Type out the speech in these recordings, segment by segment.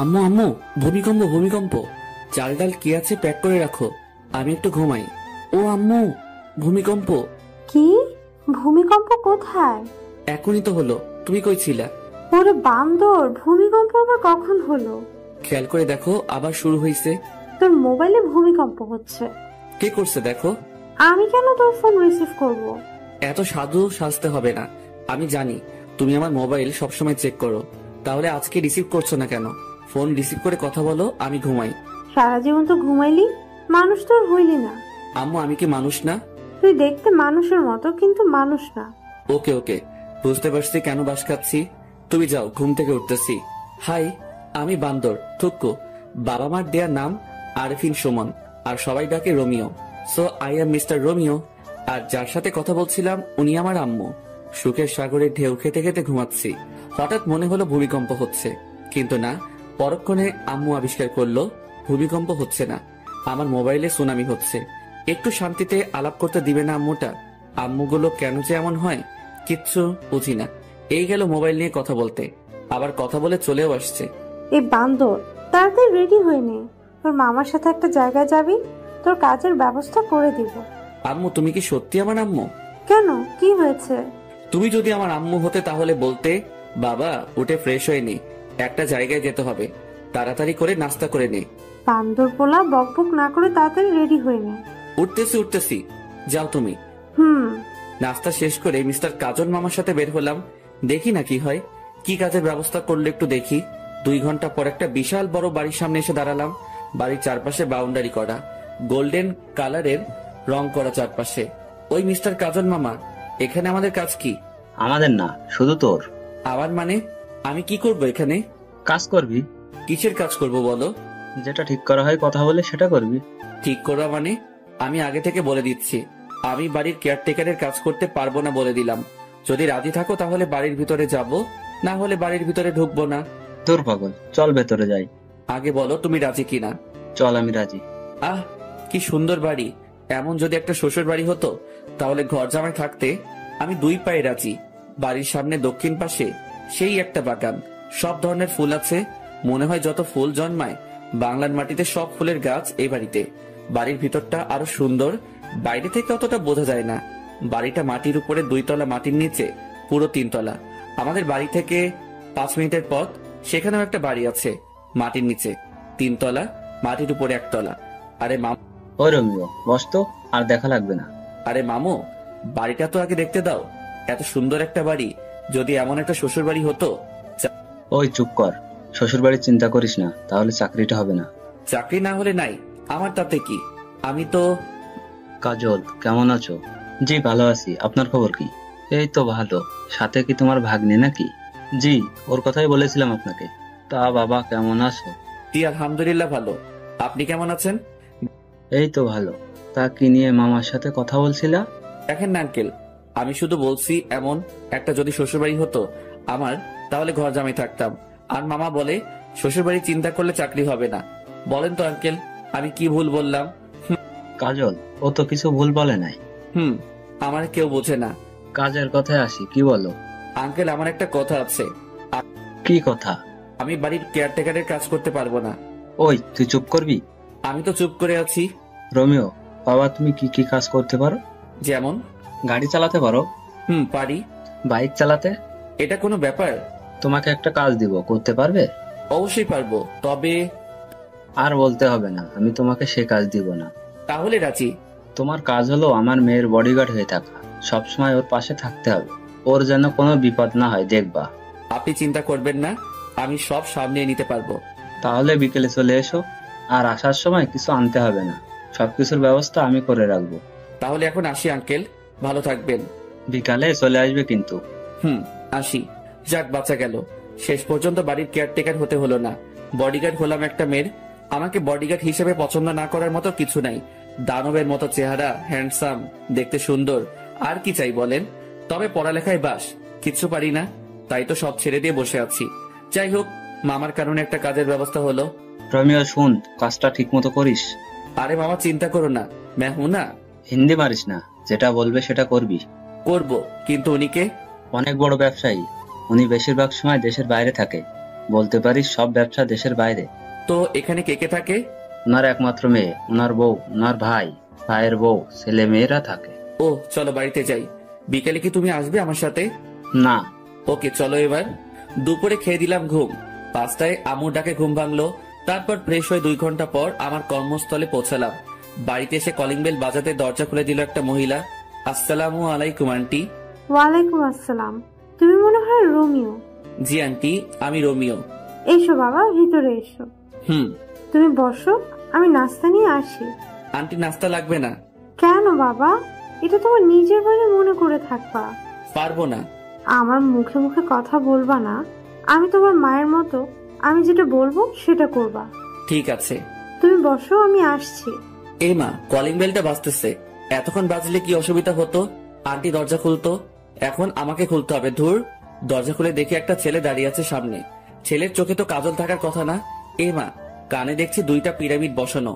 আম্মু আম্মু, ভূমিকম্প ভূমিকম্প। চাল ডাল কি আছে প্যাক করে রাখো, আমি একটু ঘুমাই। ও আম্মু, ভূমিকম্প। কি? ভূমিকম্প কোথায়? এখনই তো হলো, তুমি কই ছিলা? ওরে বান্দর, ভূমিকম্প আবার কখন হলো? খেয়াল করে দেখো, আবার শুরু হয়েছে। তোর মোবাইলে ভূমিকম্প হচ্ছে। কে করছে দেখো। আমি কেন তোর ফোন রিসিভ করব? এত সাধু সাজতে হবে না, আমি জানি তুমি আমার মোবাইল সবসময় চেক করো। তাহলে আজকে রিসিভ করছো না কেন? ফোন রিসিভ করে কথা বলো, আমি ঘুমাই। সারা জীবন তো ঘুমাইলি, মানুষ তো আর হইলি না। আম্মু, আমি কি মানুষ না? তুই দেখতে মানুষের মতো, কিন্তু মানুষ না। ওকে ওকে, বুঝতে পারছি কেন বাস খাচ্ছি। তুমি যাও, ঘুম থেকে উঠতেছি। হাই, আমি বান্দর থুক্কু। বাবা মার দেয়া নাম আরফিন সুমন, আর সবাই ডাকে Romeo. So I am mister Romeo. আর যার সাথে কথা বলছিলাম উনি আমার আম্মু। সুখের সাগরে ঢেউ খেতে খেতে ঘুমাচ্ছি। হঠাৎ মনে হলো ভূমিকম্প হচ্ছে, কিন্তু না। পরক্ষণে আম্মু আবিষ্কার করলো ভূমিকম্প হচ্ছে না, আমার মোবাইলে সুনামি হচ্ছে। একটু শান্তিতে আলাপ করতে দিবে না আম্মুটা? আম্মুগুলো কেন যে এমন হয়, কিচ্ছু বুঝি না। এই গেল মোবাইল নিয়ে কথা বলতে, আবার কথা বলে চলেও আসছে। এই বান্দর, তাড়াতাড়ি রেডি হয়ে নে। তোর মামার সাথে একটা জায়গায় যাবি, তোর কাজের ব্যবস্থা করে দিব। আম্মু, তুমি কি সত্যি আমার আম্মু? কেন, কি হয়েছে? তুমি যদি আমার আম্মু হতে তাহলে বলতে, বাবা উঠে ফ্রেশ হয়ে নে, একটা জায়গায় যেতে হবে, তাড়াতাড়ি করে নাস্তা করে নে। বান্দর পোলা, বকবক না করে তাড়াতাড়ি রেডি হয়ে নে। উঠতেছি উঠতেছি, যাও তুমি। হুম। নাস্তা শেষ করে মিস্টার কাজন মামার সাথে বের হলাম। দেখি না কি হয়, কি কাজের ব্যবস্থা করলে একটু দেখি। 2 ঘন্টা পর একটা বিশাল বড় বাড়ির সামনে এসে দাঁড়ালাম। বাড়ির চারপাশে বাউন্ডারি করা, গোল্ডেন কালারের রং করা চারপাশে। ওই মিস্টার কাজন মামা, এখানে আমাদের কাজ কি? আমাদের না, শুধু তোর। আবার মানে? আমি কি করব এখানে? কাজ করবি, কিসের কাজ করব বলো? যেটা ঠিক করা হয় কথা বলে সেটা করবি। ঠিক করা মানে? আমি আগে থেকে বলে দিচ্ছি, আমি বাড়ির কেয়ারটেকারের কাজ করতে পারবো না বলে দিলাম। যদি রাজি থাকো তাহলে বাড়ির ভিতরে যাব, না হলে বাড়ির ভিতরে ঢুকবো না। তোর পাগল, চল ভেতরে যাই। আগে বলো তুমি রাজি কিনা। চল, আমি রাজি। আহ, কি সুন্দর বাড়ি। এমন যদি একটা শ্বশুর বাড়ি হতো তাহলে ঘর জামাই থাকতে আমি 2 পায়ে রাজি। বাড়ির সামনে দক্ষিণ পাশে সেই একটা বাগান, সব ধরনের ফুল আছে। মনে হয় যত ফুল জন্মায় বাংলার মাটিতে সব ফুলের গাছ এই বাড়িতে। বাড়ির ভিতরটা আরো সুন্দর, বাইরে থেকে অতটা বোঝা যায় না। বাড়িটা মাটির উপরে 2 তলা, মাটির নিচে পুরো 3 তলা। আমাদের বাড়ি থেকে 5 মিনিটের পথ, সেখানেও একটা বাড়ি আছে, মাটির নিচে 3 তলা, মাটির উপরে 1 তলা। আরে মাম ও রোমিও, বস তো, আর দেখা লাগবে না। আরে মামু, বাড়িটা তো আগে দেখতে দাও। এত সুন্দর একটা বাড়ি, যদি এমন একটা শ্বশুর বাড়ি হতো। ওই চুপ কর, শ্বশুর বাড়ির চিন্তা করিস না, তাহলে চাকরিটা হবে না। চাকরি না হলে নাই, আমার তাতে কি? আমি তো। কাজল, কেমন আছো? জি ভালো আছি, আপনার খবর কি? এই তো ভালো। সাথে কি তোমার ভাগ্নে নাকি? জি, ওর কথাই বলেছিলাম আপনাকে। তা বাবা, কেমন আছো? জি আলহামদুলিল্লাহ ভালো। আপনি কেমন আছেন? এই তো ভালো। তা কি নিয়ে মামার সাথে কথা বলছিলা? দেখেন না আঙ্কেল, আমি শুধু বলছি এমন একটা যদি শ্বশুর বাড়ি হতো আমার, তাহলে ঘর জামাই থাকতাম। আর মামা বলে শ্বশুর বাড়ি চিন্তা করলে চাকরি হবে না। বলেন তো আঙ্কেল, আমি কি ভুল বললাম? কাজল, ও তো কিছু ভুল বলে নাই। হুম, আমার কেউ বোঝে না। কাজের কথায় আসি, কি বলো? আঙ্কেল, আমার একটা কথা আছে। কি কথা? আমি বাড়ির কেয়ারটেকারের কাজ করতে পারবো না। ওই, তুই চুপ করবি? আমি তো চুপ করে আছি। রোমিও, বাবা তুমি কি কি কাজ করতে পারো? যেমন? গাড়ি চালাতে পারো? পারি। বাইক চালাতে? এটা কোনো ব্যাপার? তোমাকে একটা কাজ দিব, করতে পারবে? অবশ্যই পারবো, তবে। আর বলতে হবে না, আমি তোমাকে সে কাজ দিব না। তাহলে রাজি। তোমার কাজ হলো আমার মেয়ের বডিগার্ড হয়ে থাকা, সবসময় ওর পাশে থাকতে হবে, ওর যেন কোনো বিপদ না হয়, দেখবা। আপনি চিন্তা করবেন না, আমি সব সামনে নিতে পারবো। তাহলে বিকেলে চলে এসো, আর আসার সময় কিছু আনতে হবে না, সবকিছুর ব্যবস্থা আমি করে রাখবো। তাহলে এখন আসি আঙ্কেল, ভালো থাকবেন। বিকালে চলে আসবে কিন্তু। আসি। যাক, বাঁচা গেল। শেষ পর্যন্ত বাড়ির কেয়ারটেকার হতে হলো না, বডিগার্ড হলাম একটা মেয়ের। আমাকে বডিগার্ড হিসেবে পছন্দ না করার মতো কিছু নাই। দানবের মতো চেহারা, হ্যান্ডসাম, দেখতে সুন্দর, আর কি চাই বলেন? তবে পড়ালেখায় বাস, কিচ্ছু পারি না, তাই তো সব ছেড়ে দিয়ে বসে আছি। যাই হোক, মামার কারণে একটা কাজের ব্যবস্থা হলো। রমিও শুন, কাজটা ঠিক মতো করিস। আরে মামা, চিন্তা করো না, मैं हूं না। হিন্দি মারিস না, যেটা বলবে সেটা করবি। করব, কিন্তু উনিকে। অনেক বড় ব্যবসায়ী, উনি বেশিরভাগ সময় দেশের বাইরে থাকে। বলতে পারিস সব ব্যবসা দেশের বাইরে। তো এখানে কে কে থাকে? ওনার একমাত্র মেয়ে, ওনার বউ, ওনার ভাই, ভাইয়ের বউ, ছেলে মেয়েরা থাকে। ও চলো বাড়িতে যাই। বিকেলে কি তুমি আসবে আমার সাথে? না। ওকে চলো এবার। দুপুরে খেয়ে দিলাম ঘুম। 5টায় আমুর ডাকে ঘুম ভাঙলো। তারপর ফ্রেশ হয়ে 2 ঘন্টা পর আমার কর্মস্থলে পৌঁছালাম। বাড়িতে এসে কলিং বেল বাজাতে দরজা খুলে দিল একটা মহিলা। আসসালামু আলাইকুম আন্টি। ওয়ালাইকুম আসসালাম। তুমি মনে হয় রোমিও? জি আন্টি, আমি রোমিও। এসো বাবা, ভিতরে এসো। হুম। তুমি বসো, আমি নাস্তা নিয়ে আসি। আন্টি নাস্তা লাগবে না। কেন বাবা? এটা তোমার নিজের বাড়ি মনে করে থাকবা। পারবো না। আমার মুখে মুখে কথা বলবা না। আমি তোমার মায়ের মতো, আমি যেটা বলবো সেটা করবা। ঠিক আছে। তুমি বসো, আমি আসছি। এই মা, কলিং বেলটা বাজতেছে। এতক্ষণ বাজলে কি অসুবিধা হতো? আন্টি দরজা খুলতো। এখন আমাকে খুলতে হবে। ধুর। দরজা খুলে দেখি একটা ছেলে দাঁড়িয়ে আছে সামনে। ছেলের চোখে তো কাজল থাকার কথা না। এ মা, কানে দেখছি 2টা পিরামিড বসানো।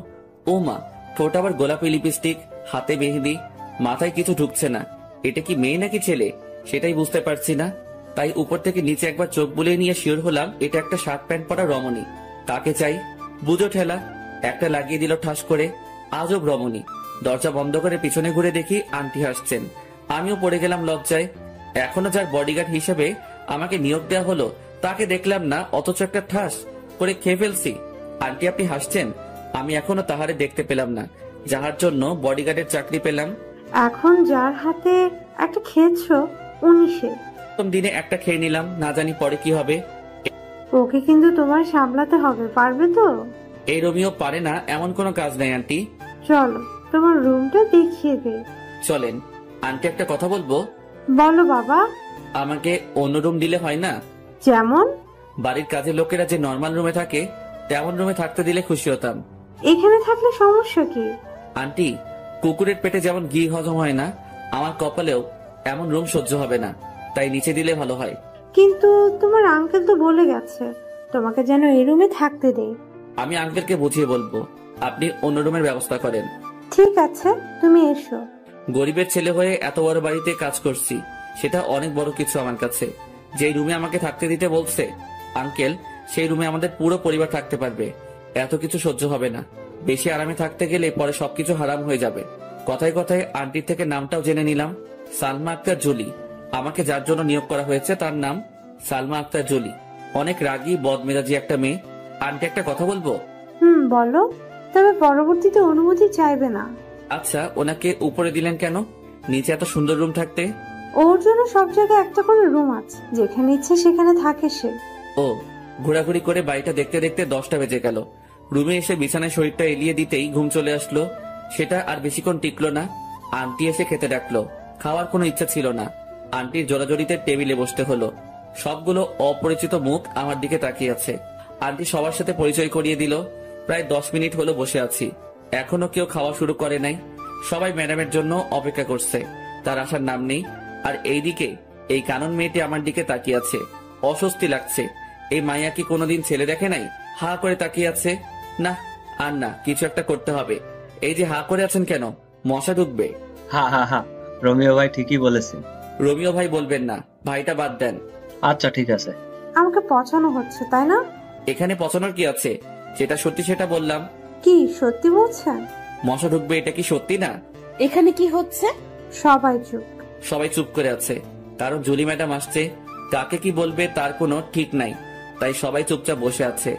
ও মা, ঠোঁট আবার গোলাপি লিপস্টিক, হাতে মেহেদি, মাথায় কিছু ঢুকছে না। এটা কি মেয়ে নাকি ছেলে সেটাই বুঝতে পারছি না। তাই উপর থেকে নিচে একবার চোখ বুলিয়ে নিয়ে শিওর হলাম এটা একটা শার্ট প্যান্ট পরা রমণী। কাকে চাই? বুঝো ঠেলা। একটা লাগিয়ে দিল ঠাস করে। আজব রমণী। দরজা বন্ধ করে পিছনে ঘুরে দেখি আন্টি হাসছেন। আমিও পড়ে গেলাম লজ্জায়। এখনো যার বডিগার্ড হিসেবে আমাকে নিয়োগ দেওয়া হলো তাকে দেখলাম না, অথচ একটা ঠাস করে খেয়ে ফেলছি। আন্টি আপনি হাসছেন? আমি এখনো তাহারে দেখতে পেলাম না যাহার জন্য বডিগার্ডের চাকরি পেলাম। এখন যার হাতে একটা খেয়েছো উনি সে। প্রথম দিনে একটা খেয়ে নিলাম, না জানি পরে কি হবে। ওকে কিন্তু তোমার সামলাতে হবে, পারবে তো? এই রোমিও পারে না এমন কোনো কাজ নাই আন্টি। চলো তোমার রুমটা দেখিয়ে দে। চলেন। আন্টি একটা কথা বলবো? বলো বাবা। আমাকে অন্য রুম দিলে হয় না? যেমন? বাড়ির কাজের লোকেরা যে নর্মাল রুমে থাকে তেমন রুমে থাকতে দিলে খুশি হতাম। এখানে থাকলে সমস্যা কি? আন্টি, কুকুরের পেটে যেমন ঘি হজম হয় না, আমার কপালেও এমন রুম সহ্য হবে না। তাই নিচে দিলে ভালো হয়। কিন্তু তোমার আঙ্কেল তো বলে গেছে তোমাকে যেন এই রুমে থাকতে দেয়। আমি আঙ্কেলকে বুঝিয়ে বলবো, আপনি অন্য রুমের ব্যবস্থা করেন। ঠিক আছে, তুমি এসো। গরিবের ছেলে হয়ে এত বড় বাড়িতে কাজ করছি, সেটা অনেক বড় কিছু আমার কাছে। যেই রুমে আমাকে থাকতে দিতে বলছে আঙ্কেল, সেই রুমে আমাদের পুরো পরিবার থাকতে পারবে। এত কিছু সহ্য হবে না। বেশি আরামে থাকতে গেলে পরে সবকিছু হারাম হয়ে যাবে। কথায় কথায় আন্টির থেকে নামটাও জেনে নিলাম। সালমা আক্তার জুলি। আমাকে যার জন্য নিয়োগ করা হয়েছে তার নাম সালমা আক্তার জুলি। অনেক রাগী বদমেজাজি একটা মেয়ে। আন্টি একটা কথা বলবো? বলো। তবে পরবর্তীতে অনুমতি চাইবে না। আচ্ছা, ওনাকে উপরে দিলেন কেন? নিচে এত সুন্দর রুম থাকতে। ওর জন্য সব জায়গায় একটা করে রুম আছে, যেখানে ইচ্ছে সেখানে থাকে সে। ও, ঘোরাঘুরি করে বাড়িটা দেখতে দেখতে 10টা বেজে গেল। রুমে এসে বিছানায় শরীরটা এলিয়ে দিতেই ঘুম চলে আসলো। সেটা আর বেশিক্ষণ টিকলো না। আন্টি এসে খেতে ডাকলো। খাওয়ার কোনো ইচ্ছা ছিল না। আন্টির জোরাজোরিতে টেবিলে বসতে হলো। সবগুলো অপরিচিত মুখ আমার দিকে তাকিয়ে আছে। আন্টি সবার সাথে পরিচয় করিয়ে দিল। প্রায় 10 মিনিট হলো বসে আছি, এখনো কেউ খাওয়া শুরু করে নাই। সবাই ম্যাডামের জন্য অপেক্ষা করছে, তার আসার নাম নেই। আর এইদিকে এই কানন মেয়েটি আমার দিকে তাকিয়ে আছে। অস্বস্তি লাগছে। এই মাইয়া কি কোনোদিন ছেলে দেখে নাই? হা করে তাকিয়ে আছে। না, আর না, কিছু একটা করতে হবে। এই যে হা করে আছেন কেন? মশা ঢুকবে। হা হা হা, রোমিও ভাই ঠিকই বলেছেন। রোমিও ভাই বলবেন না, ভাইটা বাদ দেন। আচ্ছা ঠিক আছে। আমাকে পচানো হচ্ছে তাই না? এখানে পচানোর কি আছে? যেটা সত্যি সেটা বললাম। কি সত্যি বলছেন? মশা ঢুকবে, এটা কি সত্যি না? এখানে কি হচ্ছে? সবাই চুপ। সবাই চুপ করে আছে, কারণ জুলি ম্যাডাম আসছে। কাকে কি বলবে তার কোনো ঠিক নাই। তাই সবাই চুপচাপ বসে আছে।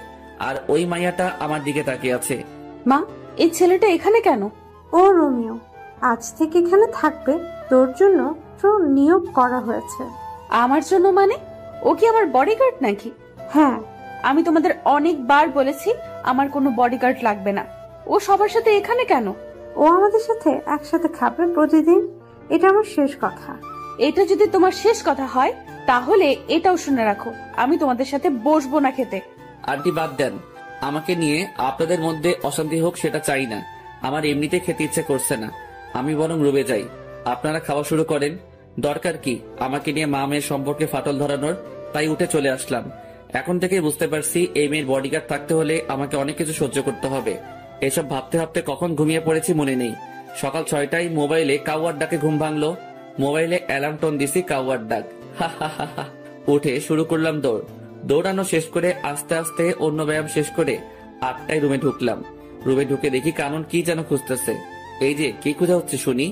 আর ওই মাইয়াটা আমার দিকে তাকিয়ে আছে। মা, এই ছেলেটা এখানে কেন? ও রোমিও, আজ থেকে এখানে থাকবে। তোর জন্য তোর নিয়োগ করা হয়েছে। আমার জন্য মানে? ও কি আমার বডিগার্ড নাকি? হ্যাঁ। আমি তোমাদের অনেকবার বলেছি আমার কোনো বডিগার্ড লাগবে না। ও সবার সাথে এখানে কেন? ও আমাদের সাথে একসাথে খাবে প্রতিদিন। এটা আমার শেষ কথা। এটা যদি তোমার শেষ কথা হয় তাহলে এটাও শুনে রাখো, আমি তোমাদের সাথে বসবো না খেতে। আন্টি বাদ দেন। আমাকে নিয়ে আপনাদের মধ্যে অশান্তি হোক সেটা চাই না। আমার এমনিতে খেতে ইচ্ছে করছে না। আমি বরং রুমে যাই, আপনারা খাওয়া শুরু করেন। দরকার কি আমাকে নিয়ে মা মেয়ের সম্পর্কে ফাটল ধরানোর? তাই উঠে চলে আসলাম। এখন থেকেই বুঝতে পারছি এই মেয়ের বডিগার্ড থাকতে হলে আমাকে অনেক কিছু সহ্য করতে হবে। এসব ভাবতে ভাবতে কখন ঘুমিয়ে পড়েছি মনে নেই। সকাল 6টায় মোবাইলে কাউয়ার ডাকে ঘুম ভাঙলো। মোবাইলে অ্যালার্ম টোন দিছি, কাউয়ার ডাক। হা হা হা হা। উঠে শুরু করলাম দৌড়। দৌড়ানো শেষ করে আস্তে আস্তে অন্য ব্যায়াম শেষ করে 8টায় রুমে ঢুকলাম। রুমে ঢুকে দেখি কানন কি যেন খুঁজতেছে। এই যে কি খোঁজা হচ্ছে শুনি?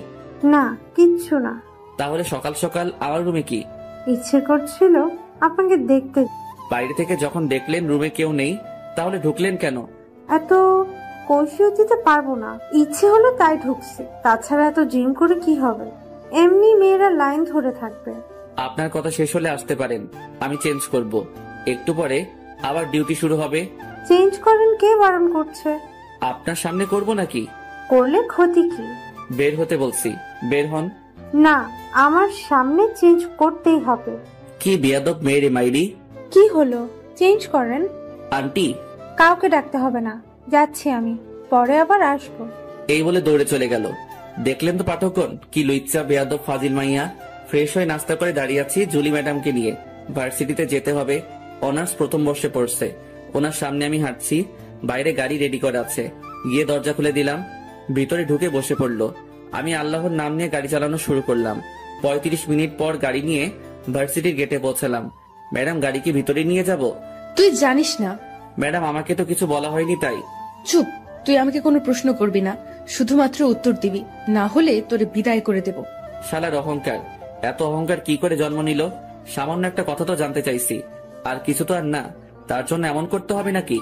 না, কিচ্ছু না। তাহলে সকাল সকাল আমার রুমে কি? ইচ্ছে করছিল আপনাকে দেখতে। বাইরে থেকে যখন দেখলেন রুমে কেউ নেই, তাহলে ঢুকলেন কেন? এত কৈফিয়ত দিতে পারবো না, ইচ্ছে হলো তাই ঢুকছি। তাছাড়া এত জিম করে কি হবে? এমনি মেয়েরা লাইন ধরে থাকবে। আপনার কথা শেষ হলে আসতে পারেন, আমি চেঞ্জ করব। একটু পরে আবার ডিউটি শুরু হবে। চেঞ্জ করেন, কে বারণ করছে? আপনার সামনে করব নাকি? করলে ক্ষতি কি? বের হতে বলছি, বের হন। না, আমার সামনে চেঞ্জ করতেই হবে। কি বেয়াদব মেয়েরে মাইরি! কি হলো? চেঞ্জ করেন। আন্টি, কাউকে ডাকতে হবে না, যাচ্ছি আমি, পরে আবার আসবো। এই বলে দৌড়ে চলে গেল। দেখলেন তো পাঠকগণ, কি লুইচ্ছা বেয়াদব ফাজিল মাইয়া। ফ্রেশ হয়ে নাস্তা করে দাঁড়িয়ে আছি জুলি ম্যাডামকে নিয়ে। ভার্সিটিতে যেতে হবে, অনার্স প্রথম বর্ষে পড়ছে। ওনার সামনে আমি হাঁটছি, বাইরে গাড়ি রেডি করা আছে। গিয়ে দরজা খুলে দিলাম, ভিতরে ঢুকে বসে পড়লো। আমি আল্লাহর নাম নিয়ে গাড়ি চালানো শুরু করলাম। 35 মিনিট পর গাড়ি নিয়ে ভার্সিটির গেটে পৌঁছালাম। ম্যাডাম, গাড়ি কি ভিতরে নিয়ে যাব? তুই জানিস না। ম্যাডাম, আমাকে তো কিছু বলা হয়নি তাই। চুপ, তুই আমাকে কোনো প্রশ্ন করবি না, শুধুমাত্র উত্তর দিবি, না হলে তোরে বিদায় করে দেব। শালার অহংকার! এত অহংকার কি করে জন্ম নিল? সামান্য একটা কথা তো জানতে চাইছি, আর কিছু তো আর না, তার জন্য এমন করতে হবে নাকি?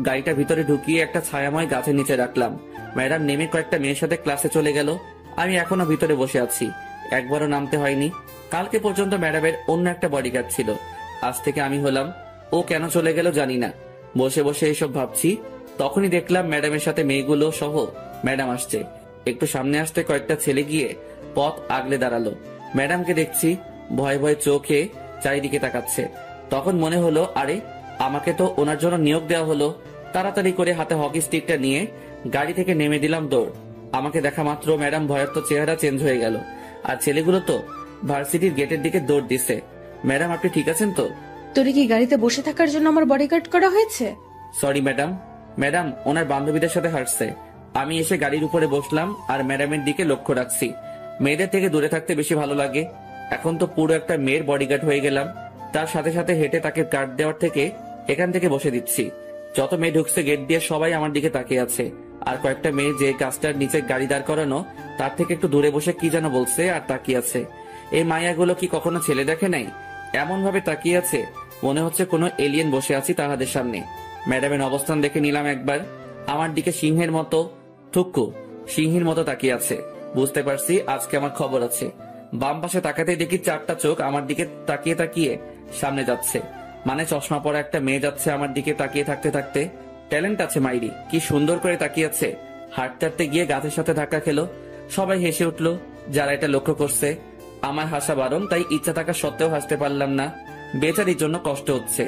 গাড়িটা ভিতরে ঢুকিয়ে একটা ছায়াময় গাছের নিচে রাখলাম। ম্যাডাম নেমে কয়েকটা মেয়ের সাথে ক্লাসে চলে গেল। আমি এখনো ভিতরে বসে আছি, একবারও নামতে হয়নি। কালকে পর্যন্ত ম্যাডামের অন্য একটা বডিগার্ড ছিল, আজ থেকে আমি হলাম। ও কেন চলে গেল জানি না। বসে বসে এসব ভাবছি, তখনই দেখলাম ম্যাডামের সাথে মেয়েগুলো সহ ম্যাডাম আসছে। একটু সামনে আসতে কয়েকটা ছেলে গিয়ে পথ আগলে দাঁড়ালো। ম্যাডামকে দেখছি ভয়ে ভয়ে চোখে চারিদিকে তাকাচ্ছে। তখন মনে হলো, আরে আমাকে তো ওনার জন্য নিয়োগ দেওয়া হলো। তাড়াতাড়ি করে হাতে হকি স্টিকটা নিয়ে গাড়ি থেকে নেমে দিলাম দৌড়। আমাকে দেখা মাত্র ম্যাডাম ভয়ার্ত চেহারা চেঞ্জ হয়ে গেল, আর ছেলেগুলো তো ভার্সিটির গেটের দিকে দৌড় দিছে। ম্যাডাম, আপনি ঠিক আছেন তো? তোরে কি গাড়িতে বসে থাকার জন্য আমার বডিগার্ড করা হয়েছে? Sorry madam. ম্যাডাম ওনার বান্ধবীদের সাথে হাঁটছে। আমি এসে গাড়ির উপরে বসলাম আর ম্যাডামের দিকে লক্ষ্য রাখছি। মেয়েদের থেকে দূরে থাকতে বেশি ভালো লাগে। এখন তো পুরো একটা মেয়ের বডিগার্ড হয়ে গেলাম। তার সাথে সাথে হেঁটে তাকে গার্ড দেওয়ার থেকে এখান থেকে বসে দিচ্ছি। যত মেয়ে ঢুকছে গেট দিয়ে সবাই আমার দিকে তাকিয়ে আছে। আর কয়েকটা মেয়ে যে গাছটার নিচে গাড়ি দাঁড় করানো তার থেকে একটু দূরে বসে কি যেন বলছে আর তাকিয়ে আছে। এই মায়াগুলো কি কখনো ছেলে দেখে নাই? এমন ভাবে তাকিয়ে আছে মনে হচ্ছে কোনো এলিয়েন বসে আছি তাহাদের সামনে। ম্যাডামের অবস্থান দেখে নিলাম একবার। আমার দিকে সিংহের মতো, থুক্কু সিংহের মতো তাকিয়ে আছে। বুঝতে পারছি আজকে আমার খবর আছে। বাম পাশে তাকাতে দেখি 4টা চোখ আমার দিকে তাকিয়ে তাকিয়ে সামনে যাচ্ছে। মানে চশমা পরা একটা মেয়ে যাচ্ছে আমার দিকে তাকিয়ে থাকতে থাকতে। ট্যালেন্ট আছে মাইরি, কি সুন্দর করে তাকিয়ে আছে। হাঁটতে হাঁটতে গিয়ে গাছের সাথে ধাক্কা খেলো। সবাই হেসে উঠলো যারা এটা লক্ষ্য করছে। আমার হাসা বারণ, তাই ইচ্ছা থাকা সত্ত্বেও হাসতে পারলাম না। বেচারির জন্য কষ্ট হচ্ছে।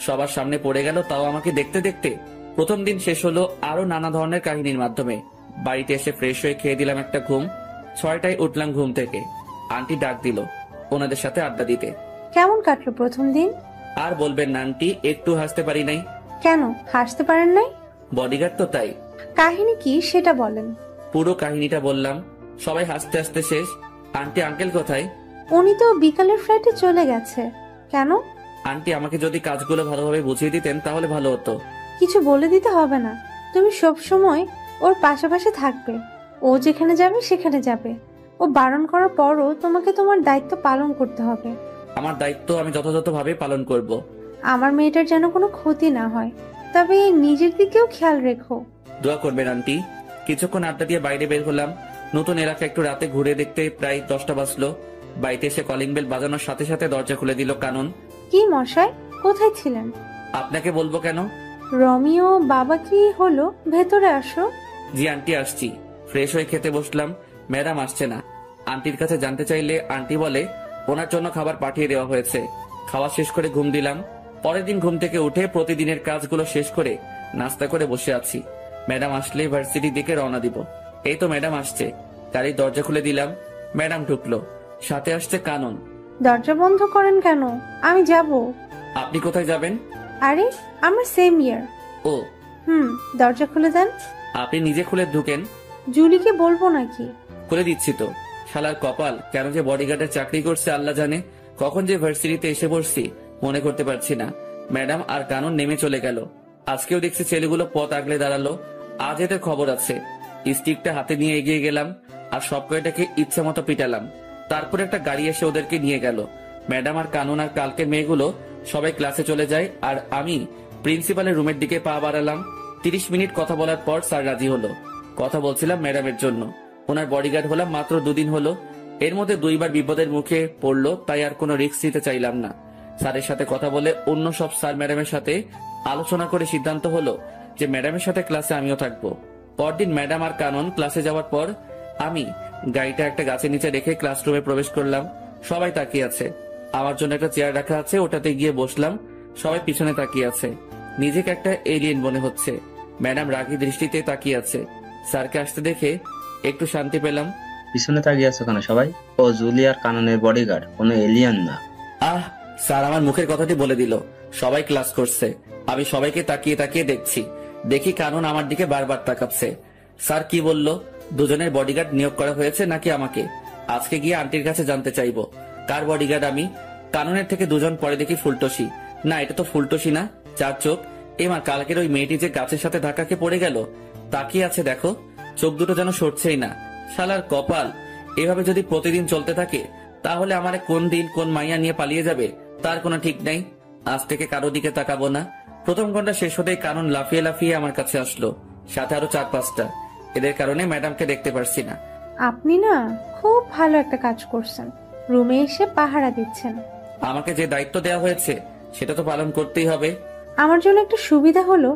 সবার সামনে পড়ে গেল, তাও আমাকে দেখতে দেখতে। প্রথম দিন শেষ হলো আরো নানা ধরনের কাহিনীর মাধ্যমে। বাড়িতে এসে ফ্রেশ হয়ে খেয়ে দিলাম একটা ঘুম। 6টায় উঠলাম ঘুম থেকে। আন্টি ডাক দিল ওনাদের সাথে আড্ডা দিতে। কেমন কাটলো প্রথম দিন? আর বলবেন না আন্টি, একটু হাসতে পারি নাই। কেন হাসতে পারেন নাই? বডিগার্ড তো তাই। কাহিনী কি সেটা বলেন। পুরো কাহিনীটা বললাম। সবাই হাসতে হাসতে শেষ। আন্টি আঙ্কেল কোথায়? উনি তো বিকালের ফ্লাইটে চলে গেছে। কেন? আন্টি আমাকে যদি কাজগুলো ভালোভাবে বুঝিয়ে দিতেন তাহলে ভালো হতো। কিছু বলে দিতে হবে না, তুমি সব সময় ওর পাশাপাশি থাকবে। ও যেখানে যাবে সেখানে যাবে। ও বারণ করার পরও তোমাকে তোমার দায়িত্ব পালন করতে হবে। আমার দায়িত্ব আমি যথাযথভাবে পালন করব। আমার মেয়েটার যেন কোনো ক্ষতি না হয়, তবে নিজের দিকেও খেয়াল রেখো। দোয়া করবেন আন্টি। কিছুক্ষণ আড্ডা দিয়ে বাইরে বের হলাম। নতুন এলাকা একটু রাতে ঘুরে দেখতে প্রায় 10টা বাজলো। বাড়িতে এসে কলিং বেল বাজানোর সাথে সাথে দরজা খুলে দিল কানন। কি মশাই, কোথায় ছিলেন? আপনাকে বলবো কেন? রমিও বাবা কি হলো, ভেতরে আসো। জি আন্টি আসছি। ফ্রেশ হয়ে খেতে বসলাম। ম্যাডাম আসছে না। আন্টির কাছে জানতে চাইলে আন্টি বলে ওনার জন্য খাবার পাঠিয়ে দেওয়া হয়েছে। খাওয়া শেষ করে ঘুম দিলাম। পরের দিন ঘুম থেকে উঠে প্রতিদিনের কাজগুলো শেষ করে নাস্তা করে বসে আছি। ম্যাডাম আসলে ভার্সিটির দিকে রওনা দিব। এই তো ম্যাডাম আসছে। গাড়ির দরজা খুলে দিলাম। ম্যাডাম ঢুকলো, সাথে আসছে কানন। দরজা বন্ধ করেন কেন? আমি যাব। আপনি কোথায় যাবেন? আরে আমার সেম ইয়ার। ও দরজা খুলে দেন। আপনি নিজে খুলে ঢুকেন। জুলিকে বলবো নাকি? খুলে দিচ্ছি তো। শালার কপাল, কেন যে বডিগার্ডের চাকরি করছে আল্লাহ জানে। কখন যে ভার্সিটিতে এসে পড়ছি মনে করতে পারছি না। ম্যাডাম আর কানুন নেমে চলে গেল। আজকেও দেখছি ছেলেগুলো পথ আগলে দাঁড়ালো। আজ এদের খবর আছে। স্টিকটা হাতে নিয়ে এগিয়ে গেলাম আর সব কয়টাকে ইচ্ছা মতো পিটালাম। তারপর একটা গাড়ি এসে ওদেরকে নিয়ে গেল। ম্যাডাম আর কানুন আর কালকের মেয়েগুলো সবাই ক্লাসে চলে যায় আর আমি প্রিন্সিপালের রুমের দিকে পা বাড়ালাম। 30 মিনিট কথা বলার পর স্যার রাজি হলো। কথা বলছিলাম ম্যাডামের জন্য। ওনার বডিগার্ড হলাম মাত্র 2 দিন হলো। এর মধ্যে 2বার বিপদের মুখে পড়লো, তাই আর কোনো রিস্ক নিতে চাইলাম না। স্যারের সাথে কথা বলে অন্য সব স্যার ম্যাডামের সাথে আলোচনা করে সিদ্ধান্ত হলো যে ম্যাডামের সাথে ক্লাসে আমিও থাকবো। পরদিন ম্যাডাম আর কানুন ক্লাসে যাওয়ার পর আমি গাড়িটা একটা গাছের নিচে রেখে ক্লাসরুমে প্রবেশ করলাম। সবাই তাকিয়ে আছে। আমার জন্য একটা চেয়ার রাখা আছে, ওটাতে গিয়ে বসলাম। সবাই পিছনে তাকিয়ে আছে। নিজেকে একটা এলিয়েন মনে হচ্ছে। ম্যাডাম রাগী দৃষ্টিতে তাকিয়ে আছে। স্যারকে আসতে দেখে একটু শান্তি পেলাম। পিছনে তাকিয়ে আছো কেন সবাই? ও জুলি আর কাননের বডিগার্ড, কোনো এলিয়ান না। আহ, স্যার আমার মুখের কথাটি বলে দিল। সবাই ক্লাস করছে, আমি সবাইকে তাকিয়ে তাকিয়ে দেখছি। দেখি কানুন আমার দিকে বারবার তাকাচ্ছে। স্যার কি বলল? দুজনের বডিগার্ড নিয়োগ করা হয়েছে নাকি আমাকে? আজকে গিয়ে আন্টির কাছে জানতে চাইবো কার বডিগার্ড আমি। কানুনের থেকে 2 জন পরে দেখি ফুলটসি। না, এটা তো ফুলটসি না, 4 চোখ। এমা, কালকের ওই মেয়েটি যে গাছের সাথে ধাক্কাকে পড়ে গেল, তাকিয়ে আছে দেখো। চোখ দুটো যেন সরছেই না। শালার কপাল। এভাবে যদি প্রতিদিন চলতে থাকে তাহলে আমারে কোন দিন কোন মাইয়া নিয়ে পালিয়ে যাবে তার কোনো ঠিক নাই। আজ থেকে কারো দিকে তাকাবো না। প্রথম ঘন্টা শেষ হতেই কানুন লাফিয়ে লাফিয়ে আমার কাছে আসলো, সাথে আরো 4-5টা। এদের কারণে ম্যাডামকে দেখতে পারছি না। আপনি না খুব ভালো একটা কাজ করছেন, রুমে এসে পাহারা দিচ্ছেন। আমাকে যে দায়িত্ব দেওয়া হয়েছে সেটা তো পালন করতেই হবে। আমার জন্য একটা সুবিধা হলো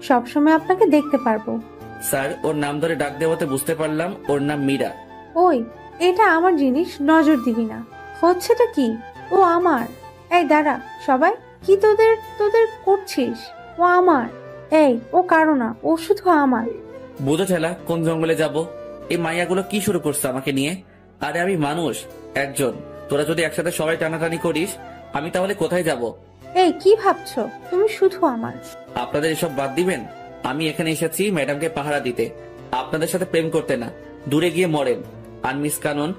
সবসময় আপনাকে দেখতে পারবো। স্যার, ওর নাম ধরে ডাক দেওয়াতে বুঝতে পারলাম ওর নাম মীরা। ওই, এটা আমার জিনিস, নজর দিবি না। হচ্ছেটা কি? ও আমার। এই দাঁড়া সবাই, কি তোদের তোদের করছিস? ও আমার। এই, ও কারো না, ও শুধু আমার। বুঝো ঠেলা, কোন জঙ্গলে যাব? এই মাইয়াগুলো কি শুরু করছে আমাকে নিয়ে? আরে আমি মানুষ একজন। তোরা যদি একসাথে সবাই টানাটানি করিস আমি তাহলে কোথায় যাব? এই, কি ভাবছো? তুমি শুধু আমার। আপনাদের এসব বাদ দিবেন। আমি এখানে এসেছি ম্যাডামকে পাহারা দিতে, আপনাদের সাথে প্রেম করতে না। দূরে গিয়ে মরেন। আর মিস কানন,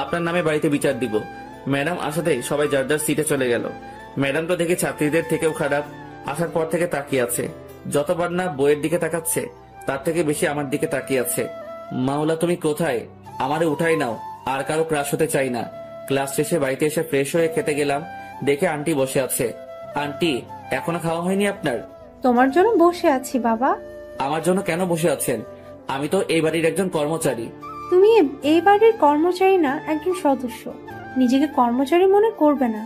আপনার নামে বাড়িতে বিচার দিব। ম্যাডাম আসাতেই সবাই যার যার সিটে চলে গেল। ম্যাডাম তো দেখি ছাত্রীদের থেকেও খারাপ। আসার পর থেকে তাকিয়ে আছে। যতবার না বইয়ের দিকে তাকাচ্ছে তার থেকে বেশি আমার দিকে তাকিয়ে আছে। মাওলা, তুমি কোথায়? আমারে উঠাই নাও। আর কারো ক্রাশ হতে চাই না। ক্লাস শেষে বাড়িতে এসে ফ্রেশ হয়ে খেতে গেলাম, দেখে আন্টি বসে আছে। আন্টি, এখনো খাওয়া হয়নি আপনার? তোমার জন্য বসে আছি বাবা। আমার জন্য কেন বসে আছেন? আমি তো এই বাড়ির একজন কর্মচারী। তুমি এই বাড়ির কর্মচারী না, একজন সদস্য। নিজেকে কর্মচারী মনে করবে না।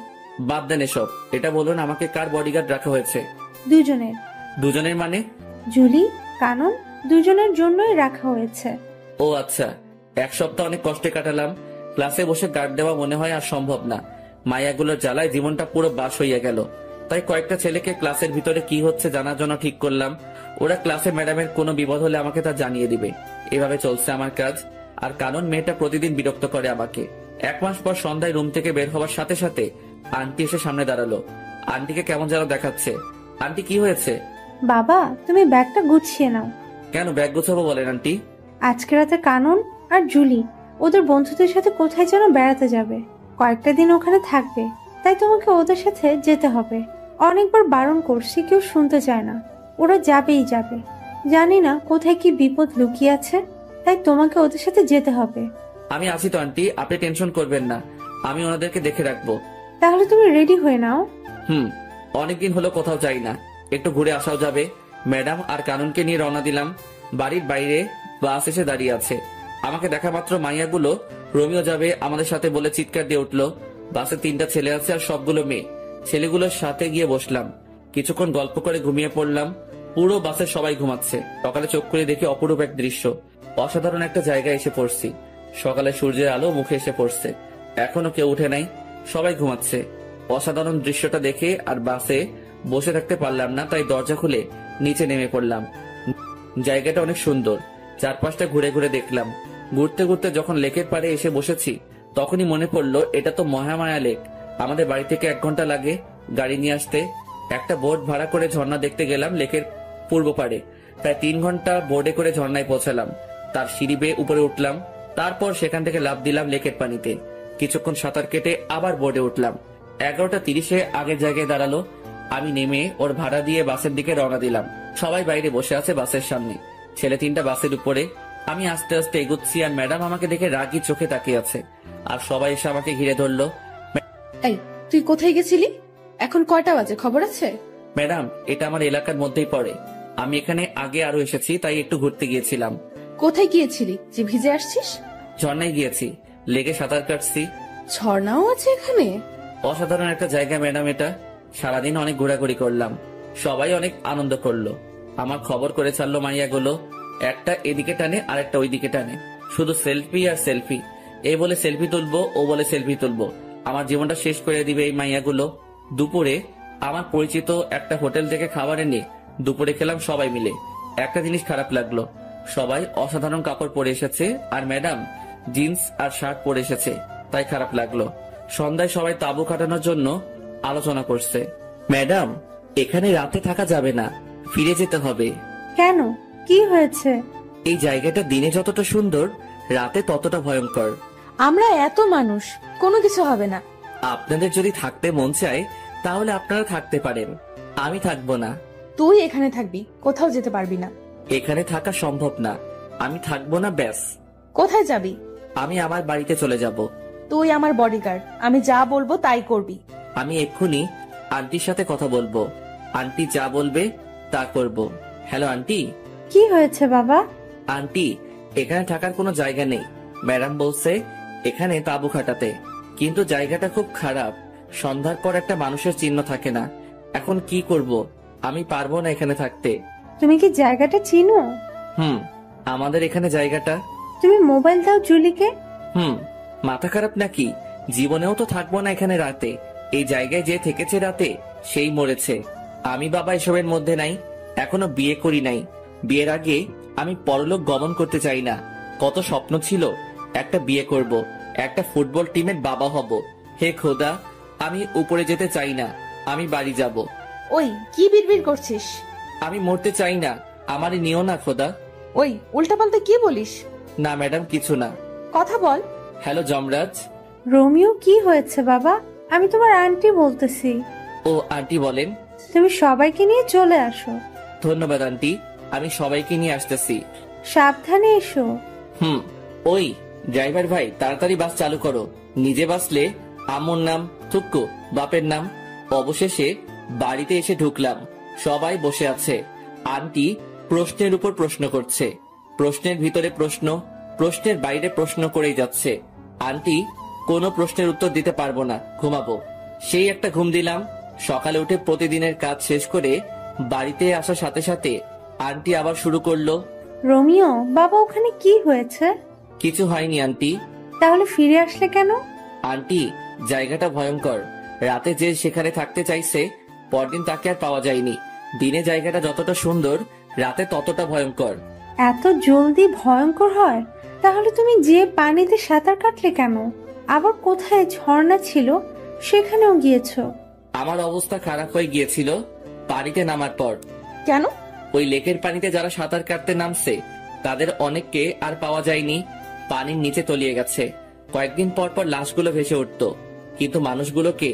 বাদ দেন এসব। এটা বলুন, আমাকে কার বডিগার্ড রাখা হয়েছে? দুজনের। দুজনের মানে? জুলি, কানন, দুজনের জন্যই রাখা হয়েছে। ও আচ্ছা। 1 সপ্তাহ অনেক কষ্টে কাটালাম। ক্লাসে বসে গার্ড দেওয়া মনে হয় আর সম্ভব না। মায়াগুলোর জ্বালায় জীবনটা পুরো বাস হইয়া গেল। তাই কয়েকটা ছেলেকে ক্লাসের ভিতরে কি হচ্ছে জানার জন্য ঠিক করলাম। ওরা ক্লাসে ম্যাডামের কোনো বিপদ হলে আমাকে তা জানিয়ে দিবে। এভাবে চলছে আমার কাজ। আর কানন মেয়েটা প্রতিদিন বিরক্ত করে আমাকে। 1 মাস পর সন্ধ্যায় রুম থেকে বের হওয়ার সাথে সাথে আন্টি এসে সামনে দাঁড়ালো। আন্টিকে কেমন যেন দেখাচ্ছে। আন্টি, কি হয়েছে? বাবা, তুমি ব্যাগটা গুছিয়ে নাও। কেন ব্যাগ গোছাবো বলেন আন্টি? আজকে রাতে কানন আর জুলি ওদের বন্ধুদের সাথে কোথায় যেন বেড়াতে যাবে। কয়েকটা দিন ওখানে থাকবে, তাই তোমাকে ওদের সাথে যেতে হবে। অনেকবার বারণ করছি, কেউ শুনতে চায় না। ওরা যাবেই যাবে। জানি না কোথায় কি বিপদ লুকিয়ে আছে, তাই তোমাকে ওদের সাথে যেতে হবে। আমি আছি তো আন্টি, আপনি টেনশন করবেন না। আমি ওনাদেরকে দেখে রাখবো। তাহলে তুমি রেডি হয়ে নাও। অনেকদিন হলো কোথাও যাই না, একটু ঘুরে আসাও যাবে। ম্যাডাম আর কানুনকে নিয়ে রওনা দিলাম। বাড়ির বাইরে বাস এসে দাঁড়িয়ে আছে। আমাকে দেখা মাত্র মাইয়াগুলো রোমিও যাবে আমাদের সাথে বলে চিৎকার দিয়ে উঠলো। বাসে 3টা ছেলে আছে আর সবগুলো মেয়ে। ছেলেগুলোর সাথে গিয়ে বসলাম। কিছুক্ষণ গল্প করে ঘুমিয়ে পড়লাম। পুরো বাসে সবাই ঘুমাচ্ছে। সকালে চোখ করে দেখি অপরূপ এক দৃশ্য। অসাধারণ একটা জায়গায় এসে পড়ছি। সকালে সূর্যের আলো মুখে এসে পড়ছে। এখনো কেউ উঠে নাই, সবাই ঘুমাচ্ছে। অসাধারণ দৃশ্যটা দেখে আর বাসে বসে থাকতে পারলাম না, তাই দরজা খুলে নিচে নেমে পড়লাম। জায়গাটা অনেক সুন্দর। চারপাশটা ঘুরে ঘুরে দেখলাম। ঘুরতে ঘুরতে যখন লেকের পাড়ে এসে বসেছি তখনই মনে পড়লো এটা তো মহামায়া লেক। আমাদের বাড়ি থেকে 1 ঘন্টা লাগে গাড়ি নিয়ে আসতে। একটা বোট ভাড়া করে ঝর্ণা দেখতে গেলাম লেকের পূর্ব পাড়ে। প্রায় 3 ঘন্টা বোর্ডে করে ঝর্ণায় পৌঁছালাম। তার সিঁড়ি বেয়ে উপরে উঠলাম। তারপর সেখান থেকে লাফ দিলাম লেকের পানিতে। কিছুক্ষণ সাঁতার কেটে আবার বোর্ডে উঠলাম। 11:30 আগের জায়গায় দাঁড়ালো। আমি নেমে ওর ভাড়া দিয়ে বাসের দিকে রওনা দিলাম। সবাই বাইরে বসে আছে বাসের সামনে, ছেলে 3টা বাসের উপরে। আমি আস্তে আস্তে এগুচ্ছি আর ম্যাডাম আমাকে দেখে রাগি চোখে তাকিয়ে আছে, আর সবাই এসে আমাকে ঘিরে ধরলো। এই, তুই কোথায় গেছিলি? এখন কয়টা বাজে খবর আছে? ম্যাডাম, এটা আমার এলাকার মধ্যেই পড়ে। আমি এখানে আগে আরো এসেছি, তাই একটু ঘুরতে গিয়েছিলাম। কোথায় গিয়েছিলি যে ভিজে আসছিস? ঝর্ণায় গিয়েছি, লেগে সাঁতার কাটছি। ঝর্ণাও আছে এখানে? অসাধারণ একটা জায়গা ম্যাডাম এটা। সারাদিন অনেক ঘোরাঘুরি করলাম, সবাই অনেক আনন্দ করলো। আমার খবর করে ছাড়লো মাইয়াগুলো, একটা এদিকে টানে আর একটা ওইদিকে টানে, শুধু সেলফি আর সেলফি। এ বলে সেলফি তুলবো, ও বলে সেলফি তুলবো। আমার জীবনটা শেষ করে দিবে এই মাইয়াগুলো। দুপুরে আমার পরিচিত একটা হোটেল থেকে খাবার এনে দুপুরে খেলাম সবাই মিলে। একটা জিনিস খারাপ লাগলো, সবাই অসাধারণ কাপড় পরে এসেছে আর ম্যাডাম জিন্স আর শার্ট পরে এসেছে, তাই খারাপ লাগলো। সন্ধ্যায় সবাই তাঁবু কাটানোর জন্য আলোচনা করছে। ম্যাডাম, এখানে রাতে থাকা যাবে না, ফিরে যেতে হবে। কেন, কি হয়েছে? এই জায়গাটা দিনে যতটা সুন্দর, রাতে ততটা ভয়ঙ্কর। আমরা এত মানুষ, কোনো কিছু হবে না। আপনাদের যদি থাকতে মন চায় তাহলে আপনারা থাকতে পারেন, আমি থাকবো না। তুই এখানে থাকবি, কোথাও যেতে পারবি না। এখানে থাকা সম্ভব না, আমি থাকবো না, ব্যাস। কোথায় যাবি? আমি আমার বাড়িতে চলে যাব। তুই আমার বডিগার্ড, আমি যা বলবো তাই করবি। আমি এক্ষুনি আন্টির সাথে কথা বলবো, আন্টি যা বলবে তা করব। Hello aunty. কি হয়েছে বাবা? আন্টি, এখানে থাকার কোনো জায়গা নেই। ম্যাডাম বলছে এখানে তাঁবু খাটাতে, কিন্তু জায়গাটা খুব খারাপ। সন্ধ্যার পর একটা মানুষের চিহ্ন থাকে না। এখন কি করব? আমি পারবো না এখানে থাকতে। তুমি কি জায়গাটা চিনো? আমাদের এখানে জায়গাটা। তুমি মোবাইল দাও জুলিকে। মাথা খারাপ নাকি? জীবনেও তো থাকবো না এখানে রাতে। এই জায়গায় যে থেকেছে রাতে সেই মরেছে। আমি বাবা এসবের মধ্যে নাই, এখনো বিয়ে করি নাই। বিয়ের আগে আমি পরলোক গমন করতে চাই না। কত স্বপ্ন ছিল, একটা বিয়ে করব, একটা ফুটবল টিমের বাবা হব। হে খোদা, আমি উপরে যেতে চাই না, আমি বাড়ি যাব। ওই কি বিড়বিড় করছিস? আমি মরতে চাই না, আমারই নিও না খোদা। ওই উল্টাপাল্টা কি বলিস? না ম্যাডাম, কিছু না। কথা বল। হ্যালো যমরাজ। রোমিও, কি হয়েছে বাবা? আমি তোমার আন্টি বলতেছি। ও আন্টি বলেন। তুমি সবাইকে নিয়ে চলে আসো। ধন্যবাদ আন্টি, আমি সবাইকে নিয়ে আসতেছি। সাবধানে এসো। ওই ড্রাইভার ভাই, তাড়াতাড়ি বাস চালু করো। নিজে বাসলে আম্মুর নাম, থুক্কু বাপের নাম। অবশেষে বাড়িতে এসে ঢুকলাম, সবাই বসে আছে। আন্টি প্রশ্নের উপর প্রশ্ন করছে, প্রশ্নের ভিতরে প্রশ্ন, প্রশ্নের বাইরে প্রশ্ন করেই যাচ্ছে। আন্টি কোনো প্রশ্নের উত্তর দিতে পারবো না, ঘুমাবো। সেই একটা ঘুম দিলাম। সকালে উঠে প্রতিদিনের কাজ শেষ করে বাড়িতে আসার সাথে সাথে আন্টি আবার শুরু করলো। রোমিও, বাবা ওখানে কি হয়েছে? কিছু হয়নি আন্টি। তাহলে ফিরে আসলে কেন? আন্টি, জায়গাটা ভয়ঙ্কর। রাতে যে সেখানে থাকতে চাইছে, পরদিন তাকে আর পাওয়া যায়নি। দিনে জায়গাটা যতটা সুন্দর, রাতে ততটা ভয়ঙ্কর। এত জলদি ভয়ঙ্কর হয়? তাহলে তুমি যে পানিতে সাঁতার কাটলে কেন? আবার কোথায় ঝর্ণা ছিল সেখানেও গিয়েছো? আমার অবস্থা খারাপ হয়ে গিয়েছিল পানিতে নামার পর। কেন? ওই লেকের পানিতে যারা সাঁতার কাটতে নামছে তাদের অনেককে আর পাওয়া যায়নি, পানির নিচে তলিয়ে গেছে। কয়েকদিন পর পর লাশগুলো ভেসে উঠতো, কিন্তু মানুষগুলোকে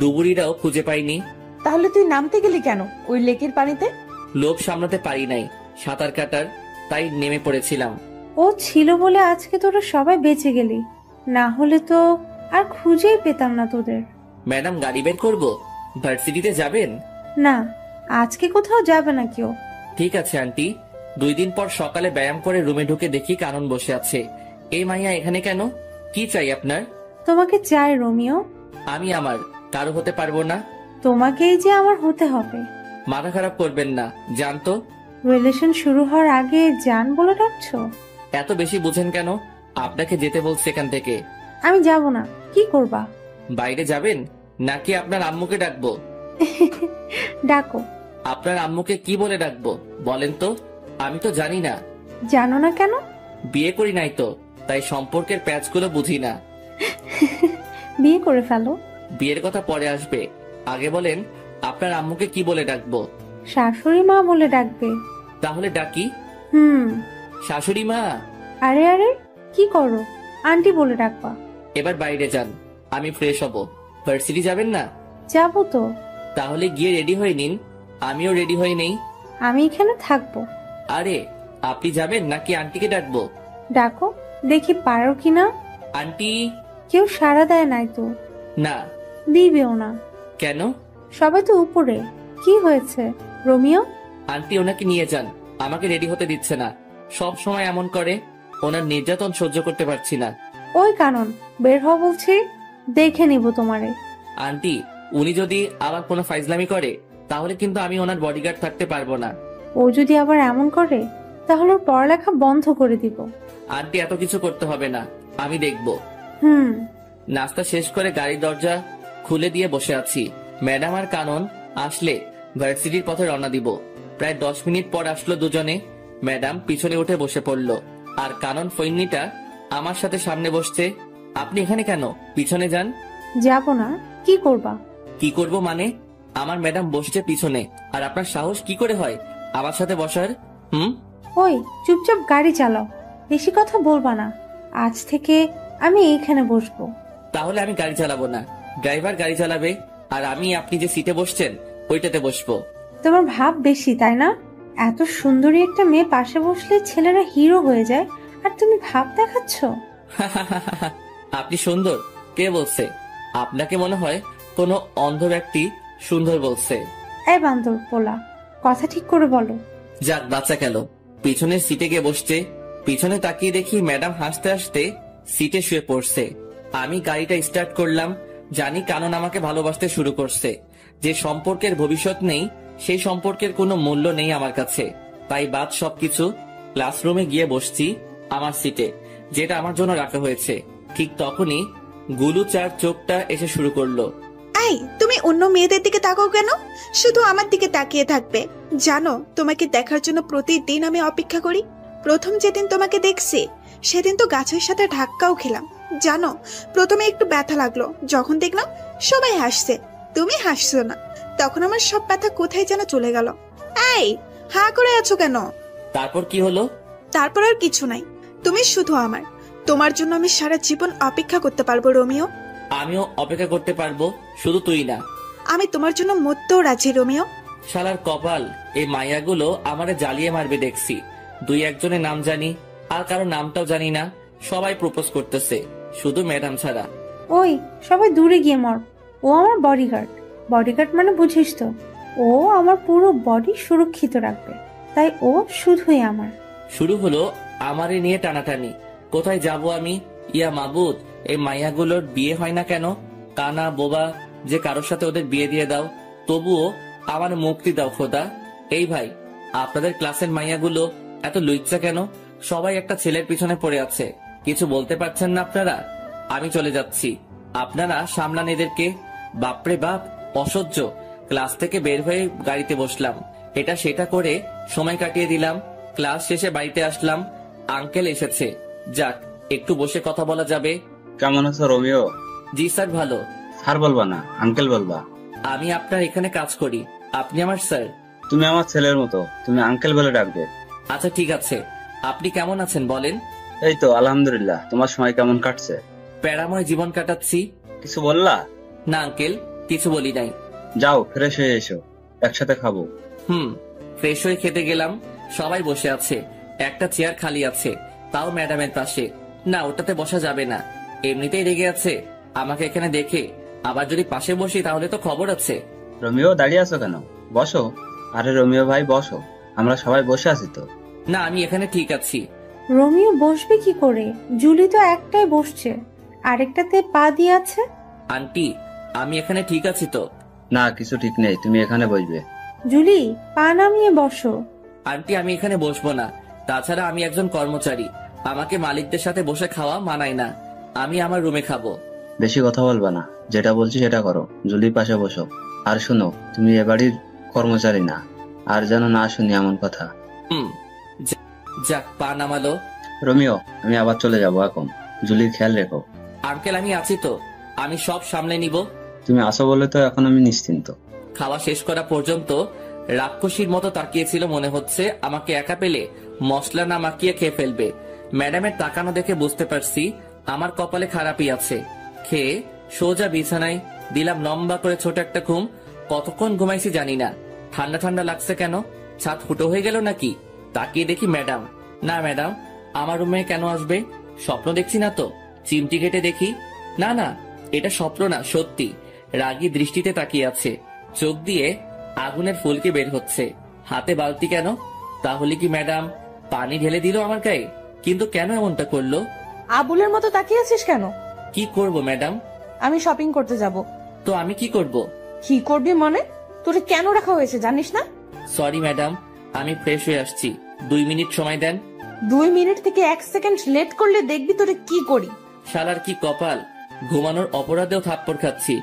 ডুবুরিরাও খুঁজে পায়নি। তাহলে তুই নামতে গেলি কেন ওই লেকের পানিতে? লোভ সামলাতে পারি নাই সাঁতার কাটার, তাই নেমে পড়েছিলাম। ও ছিল বলে আজকে তোরা সবাই বেঁচে গেলি, না হলে তো আর খুঁজেই পেতাম না তোদের। ম্যাডাম, গাড়ি বের করবো? ভার্সিটিতে যাবেন? না, আজকে কোথাও যাবে না কেউ। ঠিক আছে আন্টি। 2 দিন পর সকালে ব্যায়াম করে রুমে ঢুকে দেখি কানন বসে আছে। এই মাইয়া এখানে কেন? কি চাই আপনার? তোমাকে চাই রোমিও। আমি আমার কারো হতে পারবো না। তোমাকেই যে আমার হতে হবে। মাথা খারাপ করবেন না, জানতো। রিলেশন শুরু হওয়ার আগে জান বলে ডাকছো? এত বেশি বুঝেন কেন? আপনাকে যেতে বলছে এখান থেকে। আমি যাব না। কি করবা? বাইরে যাবেন নাকি আপনার আম্মুকে ডাকবো? ডাকো। আপনার আম্মুকে কি বলে ডাকবো বলেন তো? আমি তো জানি না। জানো না কেন? বিয়ে করি নাই তো, তাই সম্পর্কের প্যাচগুলো বুঝি না। বিয়ে করে ফেলো। বিয়ের কথা পরে আসবে, আগে বলেন আপনার আম্মুকে কি বলে ডাকবো? শাশুড়ি মা বলে ডাকবে। তাহলে ডাকি। শাশুড়ি মা। আরে আরে, কি করো? আন্টি বলে ডাকবা। এবার বাইরে যান, আমি ফ্রেশ হব। ভার্সিটি যাবেন না? যাবো তো। তাহলে গিয়ে রেডি হয়ে নিন, আমিও রেডি হয়ে নেই। আমি এখানে থাকবো। আরে আপনি যাবেন নাকি আন্টিকে ডাকবো? ডাকো, দেখি পারো কিনা। আন্টি। কেউ সাড়া দেয় নাই তো। না। দিবেও না। কেন? সবাই তো উপরে। কি হয়েছে রোমিও? আন্টি ওনাকে নিয়ে যান, আমাকে রেডি হতে দিচ্ছে না, সব সময় এমন করে। ওনার নির্যাতন সহ্য করতে পারছি না। ওই কানন, বের হ বলছি, দেখে নিব তোমারে। আন্টি উনি যদি আবার কোনো ফাইজলামি করে তাহলে কিন্তু আমি ওনার বডিগার্ড থাকতে পারবো না। ও যদি আবার এমন করে তাহলে ওর পড়ালেখা বন্ধ করে দিব। আন্টি এত কিছু করতে হবে না, আমি দেখবো। হুম। নাস্তা শেষ করে গাড়ির দরজা খুলে দিয়ে বসে আছি। ম্যাডাম আর কানন আসলে ভার্সিটির পথে রওনা দিব। প্রায় 10 মিনিট পর আসলো দুজনে। ম্যাডাম পিছনে উঠে বসে পড়লো, আর কানন ফৈন্নিটা আমার সাথে সামনে বসছে। আপনি এখানে কেন? পিছনে যান। যাব না। কি করবা? কি করব মানে? আমার ম্যাডাম বসছে পিছনে, আর আপনার সাহস কি করে হয় আমার সাথে বসার? ওই চুপচাপ গাড়ি চালাও, বেশি কথা বলবা না। আজ থেকে আমি এইখানে বসবো। তাহলে আমি গাড়ি চালাবো না, ড্রাইভার গাড়ি চালাবে, আর আমি আপনি যে সিটে বসছেন ওইটাতে বসবো। তোমার ভাব বেশি, তাই না? এত সুন্দরী একটা মেয়ে পাশে বসলে ছেলেরা হিরো হয়ে যায়, আর তুমি ভাব দেখাচ্ছ। আপনি সুন্দর? কে বলছে? আপনাকে মনে হয় কোনো অন্ধ ব্যক্তি সুন্দর বলছে। এই বান্দর পোলা, কথা ঠিক করে বলো। যাক বাচ্চা গেল। পিছনের সিটে গিয়ে বসছে। পিছনে তাকিয়ে দেখি ম্যাডাম হাসতে হাসতে সিটে শুয়ে পড়ছে। আমি গাড়িটা স্টার্ট করলাম। জানি কানন আমাকে ভালোবাসতে শুরু করছে। যে সম্পর্কের ভবিষ্যৎ নেই সেই সম্পর্কের কোনো মূল্য নেই আমার কাছে। তাই বাদ সবকিছু ক্লাসরুমে গিয়ে বসছি আমার সিটে, যেটা আমার জন্য রাখা হয়েছে। ঠিক তখনই গুলু চার চোখটা এসে শুরু করলো। এই, তুমি অন্য মেয়েদের দিকে তাকাও কেন? শুধু আমার দিকে তাকিয়ে থাকবে? জানো, তোমাকে দেখার জন্য প্রতিদিন আমি অপেক্ষা করি। প্রথম যেদিন তোমাকে দেখছি সেদিন তো গাছের সাথে ধাক্কাও খেলাম। জানো, প্রথমে একটু ব্যথা লাগলো, যখন দেখলাম সবাই হাসছে, তুমি হাসছো না, তখন আমার সব ব্যথা কোথায় যেন চলে গেল। এই, হা করে আছো কেন? তারপর কি হলো? তারপর আর কিছু নাই, তুমি শুধু আমার। তোমার জন্য আমি সারা জীবন অপেক্ষা করতে পারবো রোমিও। আমিও অপেক্ষা করতে পারবো, শুধু তুই না। আমি তোমার জন্য মরতেও রাজি রোমিও। শালার কপাল, এই মাইয়াগুলো আমারে জ্বালিয়ে মারবে দেখছি। দুই একজনের নাম জানি, আর কারো নামটাও জানি না। সবাই প্রপোজ করতেছে, শুধু ম্যাডাম ছাড়া। ওই সবাই দূরে গিয়ে মর। ও আমার বডিগার্ড। বডিগার্ড মানে বুঝিস তো, ও আমার পুরো বডি সুরক্ষিত রাখবে, তাই ও শুধুই আমার। শুরু হলো আমারে নিয়ে টানাটানি। কোথায় যাব আমি? ইয়া মাবুদ, এই মাইয়াগুলোর বিয়ে হয় না কেন? কানা বোবা যে কারোর সাথে ওদের বিয়ে দিয়ে দাও, তবুও আমার মুক্তি দাও খোদা। এই ভাই, আপনাদের ক্লাসের মাইয়াগুলো এত লুচ্চা কেন? সবাই একটা ছেলের পিছনে পড়ে আছে, কিছু বলতে পারছেন না আপনারা? আমি চলে যাচ্ছি, আপনারা সামলান এদেরকে। বাপরে বাপ, অসহ্য। ক্লাস থেকে বের হয়ে গাড়িতে বসলাম, এটা সেটা করে সময় কাটিয়ে দিলাম। ক্লাস শেষে বাড়িতে আসলাম, আঙ্কেল এসেছে। যাক, একটু বসে কথা বলা যাবে। কেমন আছো রোমিও? জি স্যার, ভালো। স্যার বলবা না, আঙ্কেল বলবা। আমি আপনার এখানে কাজ করি, আপনি আমার স্যার। তুমি আমার ছেলের মতো, তুমি আঙ্কেল বলে ডাকবে। আচ্ছা ঠিক আছে, আপনি কেমন আছেন বলেন? এই তো আলহামদুলিল্লাহ। তোমার সময় কেমন কাটছে? প্যারাময় জীবন কাটাচ্ছি। কিছু বললা? না আঙ্কেল, কিছু বলি নাই। যাও ফ্রেশ হয়ে এসো, একসাথে খাবো। ফ্রেশ হয়ে খেতে গেলাম। সবাই বসে আছে, একটা চেয়ার খালি আছে, তাও ম্যাডামের পাশে। না, ওটাতে বসা যাবে না, এমনিতেই রেগে আছে আমাকে এখানে দেখে। আবার যদি পাশে বসি তাহলে তো খবর আছে। রোমিও দাঁড়িয়ে আছো কেন? বসো। আরে রোমিও ভাই বসো, আমরা সবাই বসে আছি তো। না, আমি এখানে ঠিক আছি। রোমিও বসবে কি করে? জুলি তো একটাই বসছে, আরেকটাতে পা দিয়ে আছে। আন্টি, আমি এখানে ঠিক আছি তো? না, কিছু ঠিক নেই, তুমি এখানে বসবে। জুলি, পা নামিয়ে বসো। আন্টি, আমি এখানে বসবো না। তাছাড়া আমি একজন কর্মচারী, আমাকে মালিকদের সাথে বসে খাওয়া মানায় না। আমি আমার রুমে খাবো। বেশি কথা বলবা না, যেটা বলছি সেটা করো। জুলির পাশে বসো। আর শোনো, তুমি এ বাড়ির কর্মচারী না, আর যেন না শুনি এমন কথা। যাক, পা নামালো। রোমিও, আমি আবার চলে যাবো এখন, জুলির খেয়াল রেখো। আঙ্কেল, আমি আছি তো, আমি সব সামলে নিব। তুমি আসো বলে তো এখন আমি নিশ্চিন্ত। খাওয়া শেষ করা পর্যন্ত রাক্ষসীর মতো তাকিয়েছিল, মনে হচ্ছে আমাকে একা পেলে মশলা না মাখিয়ে খেয়ে ফেলবে। ম্যাডামের তাকানো দেখে বুঝতে পারছি আমার কপালে খারাপই আছে। খেয়ে সোজা বিছানায় দিলাম লম্বা করে ছোট একটা ঘুম। কতক্ষণ ঘুমাইছি জানি না। ঠান্ডা ঠান্ডা লাগছে কেন? ছাদ ফুটো হয়ে গেল নাকি? তাকিয়ে দেখি ম্যাডাম। না ম্যাডাম, আমার রুমে কেন আসবে? স্বপ্ন দেখছি না তো? চিমটি কেটে দেখি, না না, এটা স্বপ্ন না, সত্যি। রাগী দৃষ্টিতে তাকিয়ে আছে, চোখ দিয়ে আগুনের ফুলকি বের হচ্ছে। হাতে বালতি কেন? তাহলে কি ম্যাডাম পানি ঢেলে দিল আমার গায়ে? কিন্তু কেন এমনটা করলো? আবুলের মতো তাকিয়ে আছিস কেন? কি করব ম্যাডাম? আমি শপিং করতে যাব। তো আমি কি করব? কি করবি মানে? তোরে কেন রাখা হয়েছে জানিস না? সরি ম্যাডাম, আমি ফ্রেশ হয়ে আসছি, 2 মিনিট সময় দেন। 2 মিনিট থেকে 1 সেকেন্ড লেট করলে দেখবি তোরে কি করি। শালার কি কপাল, ঘুমানোর অপরাধেও থাপ্পড় খাচ্ছি।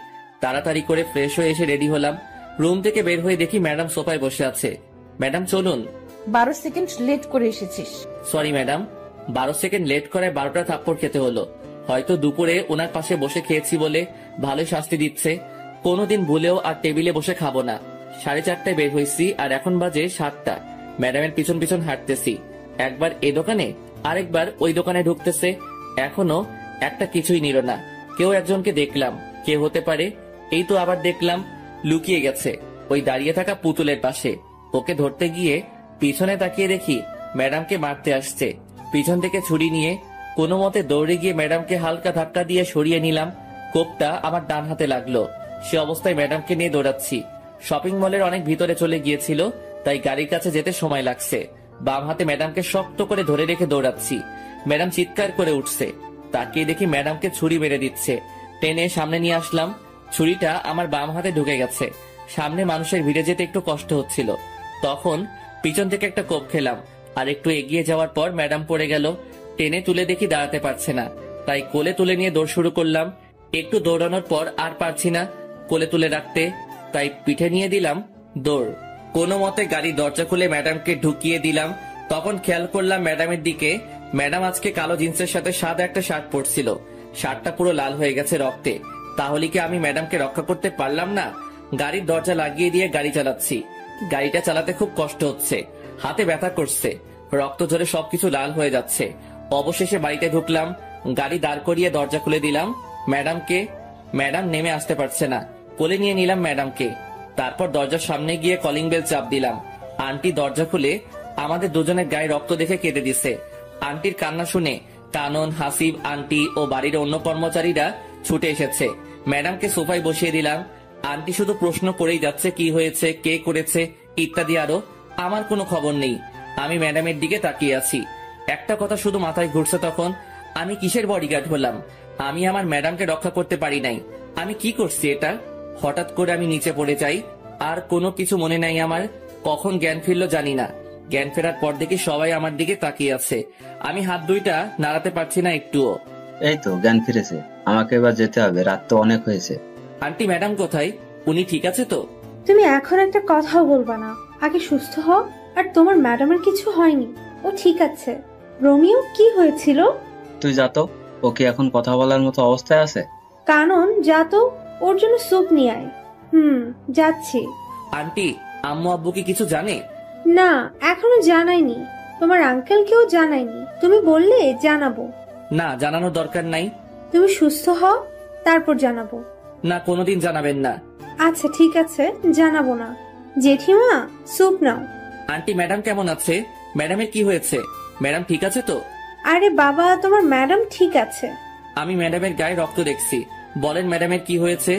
তাড়াতাড়ি করে ফ্রেশ হয়ে এসে রেডি হলাম। রুম থেকে বের হয়ে দেখি ম্যাডাম সোফায় বসে আছে। ম্যাডাম চলুন। 12 সেকেন্ড লেট করে এসেছিস। সরি ম্যাডাম, 12 সেকেন্ড লেট করায় 12টা থাপ্পড় খেতে হলো। হয়তো দুপুরে ওনার পাশে বসে খেয়েছি বলে ভালোই শাস্তি দিচ্ছে। কোনোদিন ভুলেও আর টেবিলে বসে খাবো না। 4:30টায় বের হয়েছি আর এখন বাজে 7টা। ম্যাডামের পিছন পিছন হাঁটতেছি, একবার এই দোকানে আরেকবার ওই দোকানে ঢুকতেছে। এখনো একটা কিছুই নিল না। কেউ একজনকে দেখলাম, কে হতে পারে? এই তো আবার দেখলাম লুকিয়ে গেছে ওই দাঁড়িয়ে থাকা পুতুলের পাশে। ওকে ধরতে গিয়ে পিছনে তাকিয়ে দেখি ম্যাডামকে মারতে আসছে। পিছন থেকে ছুরি নিয়ে কোনো মতে দৌড়ে গিয়ে ম্যাডামকে হালকা ধাক্কা দিয়ে সরিয়ে নিলাম। কোপটা আমার ডান হাতে লাগলো। সে অবস্থায় ম্যাডামকে নিয়ে দৌড়াচ্ছি। শপিং মলের অনেক ভিতরে চলে গিয়েছিল, তাই গাড়ির কাছে যেতে সময় লাগছে। বাম হাতে ম্যাডামকে শক্ত করে ধরে রেখে দৌড়াচ্ছি। ম্যাডাম চিৎকার করে উঠছে। তাকিয়ে দেখি ম্যাডামকে ছুরি মেরে দিচ্ছে। টেনে সামনে নিয়ে আসলাম। ছুরিটা আমার বাম হাতে ঢুকে গেছে। সামনে মানুষের ভিড়ে যেতে একটু কষ্ট হচ্ছিল। তখন পিছন থেকে একটা কোপ খেলাম। আর একটু এগিয়ে যাওয়ার পর ম্যাডাম পড়ে গেল। টেনে তুলে দেখি দাঁড়াতে পারছে না, তাই কোলে তুলে নিয়ে দৌড় শুরু করলাম। একটু দৌড়ানোর পর আর পারছি না কোলে তুলে রাখতে, তাই পিঠে নিয়ে দিলাম দৌড়। কোনো মতে গাড়ির দরজা খুলে ম্যাডামকে ঢুকিয়ে দিলাম। তখন খেয়াল করলাম ম্যাডামের দিকে। ম্যাডাম আজকে কালো জিন্সের সাথে সাদা একটা শার্ট পরছিল। শার্টটা পুরো লাল হয়ে গেছে রক্তে। তাহলে কি আমি ম্যাডামকে রক্ষা করতে পারলাম না? গাড়ির দরজা লাগিয়ে দিয়ে গাড়ি চালাচ্ছি। গাড়িটা চালাতে খুব কষ্ট হচ্ছে, হাতে ব্যথা করছে, রক্ত ঝরে সবকিছু লাল হয়ে যাচ্ছে। অবশেষে বাড়িতে ঢুকলাম, গাড়ি দাঁড় করিয়ে দরজা খুলে দিলাম ম্যাডামকে। ম্যাডাম নেমে আসতে পারছে না, কোলে নিয়ে নিলাম ম্যাডামকে। তারপর দরজার সামনে গিয়ে কলিং বেল চাপ দিলাম। আন্টি দরজা খুলে আমাদের দুজনের গায়ে রক্ত দেখে কেঁদে দিছে। আন্টির কান্না শুনে কানন, হাসিব, আন্টি ও বাড়ির অন্য কর্মচারীরা ছুটে এসেছে। ম্যাডামকে সোফায় বসিয়ে দিলাম। আন্টি শুধু প্রশ্ন করেই যাচ্ছে, কি হয়েছে, কে করেছে, ইত্যাদি আরো। আমার কোনো খবর নেই। আমি ম্যাডামের দিকে তাকিয়ে আছি। একটা কথা শুধু মাথায় ঘুরছে তখন, আমি কিসের বডিগার্ড হলাম? আমি আমার ম্যাডামকে রক্ষা করতে পারি নাই। আমি কি করছি এটা? হঠাৎ করে আমি নিচে পড়ে যাই, আর কোনো কিছু মনে নাই আমার। কখন জ্ঞান ফিরলো জানি না। জ্ঞান ফেরার পর দেখি সবাই আমার দিকে তাকিয়ে আছে। আমি হাত দুইটা নাড়াতে পারছি না একটুও। এই তো জ্ঞান ফিরেছে, আমাকে এবার যেতে হবে, রাত তো অনেক হয়েছে। আন্টি ম্যাডাম কোথায়? উনি ঠিক আছে তো? তুমি এখন একটা কথাও বলবা না, আগে সুস্থ হও। আর তোমার ম্যাডামের কিছু হয়নি, ও ঠিক আছে। রোমিও কি হয়েছিল? তুই যা তো, ও কি এখন কথা বলার মতো অবস্থায় আছে? কানন যা তো, ওর জন্য স্যুপ নিয়ে আয়। যাচ্ছি। আন্টি, আম্মু আব্বু কি কিছু জানে? না, এখনো জানাইনি। তোমার আঙ্কেলকেও জানাইনি। তুমি বললে জানাবো। না, জানানোর দরকার নাই। তুমি সুস্থ হও, তারপর জানাবো। না, কোনোদিন জানাবেন না। আচ্ছা ঠিক আছে, জানাবো না। জেঠিমা, স্যুপ নাও। আন্টি ম্যাডাম কেমন আছে? ম্যাডামের কি হয়েছে? ম্যাডাম ঠিক আছে তো? আরে বাবা, তোমার ম্যাডাম ঠিক আছে। আমি ম্যাডামের গায়ে রক্ত দেখছি। বলেন ম্যাডামের কি হয়েছে?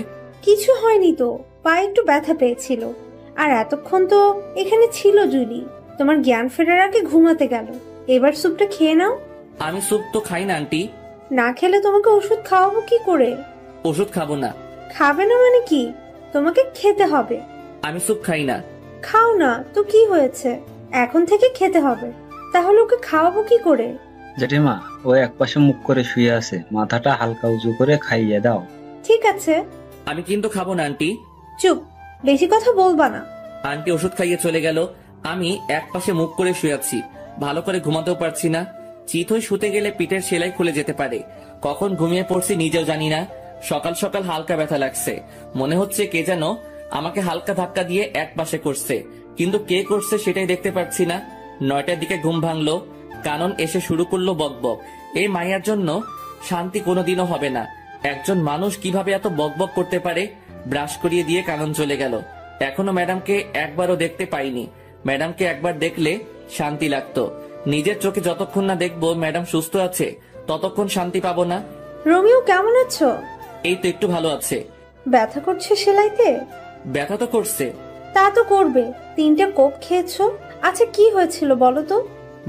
কিছু হয়নি তো, পায়ে একটু ব্যথা পেয়েছিল। আর এতক্ষণ তো এখানে ছিল জুলি। তোমার জ্ঞান ফেরার আগে ঘুমাতে গেল। এবার স্যুপটা খেয়ে নাও। আমি স্যুপ তো খাই না আন্টি। না খেলে তোমাকে ওষুধ খাওয়াবো কি করে? ওষুধ খাবো না। খাবে না মানে কি? তোমাকে খেতে হবে। আমি স্যুপ খাই না। খাও না তো কি হয়েছে, এখন থেকে খেতে হবে। তাহলে ওকে খাওয়াবো কি করে? জেঠিমা, ও একপাশে মুখ করে শুয়ে আছে, মাথাটা হালকা উঁচু করে খাইয়ে দাও। ঠিক আছে। আমি কিন্তু খাবো না আন্টি। চুপ, বেশি কথা বলবা না। আন্টি ওষুধ খাইয়ে চলে গেল। আমি এক পাশে মুখ করে শুয়ে আছি, ভালো করে ঘুমাতেও পারছি না। চিত হয়ে শুতে গেলে পিঠের সেলাই খুলে যেতে পারে। কখন ঘুমিয়ে পড়ছি নিজেও জানি না। সকাল সকাল হালকা ব্যথা লাগছে, মনে হচ্ছে কে যেন আমাকে হালকা ধাক্কা দিয়ে এক পাশে করছে, কিন্তু কে করছে সেটাই দেখতে পাচ্ছি না। 9টার দিকে ঘুম ভাঙলো। কানন এসে শুরু করলো বকবক। এই মাইয়ার জন্য শান্তি কোনোদিনও হবে না। একজন মানুষ কিভাবে এত বকবক করতে পারে? ব্রাশ করিয়ে দিয়ে কানন চলে গেল। এখনো ম্যাডামকে একবারও দেখতে পাইনি। ম্যাডামকে একবার দেখলে শান্তি লাগতো। নিজের চোখে যতক্ষণ না দেখবো ম্যাডাম সুস্থ আছে ততক্ষণ শান্তি পাবো না। রোমিও কেমন আছো? এই তো একটু ভালো আছে। ব্যথা করছে সেলাইতে? ব্যথা তো করছে। তা তো করবে, 3টে কোক খেয়েছো। আচ্ছা কি হয়েছিল বলো তো?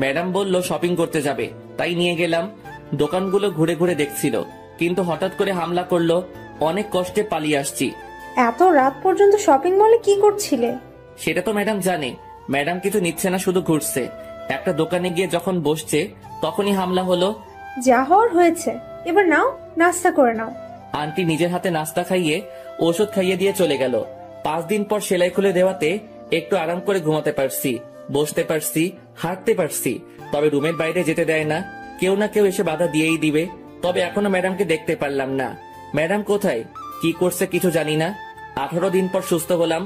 ম্যাডাম বলল শপিং করতে যাবে, তাই নিয়ে গেলাম। দোকানগুলো ঘুরে ঘুরে দেখছিল, কিন্তু হঠাৎ করে হামলা করলো। অনেক কষ্টে পালিয়ে আসছি। এত রাত পর্যন্ত শপিং মলে কি করছিলে? সেটা তো ম্যাডাম জানে। ম্যাডাম কিছু নিচ্ছে না, শুধু ঘুরছে। একটা দোকানে গিয়ে যখন বসছে তখনই হামলা হলো। যা হওয়ার হয়েছে, এবার নাও নাস্তা করে নাও। আন্টি নিজের হাতে নাস্তা খাইয়ে ওষুধ খাইয়ে দিয়ে চলে গেল। 5 দিন পর সেলাই খুলে দেওয়াতে একটু আরাম করে ঘুমাতে পারছি, বসতে পারছি, হাঁটতে পারছি। তবে রুমের বাইরে যেতে দেয় না, কেউ না কেউ এসে বাধা দিয়েই দিবে। তবে এখনো ম্যাডামকে দেখতে পারলাম না। ম্যাডাম কোথায়, কি করছে কিছু জানি না। 18 দিন পর সুস্থ হলাম।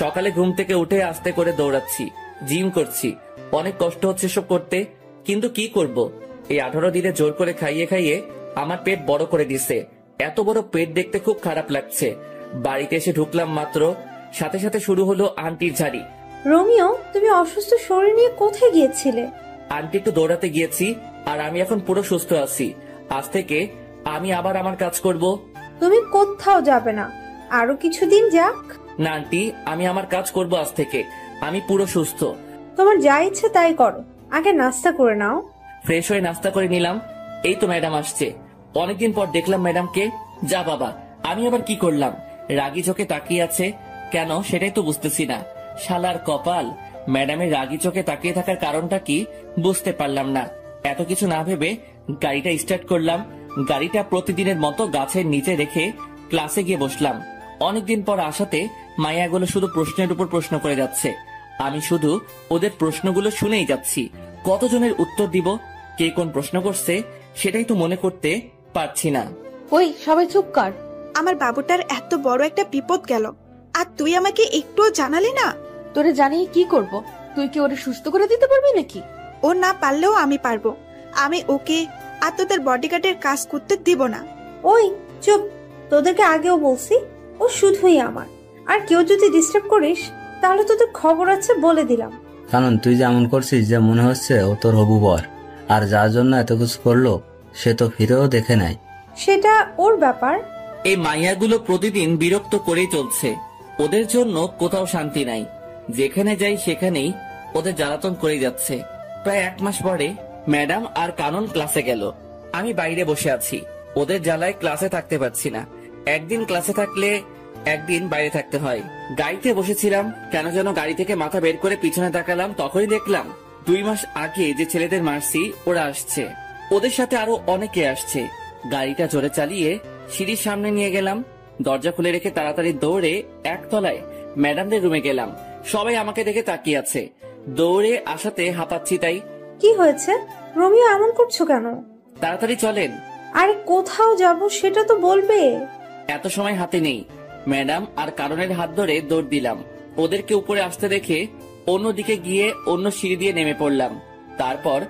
সকালে ঘুম থেকে উঠে আস্তে করে দৌড়াচ্ছি, জিম করছি। অনেক কষ্ট হচ্ছে সব করতে, কিন্তু কি করব। এই 18 দিনে জোর করে খাইয়ে খাইয়ে আমার পেট বড় করে দিছে। এত বড় পেট দেখতে খুব খারাপ লাগছে। বাড়িতে এসে ঢুকলাম মাত্র, সাথে সাথে শুরু হলো আন্টির ঝাড়ি। রোমিও, তুমি অসুস্থ শরীর নিয়ে কোথায় গিয়েছিলে? আন্টি একটু দৌড়াতে গিয়েছি, আর আমি এখন পুরো সুস্থ আছি। আজ থেকে আমি আবার আমার কাজ করব। তুমি কোথাও যাবে না, আরো কিছুদিন যাক। না আন্টি, আমি আমার কাজ করব আজ থেকে। আমি পুরো সুস্থ। তোমার যা ইচ্ছে তাই করো, আগে নাস্তা করে নাও। ফ্রেশ হয়ে নাস্তা করে নিলাম। এই তো ম্যাডাম আসছে। অনেকদিন পর দেখলাম ম্যাডামকে। যা বাবা, আমি আবার কি করলাম? রাগী চোখে তাকিয়ে আছে কেন সেটাই তো বুঝতেছি না। শালার কপাল, ম্যাডামের রাগী চোখে তাকিয়ে থাকার কারণটা কি বুঝতে পারলাম না। এত কিছু না ভেবে গাড়িটা স্টার্ট করলাম। গাড়িটা প্রতিদিনের মতো গাছের নিচে রেখে ক্লাসে গিয়ে বসলাম। অনেকদিন পর আসাতে মায়াগুলো শুধু প্রশ্নের উপর প্রশ্ন করে যাচ্ছে। আমি শুধু ওদের প্রশ্নগুলো শুনেই যাচ্ছি। কতজনের উত্তর দিব, কে কোন প্রশ্ন করছে সেটাই তো মনে করতে পারছি না। ওই সবাই চুপ কর। আমার বাবুটার এত বড় একটা বিপদ গেল, আর তুই আমাকে একটুও জানালি না। তোরে জানিয়ে কি করব? তুই কি ওরে সুস্থ করে দিতে পারবি নাকি? ও না পারলেও আমি পারবো। আমি ওকে আর তোদের বডিগার্ডের কাজ করতে দিব না। ওই চুপ, তোদেরকে আগেও বলছি ও শুধুই আমার। আর কেউ যদি ডিস্টার্ব করিস তাহলে তোদের খবর আছে বলে দিলাম। কারণ তুই যে এমন করছিস যে মনে হচ্ছে ও তোর হবু বর, আর যার জন্য এত কিছু করলো সে তো ফিরেও দেখে নাই। সেটা ওর ব্যাপার। এই মাইয়াগুলো প্রতিদিন বিরক্ত করেই চলছে। ওদের জন্য কোথাও শান্তি নাই। যেখানে যাই সেখানেই ওদের জ্বালাতন করে যাচ্ছে। প্রায় 1 মাস পরে ম্যাডাম আর কানন ক্লাসে গেল। আমি বাইরে বসে আছি। ওদের জ্বালায় ক্লাসে থাকতে পারছি না। একদিন ক্লাসে থাকলে একদিন বাইরে থাকতে হয়। গাড়িতে বসেছিলাম, কেন যেন গাড়ি থেকে মাথা বের করে পিছনে তাকালাম। তখনই দেখলাম 2 মাস আগে যে ছেলেদের মারছি ওরা আসছে। ওদের সাথে আরো অনেকে আসছে। গাড়িটা জোরে চালিয়ে সিঁড়ির সামনে নিয়ে গেলাম। দরজা খুলে রেখে তাড়াতাড়ি দৌড়ে একতলায় ম্যাডামদের রুমে গেলাম। সবাই আমাকে দেখে তাকিয়ে আছে। দৌড়ে আসাতে হাঁপাচ্ছি তাই। কি হয়েছে রোমিও, এমন করছো কেন? তাড়াতাড়ি চলেন। আরে কোথাও যাব সেটা তো বলবে। এত সময় হাতে নেই। ম্যাডাম আর কারণের হাত ধরে দৌড় দিলাম। ওদেরকে উপরে আসতে দেখে অন্যদিকে গিয়ে অন্য সিঁড়ি দিয়ে নেমে পড়লাম। তারপর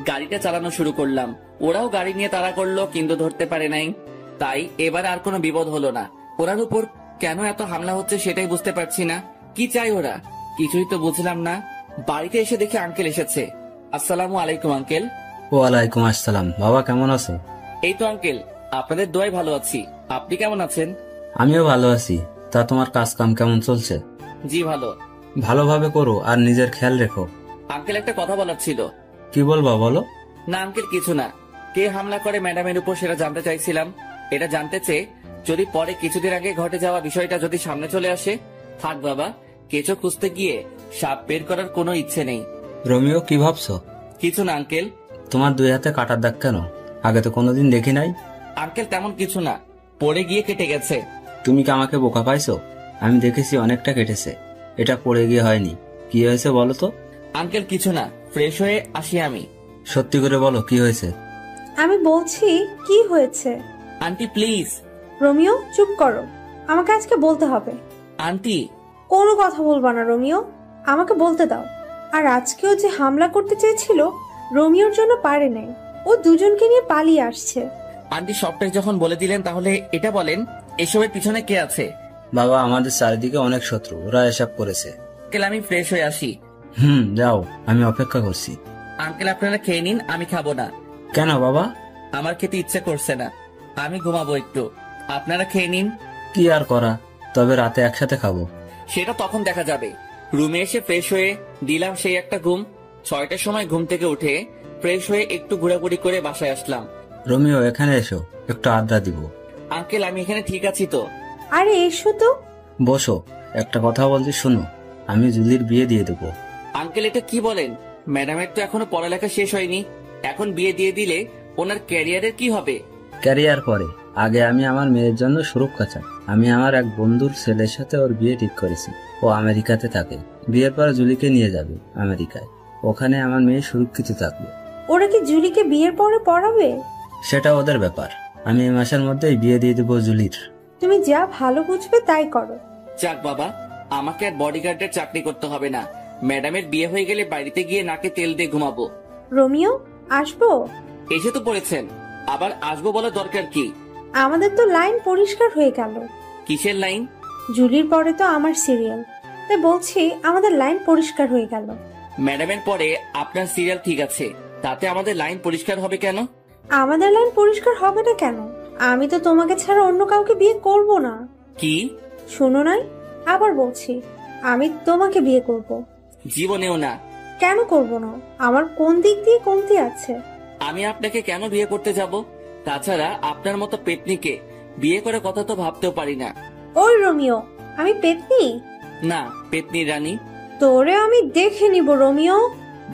গাড়িটা চালানো শুরু করলাম। ওরাও গাড়ি নিয়ে তাড়া করলো, কিন্তু ধরতে পারে নাই। তাই এবার আর কোনো বিপদ হলো না। ওরার উপর কেন এত হামলা হচ্ছে সেটাই বুঝতে পারছি না। কি চাই ওরা, কিছুই তো বুঝলাম না। বাড়িতে এসে দেখি আঙ্কেল এসেছে। আসসালামু আলাইকুম আঙ্কেল। ওয়ালাইকুম আসসালাম। বাবা কেমন আছো? এই তো আঙ্কেল, আপনাদের দোয়ায় ভালো আছি। আপনি কেমন আছেন? আমিও ভালো আছি। তা তোমার কাজ কাম কেমন চলছে? জি ভালো। ভালোভাবে করো আর নিজের খেয়াল রেখো। আঙ্কেল একটা কথা বলার ছিল। কি বলবা বলো। না আঙ্কেল কিছু না। কে হামলা করে ম্যাডামের উপর সেটা জানতে চাইছিলাম। এটা জানতে চেয়ে যদি পরে কিছুদিন আগে ঘটে যাওয়া বিষয়টা যদি সামনে চলে আসে, থাক বাবা, কেঁচো খুঁজতে গিয়ে সাপ বের করার কোনো ইচ্ছে নেই। রোমিও কি ভাবছো? কিছু না আঙ্কেল। তোমার 2 হাতে কাটার দাগ কেন? আগে তো কোনোদিন দেখি নাই। আঙ্কেল তেমন কিছু না, পড়ে গিয়ে কেটে গেছে। তুমি কি আমাকে বোকা পাইছো? আমি দেখেছি অনেকটা কেটেছে, এটা পড়ে গিয়ে হয়নি। কি হয়েছে বলো তো? আঙ্কেল কিছু না, ফ্রেশ হয়ে আসি আমি। সত্যি করে বলো কি হয়েছে। আমি বলছি কি হয়েছে। Aunty please. রোমিও চুপ করো, আমাকে আজকে বলতে হবে। আন্টি। কোনো কথা বলবা না রোমিও, আমাকে বলতে দাও। আর আজকেও যে হামলা করতে চেয়েছিল রোমিওর জন্য পারে নাই, ও দুজনকে নিয়ে পালিয়ে আসছে। আন্টি সবটাই যখন বলে দিলেন তাহলে এটা বলেন এসবের পিছনে কে আছে? বাবা, আমাদের চারিদিকে অনেক শত্রু, ওরা এসব করেছে। আঙ্কেল আমি ফ্রেশ হয়ে আসি। যাও, আমি অপেক্ষা করছি। আঙ্কেল আপনারা খেয়ে নিন, আমি খাবো না। কেন বাবা? আমার খেতে ইচ্ছে করছে না, আমি ঘুমাবো একটু। আপনারা খেয়ে নিন। কি আর করা, তবে রাতে একসাথে খাবো। সেটা তখন দেখা যাবে। রুমে এসে ফ্রেশ হয়ে দিলাম সেই একটা ঘুম। 6টার সময় ঘুম থেকে উঠে ফ্রেশ হয়ে একটু ঘোরাঘুরি করে বাসায় আসলাম। রোমিও, এখানে এসো, একটু আড্ডা দিব। আঙ্কেল আমি এখানে ঠিক আছি তো। আরে এসো তো। বসো, একটা কথা বলছি শোনো, আমি জুলির বিয়ে দিয়ে দেবো। আঙ্কেল এটা কি বলেন? ম্যাডামের তো এখনো পড়ালেখা শেষ হয়নি, এখন বিয়ে দিয়ে দিলে ওনার ক্যারিয়ারের কি হবে? ক্যারিয়ার পরে, আগে আমি আমার মেয়ের জন্য সুরক্ষা চাই। আমি আমার এক বন্ধুর ছেলের সাথে ওর বিয়ে ঠিক করেছি। ও আমেরিকাতে থাকে, বিয়ের পর জুলিকে নিয়ে যাবে আমেরিকায়। ওখানে আমার মেয়ে সুরক্ষিত থাকবে। ওরা কি জুলিকে বিয়ের পরে পড়াবে? সেটা ওদের ব্যাপার। আমি এই মাসের মধ্যেই বিয়ে দিয়ে দেবো জুলির। তুমি যা ভালো বুঝবে তাই করো। যাক বাবা, আমাকে আর বডিগার্ডের চাকরি করতে হবে না। ম্যাডামের বিয়ে হয়ে গেলে বাড়িতে গিয়ে নাকে তেল দিয়ে ঘুমাবো। রোমিও, আসবো? এসে তো পড়েছেন, আবার আসবো বলার দরকার কি? আমাদের তো লাইন পরিষ্কার হয়ে গেল। কিসের লাইন? জুলির পরে তো আমার সিরিয়াল, তাই বলছি আমাদের লাইন পরিষ্কার হয়ে গেল। ম্যাডামের পরে আপনার সিরিয়াল ঠিক আছে, তাতে আমাদের লাইন পরিষ্কার হবে কেন? আমাদের লাইন পরিষ্কার হবে না কেন? আমি তো তোমাকে ছাড়া অন্য কাউকে বিয়ে করব না। কি? শোনো নাই, আবার বলছি, আমি তোমাকে বিয়ে করব। জীবনেও না। কেন করব না? আমার কোন দিক দিয়ে কমতি আছে? আমি আপনাকে কেন বিয়ে করতে যাব? তাছাড়া আপনার মতো পেতনিকে বিয়ে করে কথা তো ভাবতেও পারি না। ওই রোমিও, আমি পেতনি? না, পেতনির রানী। তোরে আমি দেখে নিব রোমিও।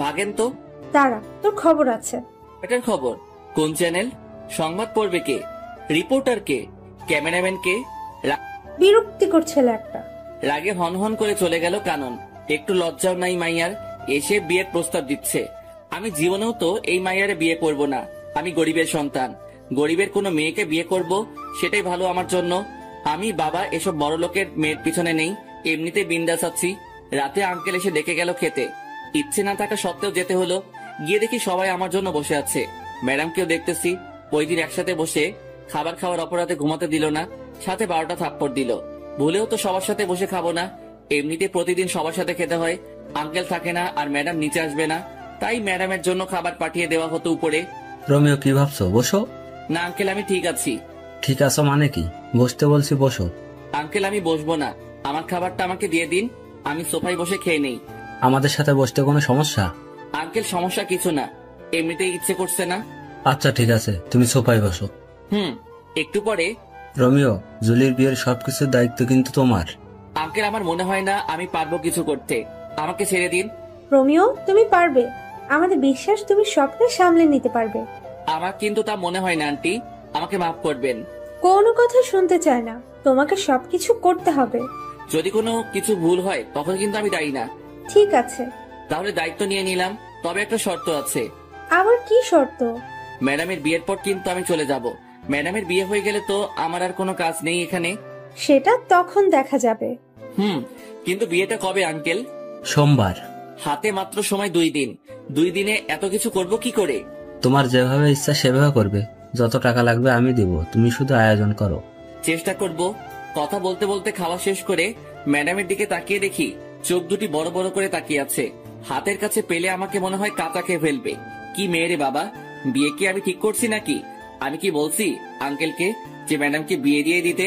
ভাগেন তো। দাঁড়া, তোর খবর আছে। এটার খবর? কোন চ্যানেল? সংবাদ পড়বে কে? রিপোর্টার কে? ক্যামেরাম্যান কে? বিরক্তিকর ছেলে একটা। রাগে হন হন করে চলে গেল কানন। একটু লজ্জাও নাই মাইয়ার, এসে বিয়ের প্রস্তাব দিচ্ছে। আমি জীবনেও তো এই মাইয়ারে বিয়ে করব না। আমি গরিবের সন্তান, গরিবের কোনো মেয়েকে বিয়ে করব সেটাই ভালো আমার জন্য। আমি বাবা এসব বড় লোকের মেয়ের পিছনে নেই, এমনিতে বিন্দাস আছি। রাতে আঙ্কেল এসে ডেকে গেল খেতে, ইচ্ছে না থাকা সত্ত্বেও যেতে হলো। গিয়ে দেখি সবাই আমার জন্য বসে আছে, ম্যাডামকেও দেখতেছি। ওই দিন একসাথে বসে খাবার খাওয়ার অপরাধে ঘুমাতে দিল না, সাথে 12টা থাপ্পড় দিল। ভুলেও তো সবার সাথে বসে খাবো না, এমনিতে প্রতিদিন সবার সাথে খেতে হয়। আঙ্কেল থাকে না আর ম্যাডাম নিচে আসবে না, তাই ম্যাডামের জন্য খাবার পাঠিয়ে দেওয়া হতো উপরে। রোমিও, কি ভাবছো? বসো। না আঙ্কেল আমি ঠিক আছি। ঠিক আছো মানে কি? বসতে বলছি, বসো। আঙ্কেল আমি বসবো না, আমার খাবারটা আমাকে দিয়ে দিন, আমি সোফায় বসে খেয়ে নেই। আমাদের সাথে বসতে কোনো সমস্যা? আঙ্কেল সমস্যা কিছু না, এমনিতেই ইচ্ছে করছে না। আচ্ছা ঠিক আছে, তুমি সোফায় বসো। একটু পরে। রোমিও, জুলির বিয়ের সবকিছুর দায়িত্ব কিন্তু তোমার। আঙ্কেল আমার মনে হয় না আমি পারবো কিছু করতে, আমাকে ছেড়ে দিন। রোমিও, তুমি পারবে, আমাদের বিশ্বাস তুমি সবটা সামলে নিতে পারবে। আমার কিন্তু তা মনে হয় না আন্টি, আমাকে মাফ করবেন। কোনো কথা শুনতে চায় না, তোমাকে সবকিছু করতে হবে। যদি কোনো কিছু ভুল হয় তখন কিন্তু আমি দায়ী না। ঠিক আছে, তাহলে দায়িত্ব নিয়ে নিলাম, তবে একটা শর্ত আছে। আবার কি শর্ত? ম্যাডামের বিয়ের পর কিন্তু আমি চলে যাব। ম্যাডামের বিয়ে হয়ে গেলে তো আমার আর কোনো কাজ নেই এখানে। সেটা তখন দেখা যাবে। কিন্তু বিয়েটা কবে আঙ্কেল? সোমবার। হাতে মাত্র সময় 2 দিন, 2 দিনে এত কিছু করব কি করে? তোমার যেভাবে ইচ্ছা সেভাবে করবে, যত টাকা লাগবে আমি দিব, তুমি শুধু আয়োজন করো। চেষ্টা করব। কথা বলতে বলতে খাওয়া শেষ করে ম্যাডামের দিকে তাকিয়ে দেখি চোখ দুটি বড় বড় করে তাকিয়ে আছে। হাতের কাছে পেলে আমাকে মনে হয় কাঁচা খেয়ে ফেলবে। কি মেয়ে রে বাবা, বিয়ে কি আমি ঠিক করছি নাকি? আমি কি বলছি আঙ্কেলকে যে ম্যাডামকে বিয়ে দিয়ে দিতে?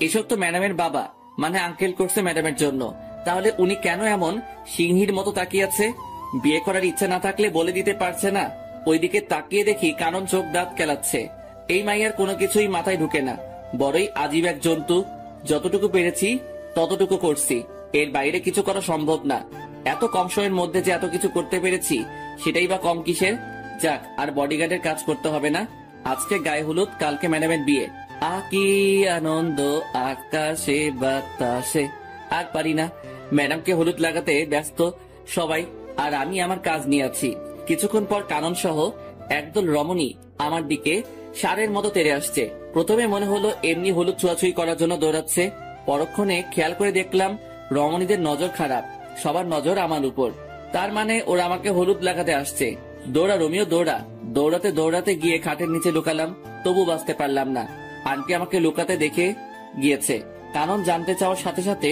এসব তো ম্যাডামের বাবা মানে আঙ্কেল করছে ম্যাডামের জন্য, তাহলে উনি কেন এমন সিংহীর মতো তাকিয়ে আছে? বিয়ে করার ইচ্ছা না থাকলে বলে দিতে পারছে না? ওইদিকে তাকিয়ে দেখি কানন চোখ দাঁত কেলাচ্ছে। এই মাইয়ার কোনো কিছুই মাথায় ঢুকে না, বড়ই আজীব এক জন্তু। যতটুকু পেরেছি ততটুকু করছি, এর বাইরে কিছু করা সম্ভব না। এত কম সময়ের মধ্যে যে এত কিছু করতে পেরেছি সেটাই বা কম কিসের? যাক, আর বডিগার্ডের কাজ করতে হবে না। আজকে গায়ে হলুদ, কালকে ম্যাডামের বিয়ে। কি আনন্দ আকাশে বাতাসে। আর পারি না, ম্যাডামকে হলুদ লাগাতে ব্যস্ত সবাই, আর আমি আমার কাজ নিয়ে আছি। কিছুক্ষণ পর কানন সহ একদল রমণী আমার দিকে ষাঁড়ের মতো তেড়ে আসছে। প্রথমে মনে হলো এমনি হলুদ ছোঁয়াছুঁই করার জন্য দৌড়াচ্ছে, পরক্ষণে খেয়াল করে দেখলাম রমণীদের নজর খারাপ, সবার নজর আমার উপর। তার মানে ওরা আমাকে হলুদ লাগাতে আসছে। দৌড়া রোমিও দৌড়া। দৌড়াতে দৌড়াতে গিয়ে খাটের নিচে লুকালাম, তবু বাঁচতে পারলাম না। আন্টি আমাকে লুকাতে দেখে গিয়েছে, কানন জানতে চাওয়ার সাথে সাথে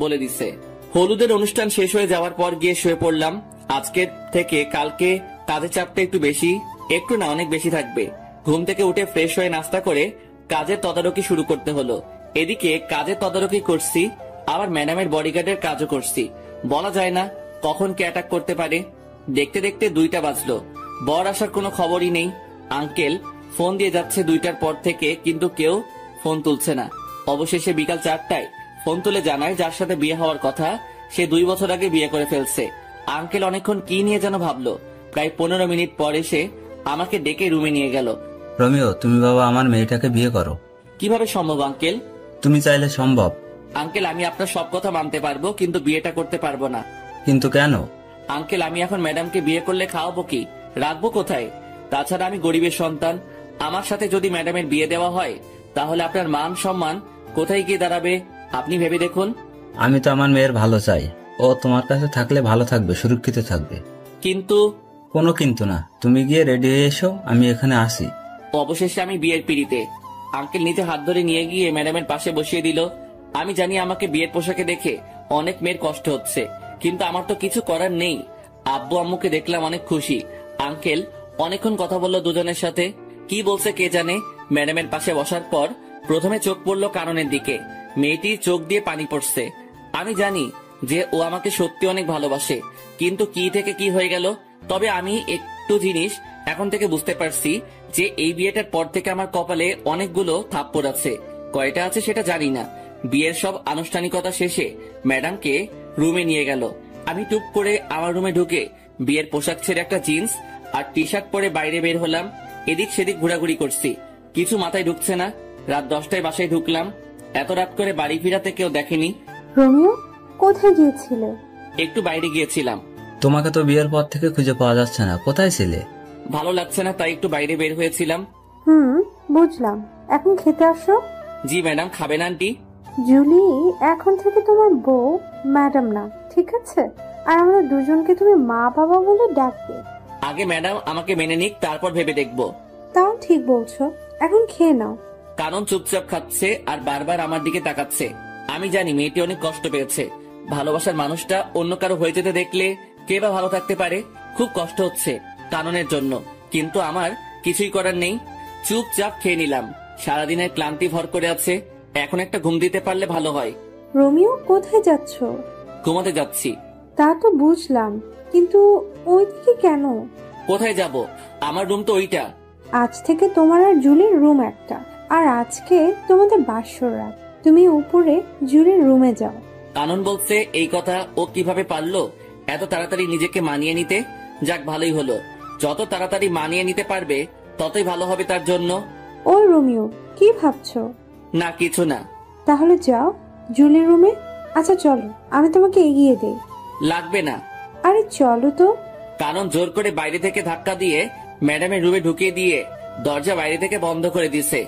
বলে দিছে। হলুদের অনুষ্ঠান শেষ হয়ে যাওয়ার পর গিয়ে শুয়ে পড়লাম। আজকের থেকে কালকে কাজের চাপটা একটু বেশি, একটু না অনেক বেশি থাকবে। ঘুম থেকে উঠে ফ্রেশ হয়ে নাস্তা করে কাজের তদারকি শুরু করতে হলো। এদিকে কাজের তদারকি করছি, আবার ম্যাডামের বডিগার্ডের কাজও করছি। বলা যায় না কখন কে অ্যাটাক করতে পারে। দেখতে দেখতে 2টা বাজলো। বর আসার কোনো খবরই নেই। আঙ্কেল ফোন দিয়ে যাচ্ছে 2টার পর থেকে, কিন্তু কেউ ফোন তুলছে না। অবশেষে বিকাল 4টায় ফোন তুলে জানায় যার সাথে বিয়ে হওয়ার কথা সে 2 বছর আগে বিয়ে করে ফেলছে। আঙ্কেল অনেকক্ষণ কি নিয়ে যেন ভাবলো। প্রায় 15 মিনিট পর এসে আমাকে ডেকে রুমে নিয়ে গেল। রোমিও, তুমি বাবা আমার মেয়েটাকে বিয়ে করো। কিভাবে সম্ভব আঙ্কেল? তুমি চাইলে সম্ভব। আঙ্কেল আমি আপনার সব কথা মানতে পারবো, কিন্তু বিয়েটা করতে পারবো না। কিন্তু কেন? আঙ্কেল আমি এখন ম্যাডামকে বিয়ে করলে খাওয়াবো কি, রাখবো কোথায়? তাছাড়া আমি গরিবের সন্তান। আমার সাথে যদি ম্যাডামের বিয়ে দেওয়া হয় তাহলে আপনার মান সম্মান কোথায় গিয়ে দাঁড়াবে আপনি ভেবে দেখুন। আমি তো আমার মেয়ের ভালো চাই। ও তোমার কাছে থাকলে ভালো থাকবে, সুরক্ষিত থাকবে। কিন্তু কোনো কিন্তু না, তুমি গিয়ে রেডি হয়ে এসো, আমি এখানে আসি। অবশেষে আমি বিয়ের পিড়িতে। আঙ্কেল নিচে হাত ধরে নিয়ে গিয়ে ম্যাডামের পাশে বসিয়ে দিল। আমি জানি আমাকে বিয়ের পোশাকে দেখে অনেক মেয়ের কষ্ট হচ্ছে, কিন্তু আমার তো কিছু করার নেই। আব্বু আম্মুকে দেখলাম অনেক খুশি। আঙ্কেল অনেকক্ষণ কথা বললো দুজনের সাথে, কি বলছে কে জানে। ম্যাডামের পাশে বসার পর প্রথমে চোখ পড়লো কাননের দিকে। মেয়েটির চোখ দিয়ে পানি পড়ছে। আমি জানি যে ও আমাকে সত্যি অনেক ভালোবাসে, কিন্তু কি থেকে কি হয়ে গেল। তবে আমি একটু জিনিস এখন থেকে বুঝতে পারছি যে এই বিয়েটার পর থেকে আমার কপালে অনেকগুলো থাপ্পড় আছে। কয়টা আছে সেটা জানি না। বিয়ের সব আনুষ্ঠানিকতা শেষে ম্যাডামকে রুমে নিয়ে গেল। আমি টুপ করে আমার রুমে ঢুকে বিয়ের পোশাক ছেড়ে একটা জিন্স আর টি শার্ট পরে বাইরে বের হলাম। এদিক সেদিক ঘোরাঘুরি করছি, কিছু মাথায় ঢুকছে না। রাত 10টায় বাসায় ঢুকলাম। এত রাত করে বাড়ি ফিরাতে কেউ দেখেনি। রোমিও, কোথায় গিয়েছিলে? একটু বাইরে গিয়েছিলাম। তোমাকে তো বিয়ের পর থেকে খুঁজে পাওয়া যাচ্ছে না, কোথায় ছিলে? ভালো লাগছে না তাই একটু বাইরে বের হয়েছিলাম। বুঝলাম। এখন খেতে আসো। জি ম্যাডাম। খাবেন আন্টি? জুলি, এখন থেকে তোমার বউ, ম্যাডাম না, ঠিক আছে? আর আমরা দুজনকে তুমি মা বাবা বলে ডাকবে। আগে ম্যাডাম আমাকে মেনে নিক, তারপর ভেবে দেখবো। তাও ঠিক বলছো। এখন খেয়ে নাও। কানন চুপচাপ খাচ্ছে আর বারবার আমার দিকে তাকাচ্ছে। আমি জানি মেয়েটি অনেক কষ্ট পেয়েছে। ভালোবাসার মানুষটা অন্য কারো হয়ে যেতে দেখলে কে বা ভালো থাকতে পারে। খুব কষ্ট হচ্ছে কাননের জন্য, কিন্তু আমার কিছুই করার নেই। চুপচাপ খেয়ে নিলাম। সারাদিনের ক্লান্তি ভর করে আছে, এখন একটা ঘুম দিতে পারলে ভালো হয়। রোমিও, কোথায় যাচ্ছ? ঘুমাতে যাচ্ছি। তা তো বুঝলাম, কিন্তু ওইদিকে কেন? কোথায় যাব? আমার রুম তো ওইটা। আজ থেকে তোমার আর জুলির রুম একটা, আর আজকে তোমাদের বাসর রাত। তুমি উপরে জুলির রুমে যাও। কানন বলছে এই কথা ও কিভাবে পারলো এত তাড়াতাড়ি নিজেকে মানিয়ে নিতে? যাক ভালোই হলো, যত তাড়াতাড়ি মানিয়ে নিতে পারবে ততই ভালো হবে তার জন্য। ওই রোমিও, কি ভাবছো? না কিছু না। তাহলে যাও জুলির রুমে। আচ্ছা চলো, আমি তোমাকে এগিয়ে দেই। লাগবে না। আরে চলো তো। কানন জোর করে বাইরে থেকে ধাক্কা দিয়ে ম্যাডামের রুমে ঢুকিয়ে দিয়ে দরজা বাইরে থেকে বন্ধ করে দিছে।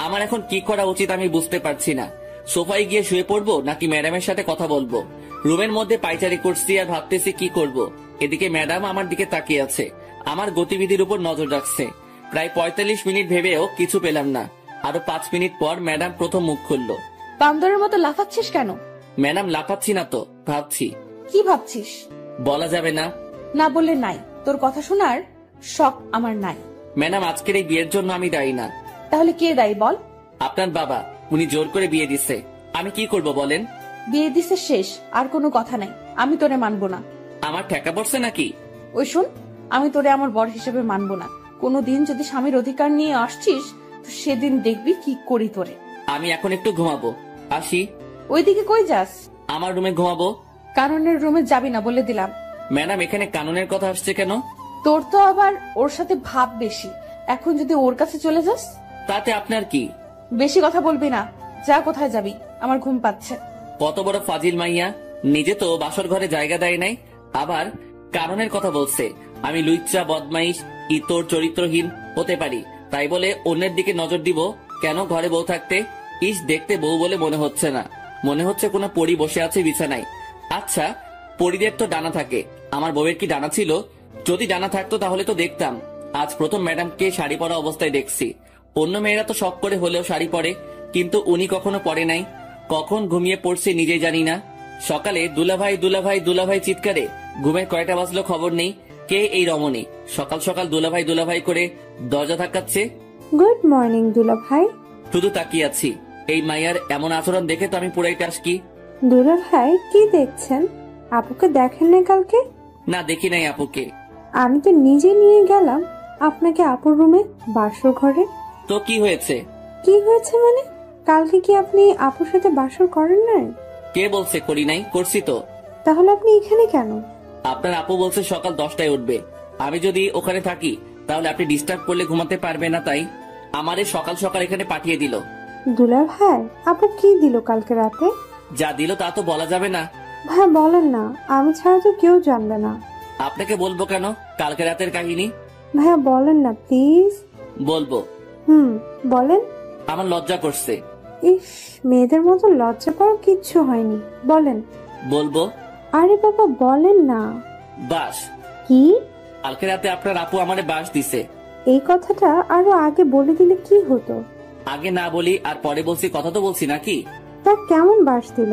আমার এখন কি করা উচিত আমি বুঝতে পারছি না। সোফায় গিয়ে শুয়ে পড়বো নাকি ম্যাডামের সাথে কথা বলবো? রুমের মধ্যে পায়চারি করছি আর ভাবতেছি কি করব। এদিকে ম্যাডাম আমার দিকে তাকিয়ে আছে, আমার গতিবিধির উপর নজর রাখছে। প্রায় 45 মিনিট ভেবেও কিছু পেলাম না। আরো 5 মিনিট পর ম্যাডাম প্রথম মুখ খুললো। বান্দরের মতো লাফাচ্ছিস কেন? ম্যাডাম লাফাচ্ছি না তো, ভাবছি। কি ভাবছিস? বলা যাবে না। না বললে নাই, তোর কথা শোনার শখ আমার নাই। ম্যাডাম আজকের এই বিয়ের জন্য আমি দায়ী না। তাহলে কে দায়ী বল? আপনার বাবা, উনি জোর করে বিয়ে দিচ্ছে। আমি কি করব বলেন? বিয়ে দিছে শেষ, আর কোনো কথা নাই। আমি তোরে মানবো না। আমার ঠেকা পড়ছে নাকি? ওই শোন, আমি তোরে আমার বর হিসেবে মানবো না। কোনোদিন যদি স্বামীর অধিকার নিয়ে আসছিস তো সেদিন দেখবি কি করি তোরে। আমি এখন একটু ঘুমাবো, আসি। ওইদিকে কই যাস? আমার রুমে ঘুমাবো। কাননের রুমে যাবি না বলে দিলাম। ম্যাডাম এখানে কাননের কথা আসছে কেন? তোর তো আবার ওর সাথে ভাব বেশি। এখন যদি ওর কাছে চলে যাস তাতে আপনার কি? বেশি কথা বলবি না। যা, কোথায় যাবি? আমার ঘুম পাচ্ছে। কত বড় ফাজিল মাইয়া, নিজে তো বাসর ঘরে জায়গা দেয় নাই, আবার কারণের কথা বলছে। আমি লুইচ্চা, বদমাইশ, ইতর, চরিত্রহীন হতে পারি, তাই বলে অন্যের দিকে নজর দিব কেন? ঘরে বউ থাকতে ইস দেখতে বউ বলে মনে হচ্ছে না, মনে হচ্ছে কোনো পরী বসে আছে বিছানায়। আচ্ছা, পরীদের তো ডানা থাকে, আমার বউয়ের কি ডানা ছিল? যদি ডানা থাকতো তাহলে তো দেখতাম। আজ প্রথম ম্যাডামকে শাড়ি পরা অবস্থায় দেখছি। অন্য মেয়েরা তো শখ করে হলেও শাড়ি পরে, কিন্তু উনি কখনো পরে নাই। কখন ঘুমিয়ে পড়ছে নিজে জানি না। সকালে দুলাভাই দুলাভাই দুলাভাই চিৎকারে ঘুমের কয়টা বাজলো খবর নেই। কে এই রমণী সকাল সকাল দুলাভাই দুলাভাই করে দরজা ধাক্কাচ্ছে? গুড মর্নিং দুলা ভাই। শুধু তাকিয়ে আছি। এই মাইয়ার এমন আচরণ দেখে তো আমি পুরাই টাসকি। দুলা ভাই কি দেখছেন? আপুকে দেখেন না কালকে? না, দেখি নাই আপুকে। আমি তো নিজে নিয়ে গেলাম আপনাকে আপুর রুমে, বাসর ঘরে। তো কি হয়েছে? কি হয়েছে মানে? কালকে কি আপনি আপুর সাথে বাসর করেন নাই? কে বলছে করি নাই? করছি তো। তাহলে আপনি এখানে কেন? আপনার আপু বলছে সকাল 10টায় উঠবে। আমি যদি ওখানে থাকি তাহলে আপনি ডিস্টার্ব করলে ঘুমাতে পারবে না, তাই আমারে সকাল সকাল এখানে পাঠিয়ে দিল। দুলা ভাই আপু কি দিল কালকে রাতে? যা দিল তা তো বলা যাবে না। ভাই বলেন না, আমি ছাড়া তো কেউ জানবে না। আপনাকে বলবো কেন কালকে রাতের কাহিনী? ভাইয়া বলেন না প্লিজ। বলবো। বলেন। আমার লজ্জা করছে। ইস, মেয়েদের মতো লজ্জা পাওয়ার কিচ্ছু হয়নি, বলেন। বলবো। আরে বাবা বলেন না। বাস। কি? কালকে রাতে আপনার আপু আমারে বাস দিছে। এই কথাটা আরো আগে বলে দিলে কি হতো? আগে না বলি আর পরে বলছি, কথা তো বলছি নাকি? তা কেমন বাস দিল?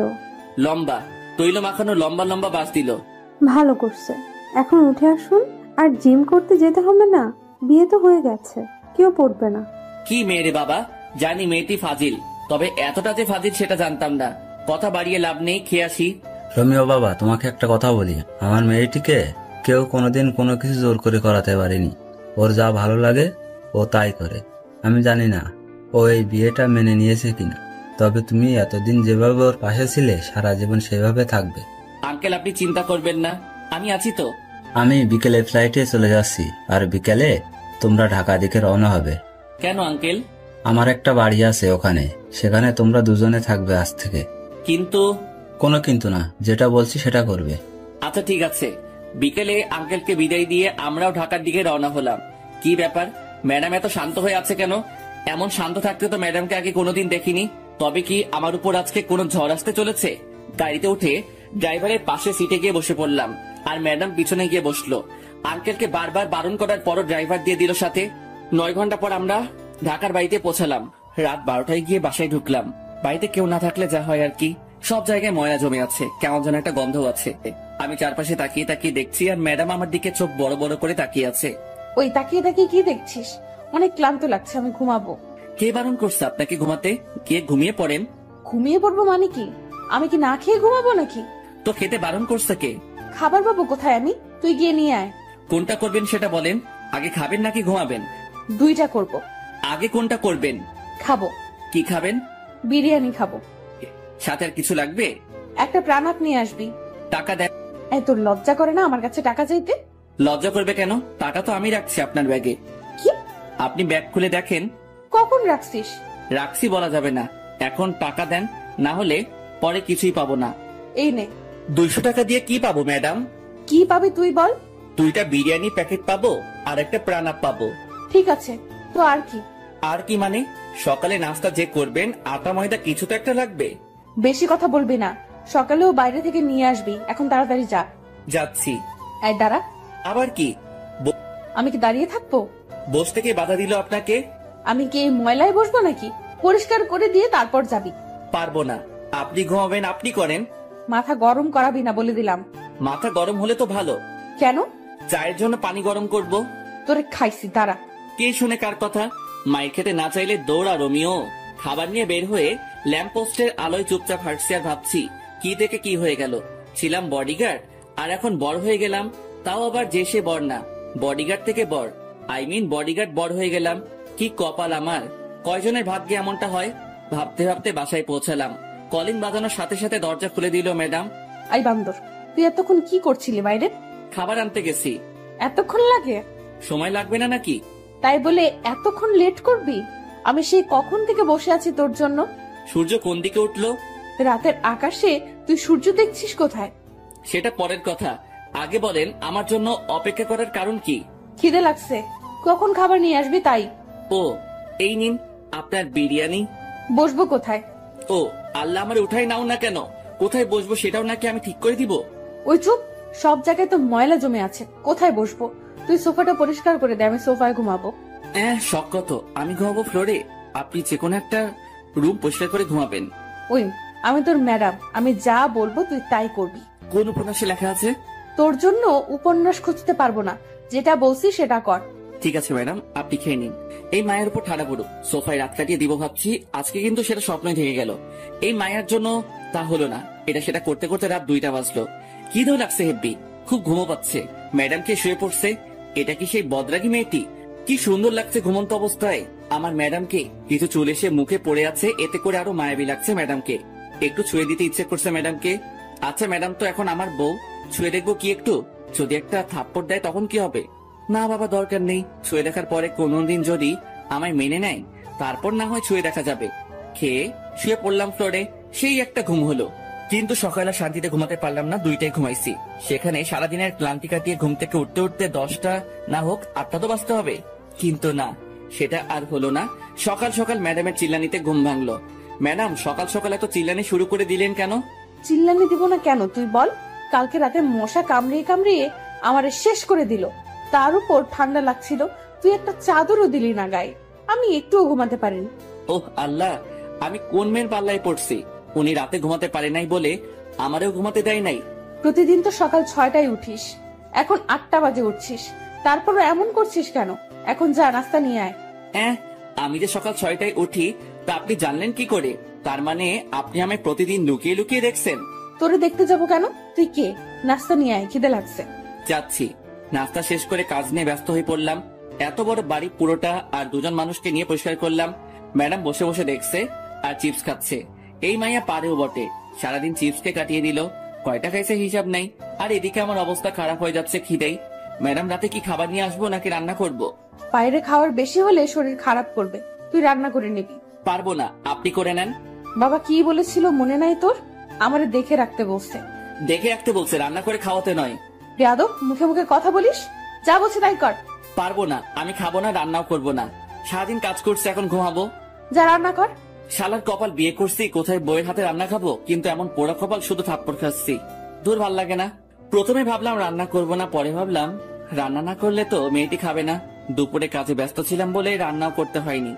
লম্বা, তৈল মাখানো লম্বা লম্বা বাস দিল। ভালো করছে। এখন উঠে আসুন। আর জিম করতে যেতে হবে না, বিয়ে তো হয়ে গেছে, কেউ পড়বে না। কি মেয়ে রে বাবা, জানি মেয়েটি ফাজিল, তবে এতটা যে ফাজিল সেটা জানতাম না। কথা বাড়িয়ে লাভ নেই, খেয়ে আসি। রমিও বাবা, তোমাকে একটা কথা বলি, আমার মেয়েটিকে কেউ কোনোদিন কোনো কিছু জোর করে করাতে পারেনি। ওর যা ভালো লাগে ও তাই করে। আমি জানি না ও এই বিয়েটা মেনে নিয়েছে কিনা, তবে তুমি এতদিন যেভাবে ওর পাশে ছিলে সারা জীবন সেভাবে থাকবে। আঙ্কেল আপনি চিন্তা করবেন না, আমি আছি তো। আমি বিকেলে ফ্লাইটে চলে যাচ্ছি, আর বিকেলে তোমরা ঢাকা দিকে রওনা হবে। কেন আঙ্কেল? আমার একটা বাড়ি আছে ওখানে, সেখানে তোমরা দুজনে থাকবে আজ থেকে। কিন্তু? কোনো কিন্তু না, যেটা বলছি সেটা করবে। আচ্ছা ঠিক আছে। বিকেলে আঙ্কেলকে বিদায় দিয়ে আমরাও ঢাকার দিকে রওনা হলাম। কি ব্যাপার, ম্যাডাম এত শান্ত হয়ে আছে কেন? এমন শান্ত থাকতে তো ম্যাডামকে আগে কোনোদিন দেখিনি। তবে কি আমার উপর আজকে কোনো ঝড় আসতে চলেছে? গাড়িতে উঠে ড্রাইভারের পাশে সিটে গিয়ে বসে পড়লাম, আর ম্যাডাম পিছনে গিয়ে বসলো। আঙ্কেলকে বারবার বারণ করার পরও ড্রাইভার দিয়ে দিল সাথে। 9 ঘন্টা পর আমরা ঢাকার বাড়িতে পৌঁছালাম। রাত 12টায় গিয়ে বাসায় ঢুকলাম। বাড়িতে কেউ না থাকলে যা হয় আর কি, সব জায়গায় ময়লা জমে আছে, কেমন যেন একটা গন্ধ আছে। আমি চারপাশে তাকিয়ে তাকিয়ে দেখছি, আর ম্যাডাম আমার দিকে চোখ বড় বড় করে তাকিয়ে আছে। ওই তাকিয়ে তাকিয়ে কি দেখছিস? অনেক ক্লান্ত লাগছে, আমি ঘুমাবো। কে বারণ করছে আপনাকে ঘুমাতে? কে ঘুমিয়ে পড়েন। ঘুমিয়ে পড়বো মানে কি? আমি কি না খেয়ে ঘুমাবো নাকি? তো খেতে বারণ করছে কে? খাবার পাবো কোথায় আমি? তুই গিয়ে নিয়ে আয়। কোনটা করবেন সেটা বলেন। আগে খাবেন নাকি ঘুমাবেন? দুইটা করব। আগে কোনটা করবেন? খাবো। কি খাবেন? বিরিয়ানি খাবো। সাথে আর কিছু লাগবে? একটা প্রাণাত নিয়ে আসবি। টাকা দেন। এই তোর লজ্জা করে না আমার কাছে টাকা চাইতে? লজ্জা করবে কেন? টাকা তো আমি রাখছি আপনার ব্যাগে। কি? আপনি ব্যাগ খুলে দেখেন। কখন রাখছিস? রাখছি বলা যাবে না। এখন টাকা দেন, না হলে পরে কিছুই পাবো না। এই নে। 200 টাকা দিয়ে কি পাবো ম্যাডাম? কি পাবি তুই বল? 2টা বিরিয়ানি প্যাকেট পাবো আর একটা প্রাণাপ পাবো। ঠিক আছে, তো আর কি? আর কি মানে? সকালে নাস্তা যে করবেন আটা ময়দা কিছু তো একটা লাগবে। বেশি কথা বলবি না। সকালেও বাইরে থেকে নিয়ে আসবি। এখন তাড়াতাড়ি যা। যাচ্ছি। এই দাঁড়া। আবার কি? আমি কি দাঁড়িয়ে থাকবো? বসতে কে বাধা দিল আপনাকে? আমি কি এই ময়লায় বসবো নাকি? পরিষ্কার করে দিয়ে তারপর যাবি। পারবো না। আপনি ঘুমাবেন, আপনি করেন। মাথা গরম করাবি না বলে দিলাম। মাথা গরম হলে তো ভালো। কেন? চায়ের জন্য পানি গরম করব। তোরে খাইছি, দাঁড়া। কে শুনে কার কথা? মায়ের খেতে না চাইলে দৌড়া রোমিও। খাবার নিয়ে বের হয়ে ল্যাম্প পোস্টের আলোয় চুপচাপ হাঁটছি আর ভাবছি কি থেকে কি হয়ে গেল। ছিলাম বডিগার্ড, আর এখন বড় হয়ে গেলাম। তাও আবার যে সে বড় না, বডিগার্ড থেকে বড়। বডিগার্ড বড় হয়ে গেলাম। কি কপাল আমার! কয়জনের ভাগ্যে এমনটা হয়? ভাবতে ভাবতে বাসায় পৌঁছালাম। কলিং বাজানোর সাথে সাথে দরজা খুলে দিল ম্যাডাম। আই বান্দর, তুই এতক্ষণ কি করছিলি বাইরে? খাবার আনতে গেছি। এতক্ষণ লাগে? সময় লাগবে না নাকি? তাই বলে এতক্ষণ লেট করবি? আমি সেই কখন থেকে বসে আছি তোর জন্য। সূর্য কোন দিকে উঠলো? রাতের আকাশে তুই সূর্য দেখছিস কোথায়? সেটা পরের কথা। আগে বলেন আমার জন্য অপেক্ষা করার কারণ কি? খিদে লাগছে। কখন খাবার নিয়ে আসবি তাই। ও, এই নিন আপনার বিরিয়ানি। বসবো কোথায়? ও আল্লাহ, আমার উঠাই নাও না কেন? কোথায় বসবো সেটাও নাকি আমি ঠিক করে দিব? ওই চুপ। সব জায়গায় তো ময়লা জমে আছে, কোথায় বসবো? তুই সোফাটা পরিষ্কার করে দে, আমি সোফায় ঘুমাবো। শখ কত, আমি ঘুমাবো ফ্লোরে। আপনি যে কোনো একটা রুম পরিষ্কার করে ঘুমাবেন। ওই আমি তোর ম্যাডাম, আমি যা বলবো তুই তাই করবি। কোন উপন্যাসে লেখা আছে? তোর জন্য উপন্যাস খুঁজতে পারবো না, যেটা বলছি সেটা কর। ঠিক আছে ম্যাডাম, আপনি খেয়ে নিন। এই মায়ের উপর ঠাড়া পড়ুক, সোফায় রাত কাটিয়ে দিব ভাবছি, আজকে কিন্তু সেটা স্বপ্নই থেকে গেল। এই মায়ের জন্য তা হলো না, এটা সেটা করতে করতে রাত 2টা বাজলো। কি ধরে লাগছে হেব্বি, খুব ঘুমো পাচ্ছে। ম্যাডামকে শুয়ে পড়ছে, এটা কি সেই বদরাগী মেয়েটি? কি সুন্দর লাগছে ঘুমন্ত অবস্থায় আমার ম্যাডামকে। কিছু চুল এসে মুখে পড়ে আছে, এতে করে আরো মায়াবী লাগছে ম্যাডামকে। একটু ছুঁয়ে দিতে ইচ্ছে করছে ম্যাডামকে। আচ্ছা ম্যাডাম তো এখন আমার বউ, ছুঁয়ে দেখবো কি একটু? যদি একটা থাপ্পড় দেয় তখন কি হবে? না বাবা, দরকার নেই। ছুঁয়ে দেখার পরে কোনোদিন যদি আমায় মেনে নেয় তারপর না হয় ছুঁয়ে দেখা যাবে। খেয়ে শুয়ে পড়লাম ফ্লোরে, সেই একটা ঘুম হলো। কিন্তু সকালে শান্তিতে ঘুমাতে পারলাম না, 2টায় ঘুমাইছি। সেখানে সারাদিনের ক্লান্তি কাটিয়ে ঘুম থেকে উঠতে উঠতে 10টা না হোক 8টা তো বাজতে হবে। কিন্তু না, সেটা আর হলো না। সকাল সকাল ম্যাডামের চিল্লানিতে ঘুম ভাঙলো। ম্যাডাম সকাল সকাল এত চিল্লানি শুরু করে দিলেন কেন? চিল্লানি দিব না কেন তুই বল? কালকে রাতে মশা কামড়িয়ে কামড়িয়ে আমারে শেষ করে দিল। তার উপর ঠান্ডা লাগছিল, তুই একটা চাদরও দিলি না গায়ে। আমি একটুও ঘুমাতে পারিনি। ওহ আল্লাহ, আমি কোন মেয়ের পাল্লায় পড়ছি? উনি রাতে ঘুমাতে পারে নাই বলে আমারও ঘুমাতে দেয় নাই। প্রতিদিন তো সকাল 6টায় উঠিস, এখন 8টা বাজে উঠছিস, তারপরও এমন করছিস কেন? এখন যা, নাস্তা নিয়ে আয়। আমি যে সকাল 6টায় উঠি তা আপনি জানলেন কি করে? তার মানে আপনি আমায় প্রতিদিন লুকিয়ে লুকিয়ে দেখছেন? তোরে দেখতে যাবো কেন? তুই কে? নাস্তা নিয়ে আয়, খিদে লাগছে। যাচ্ছি। নাস্তা শেষ করে কাজ নিয়ে ব্যস্ত হয়ে পড়লাম। এত বড় বাড়ি পুরোটা আর 2জন মানুষকে নিয়ে পরিষ্কার করলাম। ম্যাডাম বসে বসে দেখছে আর চিপস খাচ্ছে। এই মাইয়া পারেও বটে, সারাদিন চিপসকে কাটিয়ে দিল। কয়টা খাইছে হিসাব নাই। আর এদিকে আমার অবস্থা খারাপ হয়ে যাচ্ছে খিদেই। ম্যাডাম রাতে কি খাবার নিয়ে আসবো নাকি রান্না করব? বাইরে খাওয়ার বেশি হলে শরীর খারাপ করবে, তুই রান্না করে নিবি। পারবো না, আপনি করে নেন। বাবা কি বলেছিল মনে নাই তোর? আমারে দেখে রাখতে বলছে। দেখে রাখতে বলছে, রান্না করে খাওয়াতে নয়। বেয়াদব, মুখে মুখে কথা বলিস। যা বলছে তাই কর। পারবো না, আমি খাবো না, রান্নাও করবো না। সারাদিন কাজ করছে, এখন ঘুমাবো। যা রান্না কর। শালার কপাল, বিয়ে করছি কোথায় বইয়ের হাতে রান্না খাবো, কিন্তু এমন পোড়া কপাল, শুধু থাপ্পড় খাচ্ছি। দূর, ভাল লাগে না। প্রথমে ভাবলাম রান্না করবো না, পরে ভাবলাম রান্না না করলে তো মেয়েটি খাবে না। দুপুরে কাজে ব্যস্ত ছিলাম বলে রান্নাও করতে হয়নি,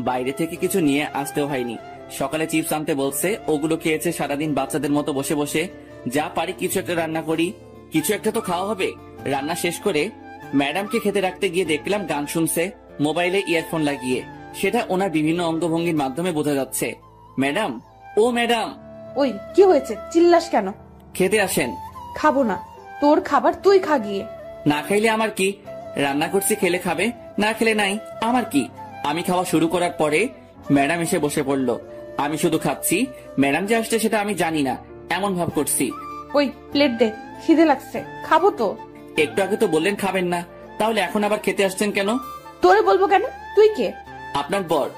বাইরে থেকে কিছু নিয়ে আসতেও হয়নি। সকালে চিপস আনতে বলছে, ওগুলো খেয়েছে সারাদিন বাচ্চাদের মতো বসে বসে। যা পারি কিছু একটা রান্না করি, কিছু একটা তো খাওয়া হবে। রান্না শেষ করে ম্যাডামকে খেতে রাখতে গিয়ে দেখলাম গান শুনছে মোবাইলে ইয়ারফোন লাগিয়ে। সেটা ওনার বিভিন্ন অঙ্গভঙ্গির মাধ্যমে বোঝা যাচ্ছে। ম্যাডাম, ও ম্যাডাম। ওই কি হয়েছে, চিল্লাস কেন? খেতে আসেন। খাবো না, তোর খাবার তুই খা গিয়ে। না খাইলে আমার কি? রান্না করছি, খেলে খাবে, না খেলে নাই, আমার কি? আমি খাওয়া শুরু করার পরে ম্যাডাম এসে বসে পড়লো। আমি শুধু খাচ্ছি, ম্যাডাম যে আসছে সেটা আমি জানি না, এমন ভাব করছি। ওই প্লেট দে, খিদে লাগছে, খাবো তো। একটু আগে তো বললেন খাবেন না, তাহলে এখন আবার খেতে আসছেন কেন? তোরে বলবো কেন? তুই কে? আপনার বর।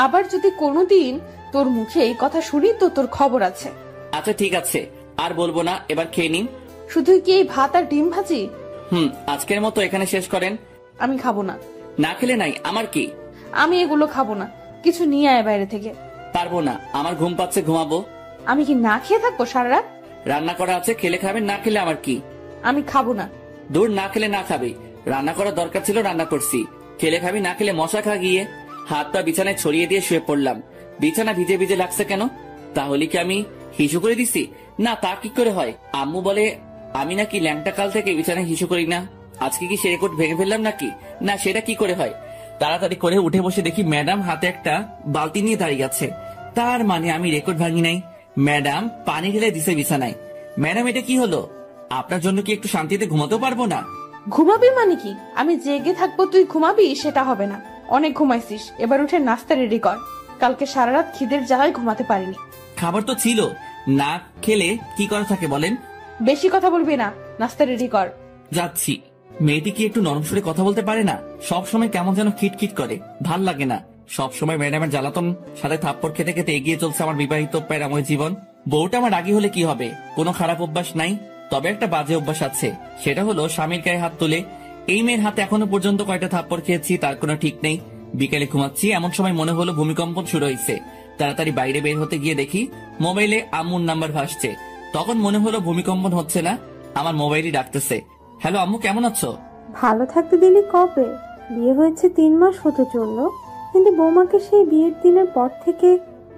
আবার যদি কোনোদিন তোর মুখে এই কথা শুনি তো তোর খবর আছে। আচ্ছা ঠিক আছে, আর বলবো না, এবার খেয়ে নিন। শুধুই কি এই ভাত আর ডিম ভাজি? আজকের মতো এখানে শেষ করেন। আমি খাবো না। না খেলে নাই, আমার কি? আমি এগুলো খাবো না, কিছু নিয়ে আয় বাইরে থেকে। পারবো না, আমার ঘুম পাচ্ছে, ঘুমাবো। আমি কি না খেয়ে থাকবো সারা রাত? রান্না করা আছে, খেলে খাবেন, না খেলে আমার কি? আমি খাবো না। দূর, না খেলে না খাবে। রান্না করার দরকার ছিল, রান্না করছি। খেলে খাবি, না খেলে মশা খা গিয়ে। হাত পা বিছানায় ছড়িয়ে দিয়ে শুয়ে পড়লাম। বিছানা ভিজে ভিজে লাগছে কেন? তাহলে কি আমি হিসু করে দিছি? না, তা কি করে হয়? আম্মু বলে আমি নাকি ল্যাংটা কাল থেকে বিছানায় হিসু করি না। আজকে কি সে রেকর্ড ভেঙে ফেললাম নাকি? না, সেটা কি করে হয়? তাড়াতাড়ি করে উঠে বসে দেখি ম্যাডাম হাতে একটা বালতি নিয়ে দাঁড়িয়ে আছে। তার মানে আমি রেকর্ড ভাঙি নাই। ম্যাডাম পানি ঢেলে দিছে বিছানায়। ম্যাডাম, এটা কি হলো? আপনার জন্য কি একটু শান্তিতে ঘুমাতেও পারবো না? ঘুমাবি মানে কি? আমি জেগে থাকবো তুই ঘুমাবি, সেটা হবে না। অনেক ঘুমাইছিস, এবার উঠে নাস্তা রেডি কর। কালকে সারা রাত খিদের জ্বালায় ঘুমাতে পারিনি। খাবার তো ছিল, না খেলে কি করা থাকে বলেন? বেশি কথা বলবি না, নাস্তা রেডি কর। যাচ্ছি। মেয়েটি কি একটু নরম সুরে কথা বলতে পারে না? সব সময় কেমন যেন খিটখিট করে, ভাল লাগে না। সব সময় ম্যাডামের জ্বালাতন সাথে থাপ্পড় খেতে খেতে এগিয়ে চলছে আমার বিবাহিত প্যারাময় জীবন। বউটা আমার রাগী হলে কি হবে? কোনো খারাপ অভ্যাস নাই, তবে একটা বাজে অভ্যাস আছে। সেটা হলো স্বামীর গায়ে হাত তুলে। এই মেয়ের হাতে এখনো পর্যন্ত কয়টা থাপ্পড় খেয়েছি তার কোনো ঠিক নেই। বিকেলে ঘুমাচ্ছি, এমন সময় মনে হলো ভূমিকম্পন শুরু হয়েছে। তাড়াতাড়ি বাইরে বের হতে গিয়ে দেখি মোবাইলে আম্মুর নাম্বার ভাসছে। তখন মনে হলো ভূমিকম্পন হচ্ছে না, আমার মোবাইলই ডাকতেছে। হ্যালো আম্মু, কেমন আছো? ভালো থাকতে দিলি কবে? বিয়ে হয়েছে 3 মাস হতে চললো, কিন্তু বৌমাকে সেই বিয়ের দিনের পর থেকে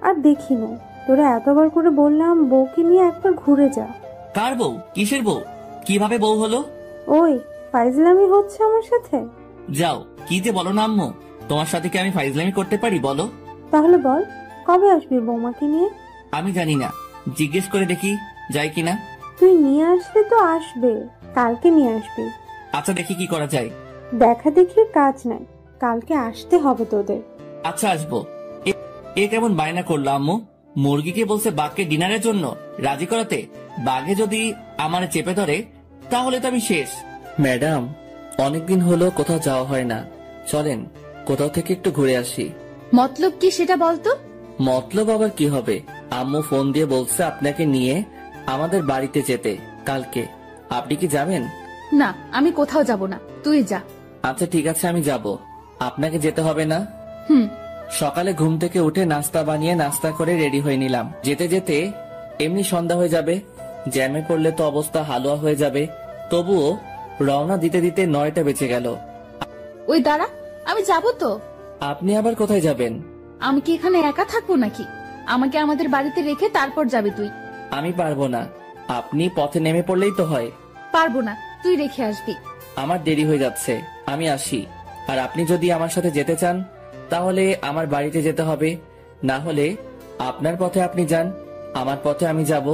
আর দেখিনি। তোরা এতবার করে বললাম বউকে নিয়ে একবার ঘুরে যা। কার বউ? কিসের বউ? কিভাবে বউ হলো? ওই ফাইজলামি হচ্ছে আমার সাথে? যাও, কি যে বলো না আম্মু, তোমার সাথে কি আমি ফাইজলামি করতে পারি বলো? তাহলে বল, কবে আসবি বৌমাকে নিয়ে? আমি জানি না, জিজ্ঞেস করে দেখি যায় কিনা। তুই নিয়ে আসলে তো আসবে, কালকে নিয়ে আসবি। আচ্ছা, দেখি কি করা যায়। দেখা দেখির কাজ নাই, কালকে আসতে হবে তোদের। আচ্ছা, আসবো। এ কেমন বায়না করলো আম্মু? মুরগিকে বলছে বাঘকে ডিনারের জন্য রাজি করাতে, বাঘে যদি আমারে চেপে ধরে তাহলে তো আমি শেষ। ম্যাডাম, অনেকদিন হলো কোথাও যাওয়া হয় না, চলেন কোথাও থেকে একটু ঘুরে আসি। মতলব কি সেটা বলতো? মতলব আবার কি হবে? আম্মু ফোন দিয়ে বলছে আপনাকে নিয়ে আমাদের বাড়িতে যেতে কালকে। আপনি কি যাবেন? না, আমি কোথাও যাব না, তুই যা। আচ্ছা ঠিক আছে, আমি যাব, আপনাকে যেতে হবে না। হুম। সকালে ঘুম থেকে উঠে নাস্তা বানিয়ে নাস্তা করে রেডি হয়ে নিলাম। যেতে যেতে এমনি সন্ধ্যা হয়ে যাবে, জ্যামে পড়লে তো অবস্থা হালুয়া হয়ে যাবে। তবুও রওনা দিতে দিতে 9টা বেজে গেল। ওই দাঁড়া, আমি যাব তো। আপনি আবার কোথায় যাবেন? আমি কি এখানে একা থাকবো নাকি? আমাকে আমাদের বাড়িতে রেখে তারপর যাবি তুই। আমি পারবো না, আপনি পথে নেমে পড়লেই তো হয়। পারবো না, তুই রেখে আসবি। আমার দেরি হয়ে যাচ্ছে, আমি আসি। আর আপনি যদি আমার সাথে যেতে চান তাহলে আমার বাড়িতে যেতে হবে, না হলে আপনার পথে আপনি যান, আমার পথে আমি যাব।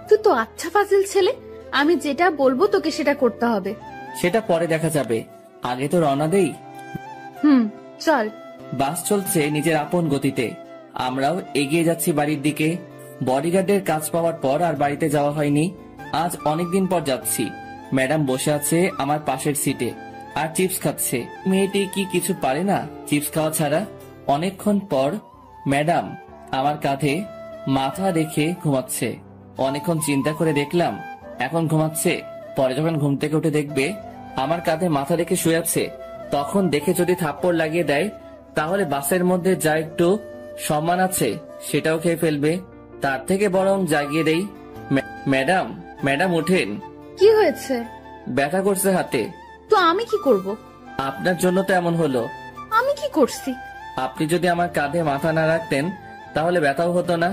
তুই তো আচ্ছা ফাজিল ছেলে, আমি যেটা বলবো তোকে সেটা করতে হবে। সেটা পরে দেখা যাবে, আগে তো রওনা দেই। হুম, চল। বাস চলছে নিজের আপন গতিতে, আমরাও এগিয়ে যাচ্ছি বাড়ির দিকে। বডিগার্ডের কাজ পাওয়ার পর আর বাড়িতে যাওয়া হয়নি। আজ অনেকদিন পর যাচ্ছি। ম্যাডাম বসে আছে আমার পাশের সিটে আর চিপস খাচ্ছে। মেয়েটি কি কিছু পারে না চিপস খাওয়া ছাড়া? অনেকক্ষণ পর ম্যাডাম আমার কাঁধে মাথা রেখে ঘুমাচ্ছে। অনেকক্ষণ চিন্তা করে দেখলাম এখন ঘুমাচ্ছে, পরে যখন ঘুম থেকে উঠে দেখবে আমার কাঁধে মাথা রেখে শুয়ে আছে, তখন দেখে যদি থাপ্পড় লাগিয়ে দেয় তাহলে বাসের মধ্যে যা একটু সম্মান আছে সেটাও খেয়ে ফেলবে। তার থেকে বরং জাগিয়ে দেই। ম্যাডাম, ম্যাডাম ওঠেন। কি হয়েছে? ব্যথা করছে হাতে। তো আমি কি করব? আপনার জন্য তো এমন হলো। আমি কি করছি? আপনি যদি আমার কাঁধে মাথা না রাখতেন তাহলে ব্যথাও হতো না।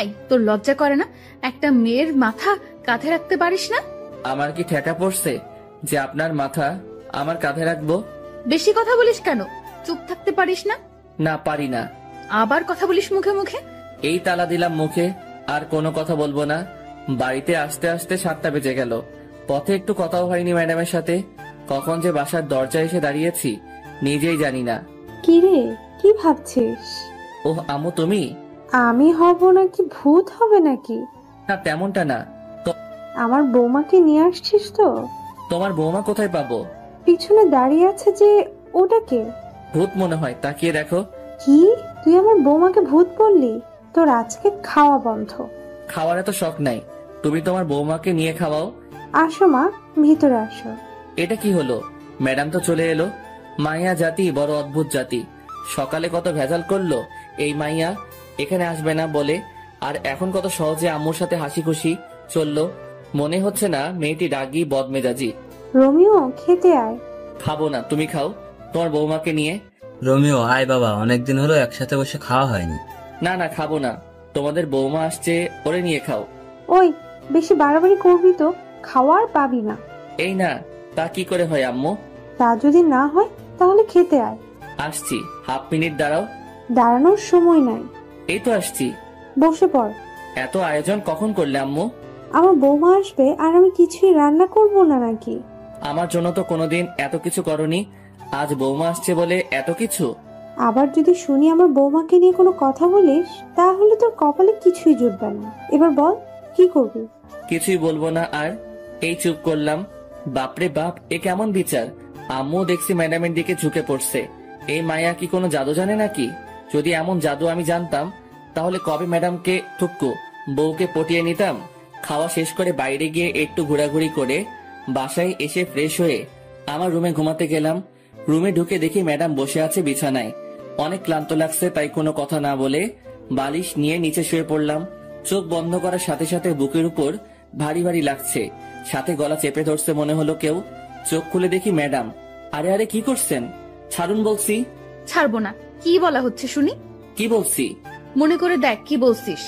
এই, তোর লজ্জা করে না? একটা মেয়ের মাথা কাঁধে রাখতে পারিস না? আমার কি ঠেকা পড়ছে যে আপনার মাথা আমার কাঁধে রাখবো? বেশি কথা বলিস কেন? চুপ থাকতে পারিস না? না, পারি না। আবার কথা বলিস মুখে মুখে। এই তালা দিলাম মুখে, আর কোনো কথা বলবো না। বাড়িতে আসতে আসতে 7টা বেজে গেল। পথে একটু কথাও হয়নি ম্যাডামের সাথে। কখন যে বাসার দরজায় এসে দাঁড়িয়েছি নিজেই জানি না। কি রে, কি ভাবছিস? ওহ আম্মু, তুমি? আমি হব নাকি ভূত হবে নাকি? না, তেমনটা না। আমার বৌমাকে নিয়ে আসছিস তো? তোমার বৌমা কোথায় পাবো? পিছনে দাঁড়িয়ে আছে যে, ওটা কে? ভূত মনে হয়, তাকিয়ে দেখো। কি, তুই আমার বৌমাকে ভূত বললি? তোর আজকে খাওয়া বন্ধ। খাওয়ার এত শখ নাই, তুমি তোমার বৌমাকে নিয়ে খাওয়াও। আসো মা, ভিতরে আসো। এটা কি হলো? ম্যাডাম তো চলে এলো। মাইয়া জাতি বড় অদ্ভুত জাতি। সকালে কত ভেজাল করলো এই মাইয়া এখানে আসবে না বলে, আর এখন কত সহজে আম্মুর সাথে হাসি খুশি চললো। মনে হচ্ছে না মেয়েটি রাগী বদমেজাজি। রোমিও, খেতে আয়। খাবো না, তুমি খাও তোমার বৌমাকে নিয়ে। রোমিও, আয় বাবা, অনেকদিন হলো একসাথে বসে খাওয়া হয়নি। না না, খাবো না, তোমাদের বৌমা আসছে, ওরে নিয়ে খাও। ওই, বেশি বাড়াবাড়ি করবি তো খাওয়ার পাবি না। এই না, তা কি করে হয় আম্মু? তা যদি না হয় তাহলে খেতে আয়। আসছি, হাফ মিনিট দাঁড়াও। দাঁড়ানোর সময় নাই। এই তো আসছি। বসে পড়। এত আয়োজন কখন করলে আম্মু? আমার বৌমা আসবে আর আমি কিছুই রান্না করব না নাকি? আমার জন্য তো কোনোদিন এত কিছু করনি, আজ বৌমা আসছে বলে এত কিছু। আবার যদি শুনি আমার বৌমাকে নিয়ে কোনো কথা বলিস তাহলে তোর কপালে কিছুই জুটবে না। এবার বল, কি করবি? কিছুই বলবো না আর। এই চুপ করলাম। বাপরে বাপ, এ কেমন বিচার! আম্মু দেখছি ম্যাডামের দিকে ঝুঁকে পড়ছে। এই মায়া কি কোনো জাদু জানে নাকি? যদি এমন জাদু আমি জানতাম তাহলে কবে ম্যাডামকে ঠুক্কু বউকে পটিয়ে নিতাম। খাওয়া শেষ করে বাইরে গিয়ে একটু ঘোরাঘুরি করে বাসায় এসে ফ্রেশ হয়ে আমার রুমে ঘুমাতে গেলাম। রুমে ঢুকে দেখি ম্যাডাম বসে আছে বিছানায়। অনেক ক্লান্ত লাগছে, তাই কোনো কথা না বলে বালিশ নিয়ে নিচে শুয়ে পড়লাম। চোখ বন্ধ করার সাথে সাথে বুকের উপর ভারী ভারী লাগছে, সাথে গলা চেপে ধরছে মনে হলো কেউ। চোখ খুলে দেখি ম্যাডাম। আরে আরে, কি করছেন? ছাড়ুন বলছি। ছাড়বো না। কি বলা হচ্ছে শুনি? কি বলছি? মনে করে দেখ কি বলছিস।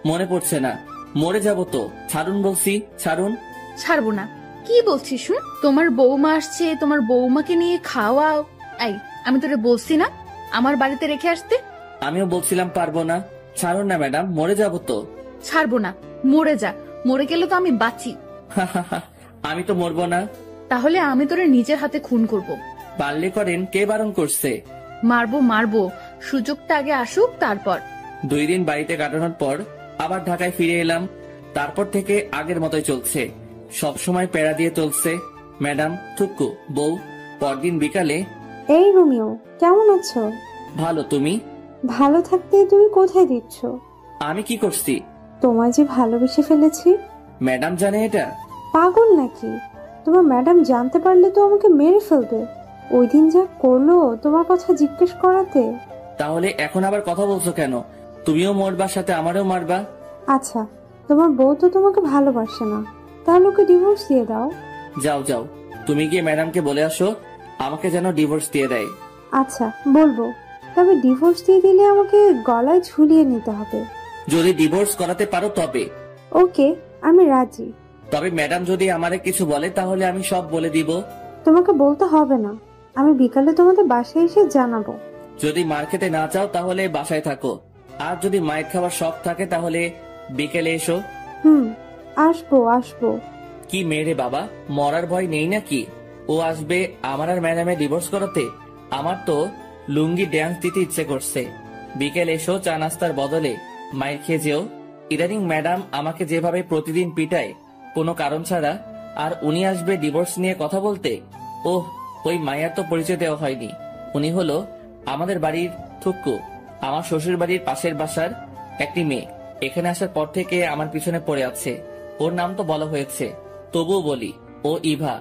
মনে পড়ছে না। মরে যাব তো, ছাড়ুন বলছি, ছাড়ুন। ছাড়বো না। কি বলছিস শুন? তোমার বৌমা আসছে, তোমার বৌমাকে নিয়ে খাওয়াও। এই, আমি তোরে বলছি না আমার বাড়িতে রেখে আসতে? আমিও বলছিলাম পারবো না। ছাড়ুন না ম্যাডাম, মরে যাব তো। ছাড়বো না। মরে যা, মরে গেলে তো আমি বাঁচি। আমি তো মরবো না। তাহলে আমি তোরে নিজের হাতে খুন করব। পারলে করেন, কে বারণ করছে? মারবো মারবো, সুযোগটা আগে আসুক তারপর। 2 দিন বাড়িতে কাটানোর পর আবার ঢাকায় ফিরে এলাম। তারপর থেকে আগের মতোই চলছে, সব সময় প্যারা দিয়ে চলছে। ম্যাডাম, থুক্কু, বউ। পরদিন বিকালে, এই রোমিও, কেমন আছো? ভালো, তুমি? ভালো থাকতে তুমি কোথায় দিচ্ছ? আমি কি করছি? তোমায় যে ভালোবেসে ফেলেছি। ম্যাডাম জানে এটা? পাগল নাকি? তোমার ম্যাডাম জানতে পারলে তো আমাকে মেরে ফেলবে। ওই দিন যা করলো তোমার কথা জিজ্ঞেস করাতে। তাহলে এখন আবার কথা বলছো কেন? তুমিও মরবার সাথে আমারও মারবা? আচ্ছা, তোমার বউ তো তোমাকে ভালোবাসে না, তাহলে ওকে ডিভোর্স দিয়ে দাও। যাও যাও, তুমি গিয়ে ম্যাডামকে বলে আসো আমাকে যেন ডিভোর্স দিয়ে দেয়। আচ্ছা, বলবো। তবে ডিভোর্স দিয়ে দিলে আমাকে গলায় ঝুলিয়ে নিতে হবে। যদি ডিভোর্স করাতে পারো তবে। ওকে, আমি রাজি। তবে ম্যাডাম যদি আমারে কিছু বলে তাহলে আমি সব বলে দিব। তোমাকে বলতে হবে না, আমি বিকালে তোমাদের বাসায় এসে জানাবো। যদি মার খেতে না চাও তাহলে বাসায় থাকো, আর যদি মায়ের খাবার শখ থাকে তাহলে বিকেলে এসো। আসবো আসবো। কি মেরে বাবা, মরার ভয় নেই নাকি? ও আসবে আমার আর ম্যাডামে ডিভোর্স করাতে? আমার তো লুঙ্গি ড্যান্স দিতে ইচ্ছে করছে। বিকেল এসো, চা নাস্তার বদলে মায়ের খেয়ে যেও। ইদানিং ম্যাডাম আমাকে যেভাবে প্রতিদিন পিটায় কোনো কারণ ছাড়া, আর উনি আসবে ডিভোর্স নিয়ে কথা বলতে। ওহ, ওই মায়ের তো পরিচয় দেওয়া হয়নি। উনি হলো আমাদের বাড়ির থুক্কু, আমার শ্বশুর বাড়ির পাশের বাসার একটি মেয়ে। এখানে আসার পর থেকে আমার পিছনে পড়ে আছে। ওর নাম তো বলা হয়েছে, তবুও বলি, ও ইভা।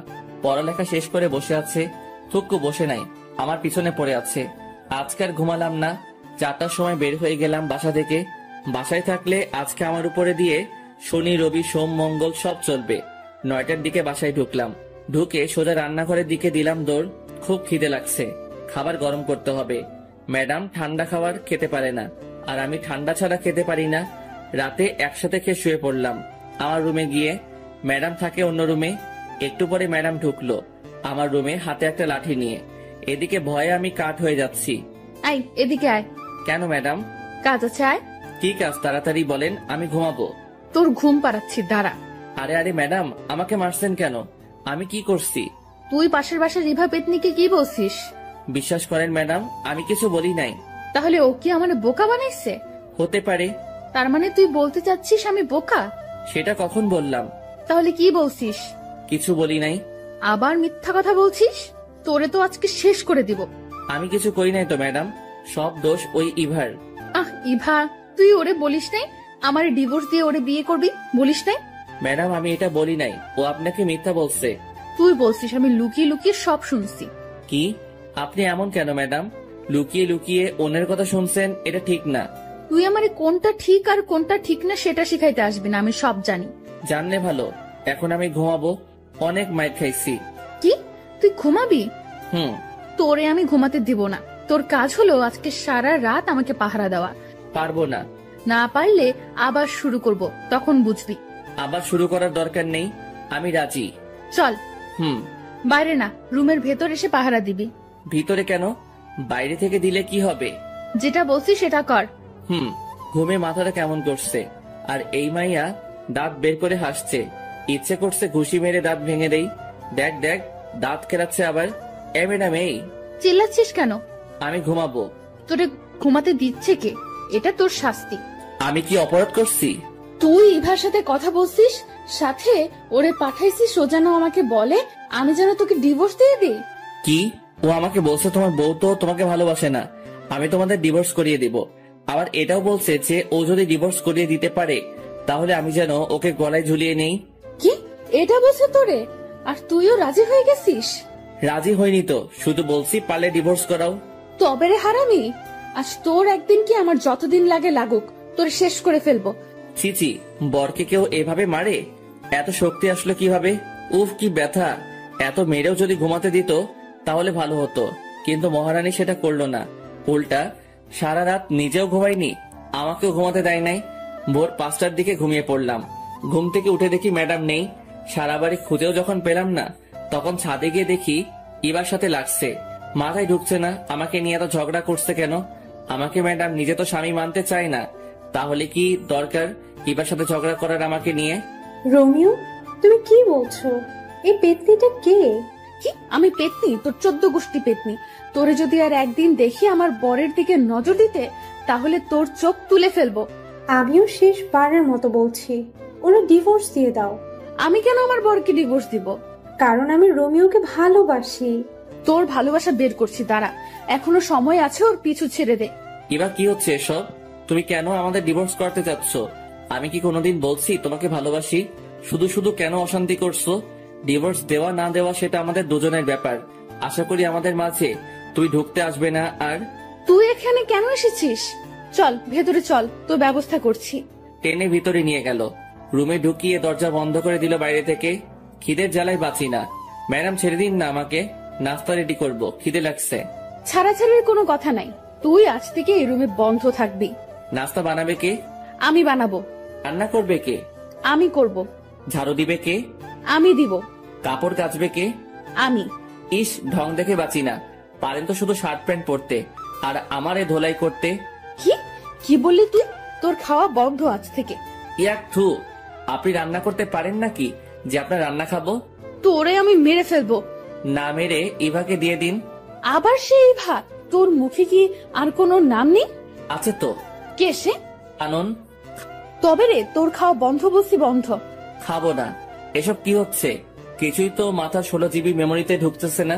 পড়ালেখা শেষ করে বসে আছে। থুক্কু বসে নাই, আমার পিছনে পড়ে আছে। আজকে আর ঘুমালাম না, 4টার সময় বের হয়ে গেলাম বাসা থেকে। বাসায় থাকলে আজকে আমার উপরে দিয়ে শনি রবি সোম মঙ্গল সব চলবে। 9টার দিকে বাসায় ঢুকলাম। ঢুকে সোজা রান্নাঘরের দিকে দিলাম দৌড়। খুব খিদে লাগছে, খাবার গরম করতে হবে। ম্যাডাম ঠান্ডা খাবার খেতে পারে না, আর আমি ঠান্ডা ছাড়া খেতে পারি না। রাতে একসাথে খেয়ে শুয়ে পড়লাম আমার রুমে গিয়ে। ম্যাডাম থাকে অন্য রুমে। একটু পরে ম্যাডাম ঢুকলো আমার রুমে, হাতে একটা লাঠি নিয়ে। এদিকে ভয়ে আমি কাঠ হয়ে যাচ্ছি। আয়, এদিকে আয়। কেন ম্যাডাম? কাজ আছে, আয়। কি কাজ? তাড়াতাড়ি বলেন, আমি ঘুমাবো। তোর ঘুম পাড়াচ্ছি, দাঁড়া। আরে আরে ম্যাডাম, আমাকে মারছেন কেন? আমি কি করছি? তুই পাশের বাসার রিভা পেতনিকে কি বলছিস? বিশ্বাস করেন ম্যাডাম, আমি কিছু বলি নাই। তাহলে ও কি আমার বোকা বানাইছে? হতে পারে। তার মানে তুই বলতে চাচ্ছিস আমি বোকা? সেটা কখন বললাম? তাহলে কি বলছিস? কিছু বলি নাই। আবার মিথ্যা কথা বলছিস? তোরে তো আজকে শেষ করে দিব। আমি কিছু করি নাই তো ম্যাডাম, সব দোষ ওই ইভার। ইভা, তুই ওরে বলিস নাই আমার ডিভোর্স দিয়ে ওরে বিয়ে করবি? বলিস নাই? ম্যাডাম, আমি এটা বলি নাই, ও আপনাকে মিথ্যা বলছে। তুই বলছিস, আমি লুকিয়ে লুকিয়ে সব শুনছি। কি? আপনি এমন কেন ম্যাডাম? লুকিয়ে লুকিয়ে অন্যের কথা শুনছেন, এটা ঠিক না। তুই আমারে কোনটা ঠিক আর কোনটা ঠিক না সেটা শিখাইতে আসবি না, আমি সব জানি। জানলে ভালো। এখন আমি ঘুমাবো, অনেক মাইর খাইছি। কি? তুই ঘুমাবি? তোরে আমি ঘুমাতে দিব না। তোর কাজ হলো আজকে সারা রাত আমাকে পাহারা দেওয়া। পারবো না। না পারলে আবার শুরু করব, তখন বুঝবি। আবার শুরু করার দরকার নেই, আমি রাজি। চল। বাইরে না, রুমের ভেতর এসে পাহারা দিবি। ভিতরে কেন? বাইরে থেকে দিলে কি হবে? যেটা বলছি সেটা কর। ঘুমে মাথাটা কেমন করছে। আর এই মাইয়া দাঁত বের করে হাসছে। ইচ্ছে করছে ঘুষি মেরে দাঁত ভেঙে দেই। দেখ দেখ, দাঁত কেরাচ্ছে আবার। এ ম্যাডাম, এই চিল্লাচ্ছিস কেন? আমি ঘুমাবো। তোরে ঘুমাতে দিচ্ছে কে? এটা তোর শাস্তি। আমি কি অপরাধ করছি? তুই ইভার সাথে কথা বলছিস, সাথে ওরে পাঠাইছিস ও যেন আমাকে বলে আমি যেন তোকে ডিভোর্স দিয়ে দিই। কি? ও আমাকে বলছে তোমার বউ তো তোমাকে ভালোবাসে না, আমি তোমাদের ডিভোর্স করিয়ে দিব। আবার এটাও বলছে যে ও যদি ডিভোর্স করিয়ে দিতে পারে তাহলে আমি যেন ওকে গলায় ঝুলিয়ে নেই। কি? এটা বলছে তোরে? আর তুইও রাজি হয়ে গেছিস? রাজি হয়নি তো, শুধু বলছি পারলে ডিভোর্স করাও। তবে রে হারামি, আজ তোর একদিন কি আমার যতদিন লাগে লাগুক, তোর শেষ করে ফেলবো। ছিছি, বরকে কেউ এভাবে মারে? এত শক্তি আসলো কিভাবে? উফ, কি ব্যথা! এত মেরেও যদি ঘুমাতে দিত তাহলে ভালো হতো, কিন্তু মহারানী সেটা করলো না। উল্টা সারা রাত নিজেও ঘুমায়নি, আমাকেও ঘুমাতে দেয় নাই। ভোর 5টার দিকে ঘুমিয়ে পড়লাম। ঘুম থেকে উঠে দেখি ম্যাডাম নেই। সারা বাড়ি খুঁজেও যখন পেলাম না, তখন ছাদে গিয়ে দেখি ইবার সাথে লাগছে। মাথায় ঢুকছে না আমাকে নিয়ে এত ঝগড়া করছে কেন। আমাকে ম্যাডাম নিজে তো স্বামী মানতে চায় না, তাহলে কি দরকার ইবার সাথে ঝগড়া করার আমাকে নিয়ে? রোমিও, তুমি কি বলছো? এই পেতনিটা কে? কি আমি পেতনি? তোর 14 গোষ্ঠী পেতনি। তোরে যদি আর একদিন দেখি আমার বরের দিকে নজর দিতে, তাহলে তোর চোখ তুলে ফেলবো। আমিও শেষবারের মতো বলছি, ওরা ডিভোর্স দিয়ে দাও। আমি কেন আমার বরকে ডিভোর্স দিব? কারণ আমি রোমিওকে ভালোবাসি। তোর ভালোবাসা বের করছি, দাঁড়া, এখনো সময় আছে, ওর পিছু ছেড়ে দে। এবার কি হচ্ছে এসব? তুমি কেন আমাদের ডিভোর্স করতে চাচ্ছ? আমি কি কোনোদিন বলছি তোমাকে ভালোবাসি? শুধু শুধু কেন অশান্তি করছো? ডিভোর্স দেওয়া না দেওয়া সেটা আমাদের দুজনের ব্যাপার। আশা করি আমাদের মাঝে তুই ঢুকতে আসবে না। আর তুই এখানে কেন এসেছিস? চল ভেতরে চল, তোর ব্যবস্থা করছি। টেনে ভিতরে নিয়ে গেল। রুমে ঢুকিয়ে দরজা বন্ধ করে দিল বাইরে থেকে। খিদের জ্বালায় বাঁচি না। ম্যাডাম ছেড়ে দিন না আমাকে, নাস্তা রেডি করবো, খিদে লাগছে। ছাড়াছাড়ির কোনো কথা নাই, তুই আজ থেকে এই রুমে বন্ধ থাকবি। নাস্তা বানাবে কে? আমি বানাবো। রান্না করবে কে? আমি করব। ঝাড়ু দিবে কে? আমি দিব। কাপড় কাচবে কে? আমি। ইস, ঢং দেখে বাঁচি না। পারেন তো শুধু শার্ট প্যান্ট পরতে, আর আমারে ধোলাই করতে। কি কি বললি তুই? তোর খাওয়া বন্ধ আজ থেকে। ইয়াক থু, আপনি রান্না করতে পারেন নাকি যে আপনার রান্না খাবো? তোরে আমি মেরে ফেলবো। না মেরে ইভাকে দিয়ে দিন। আবার সেই ভাত? তোর মুখে কি আর কোনো নাম নেই? আছে তো। কে সে? আনন। তবে রে, তোর খাওয়া বন্ধ বলছি, বন্ধ। খাবো না। এসব কি হচ্ছে? কিছুই তো মাথা 16 জিবি মেমোরিতে ঢুকতেছে না।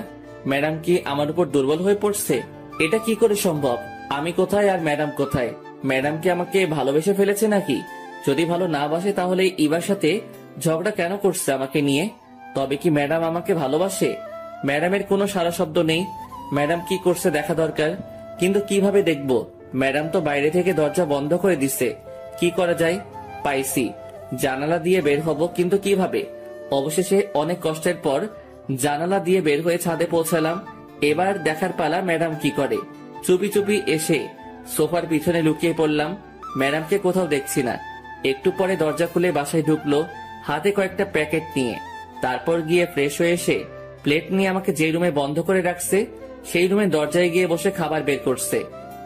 ম্যাডাম কি আমার উপর দুর্বল হয়ে পড়ছে? এটা কি করে সম্ভব? আমি কোথায় আর ম্যাডাম কোথায়? ম্যাডাম কি আমাকে ভালোবেসে ফেলেছে নাকি? যদি ভালো না বাসে তাহলে ইবার সাথে ঝগড়া কেন করছে আমাকে নিয়ে? তবে কি ম্যাডাম আমাকে ভালোবাসে? ম্যাডামের কোনো সারা শব্দ নেই। ম্যাডাম কি করছে দেখা দরকার, কিন্তু কিভাবে দেখবো? ম্যাডাম তো বাইরে থেকে দরজা বন্ধ করে দিছে। কি করা যায়? পাইছি, জানালা দিয়ে বের হব, কিন্তু কিভাবে? অবশেষে অনেক কষ্টের পর জানালা দিয়ে বের হয়ে ছাদে পৌঁছালাম। এবার দেখার পালা ম্যাডাম কি করে। চুপি চুপি এসে সোফার পিছনে লুকিয়ে পড়লাম। ম্যাডামকে কোথাও দেখছি না। একটু পরে দরজা খুলে বাসায় ঢুকলো হাতে কয়েকটা প্যাকেট নিয়ে। তারপর গিয়ে ফ্রেশ হয়ে এসে প্লেট নিয়ে আমাকে যে রুমে বন্ধ করে রাখছে সেই রুমে দরজায় গিয়ে বসে খাবার বের করছে।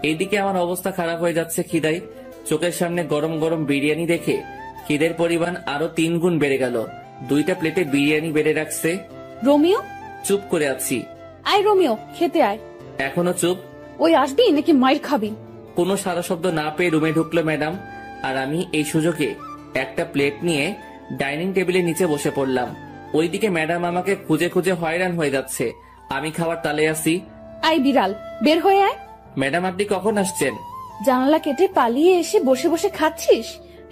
এইদিকে আমার অবস্থা খারাপ হয়ে যাচ্ছে খিদায়। চোখের সামনে গরম গরম বিরিয়ানি দেখে খিদের পরিমাণ আরো 3 গুণ বেড়ে গেল। 2টা প্লেটে বিরিয়ানি বেড়ে রাখছে। রোমিও, চুপ করে আছি। আয় রোমিও, খেতে আয়। এখনো চুপ? ওই আসবি নাকি মাইর খাবি? কোনো সারা শব্দ না পেয়ে রুমে ঢুকলো ম্যাডাম, আর আমি এই সুযোগে একটা প্লেট নিয়ে ডাইনিং টেবিলের নিচে বসে পড়লাম। ওইদিকে ম্যাডাম আমাকে খুঁজে খুঁজে হয়রান হয়ে যাচ্ছে। আমি খাবার তালে আসি। আয় বিড়াল, বের হয়ে আয়। ম্যাডাম আপনি কখন আসছেন? জানালা কেটে পালিয়ে এসে বসে বসে খাচ্ছিস?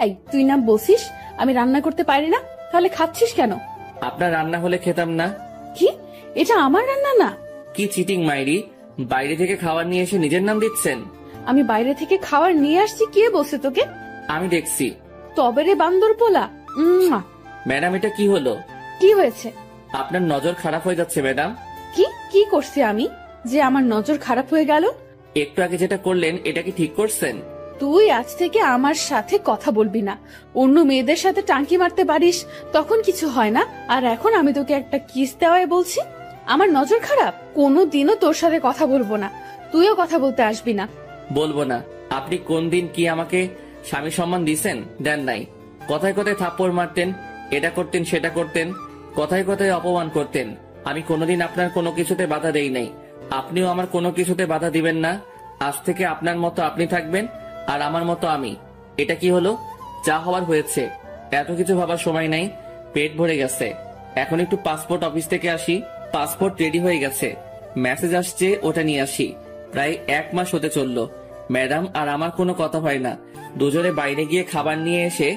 এই তুই না বসিস আমি রান্না করতে পারি না, তাহলে খাচ্ছিস কেন? আপনার রান্না হলে খেতাম না। কি? এটা আমার রান্না না? কি চিটিং মাইরি! বাইরে থেকে খাবার নিয়ে এসে নিজের নাম দিচ্ছেন। আমি বাইরে থেকে খাবার নিয়ে আসছি, কে বলছে তোকে? আমি দেখছি। তবে রে বান্দর পোলা। ম্যাডাম এটা কি হলো? কি হয়েছে? আপনার নজর খারাপ হয়ে যাচ্ছে ম্যাডাম। কি কি করছি আমি যে আমার নজর খারাপ হয়ে গেল? একটু আগে যেটা করলেন এটা কি ঠিক করছেন? তুই আজ থেকে আমার সাথে কথা বলবি না। অন্য মেয়েদের সাথে টাঙ্কি মারতে পারিস, তখন কিছু হয় না, আর এখন আমি তোকে একটা কিস দেওয়ায় বলছি আমার নজর খারাপ? কোনোদিনও তোর সাথে কথা বলবো না, তুইও কথা বলতে আসবি না। বলবো না। আপনি কোন দিন কি আমাকে স্বামী সম্মান দিছেন? দেন নাই। কথায় কথায় থাপ্পড় মারতেন, এটা করতেন সেটা করতেন, কথায় কথায় অপমান করতেন। আমি কোনোদিন আপনার কোনো কিছুতে বাধা দেই নাই, আপনিও আমার কোনো কিছুতে বাধা দিবেন না। আজ থেকে আপনার মতো আপনি থাকবেন আর আমার মতো আমি। এটা কি হলো? যা হওয়ার হয়েছে, এত কিছু ভাবার সময় নাই। পেট ভরে গেছে, এখন একটু পাসপোর্ট অফিস থেকে আসি। পাসপোর্ট রেডি হয়ে গেছে, মেসেজ আসছে, ওটা নিয়ে আসি। প্রায় 1 মাস হতে চললো, ম্যাডাম আর আমার কোনো কথা হয় না। দুজনে বাইরে গিয়ে খাবার নিয়ে এসে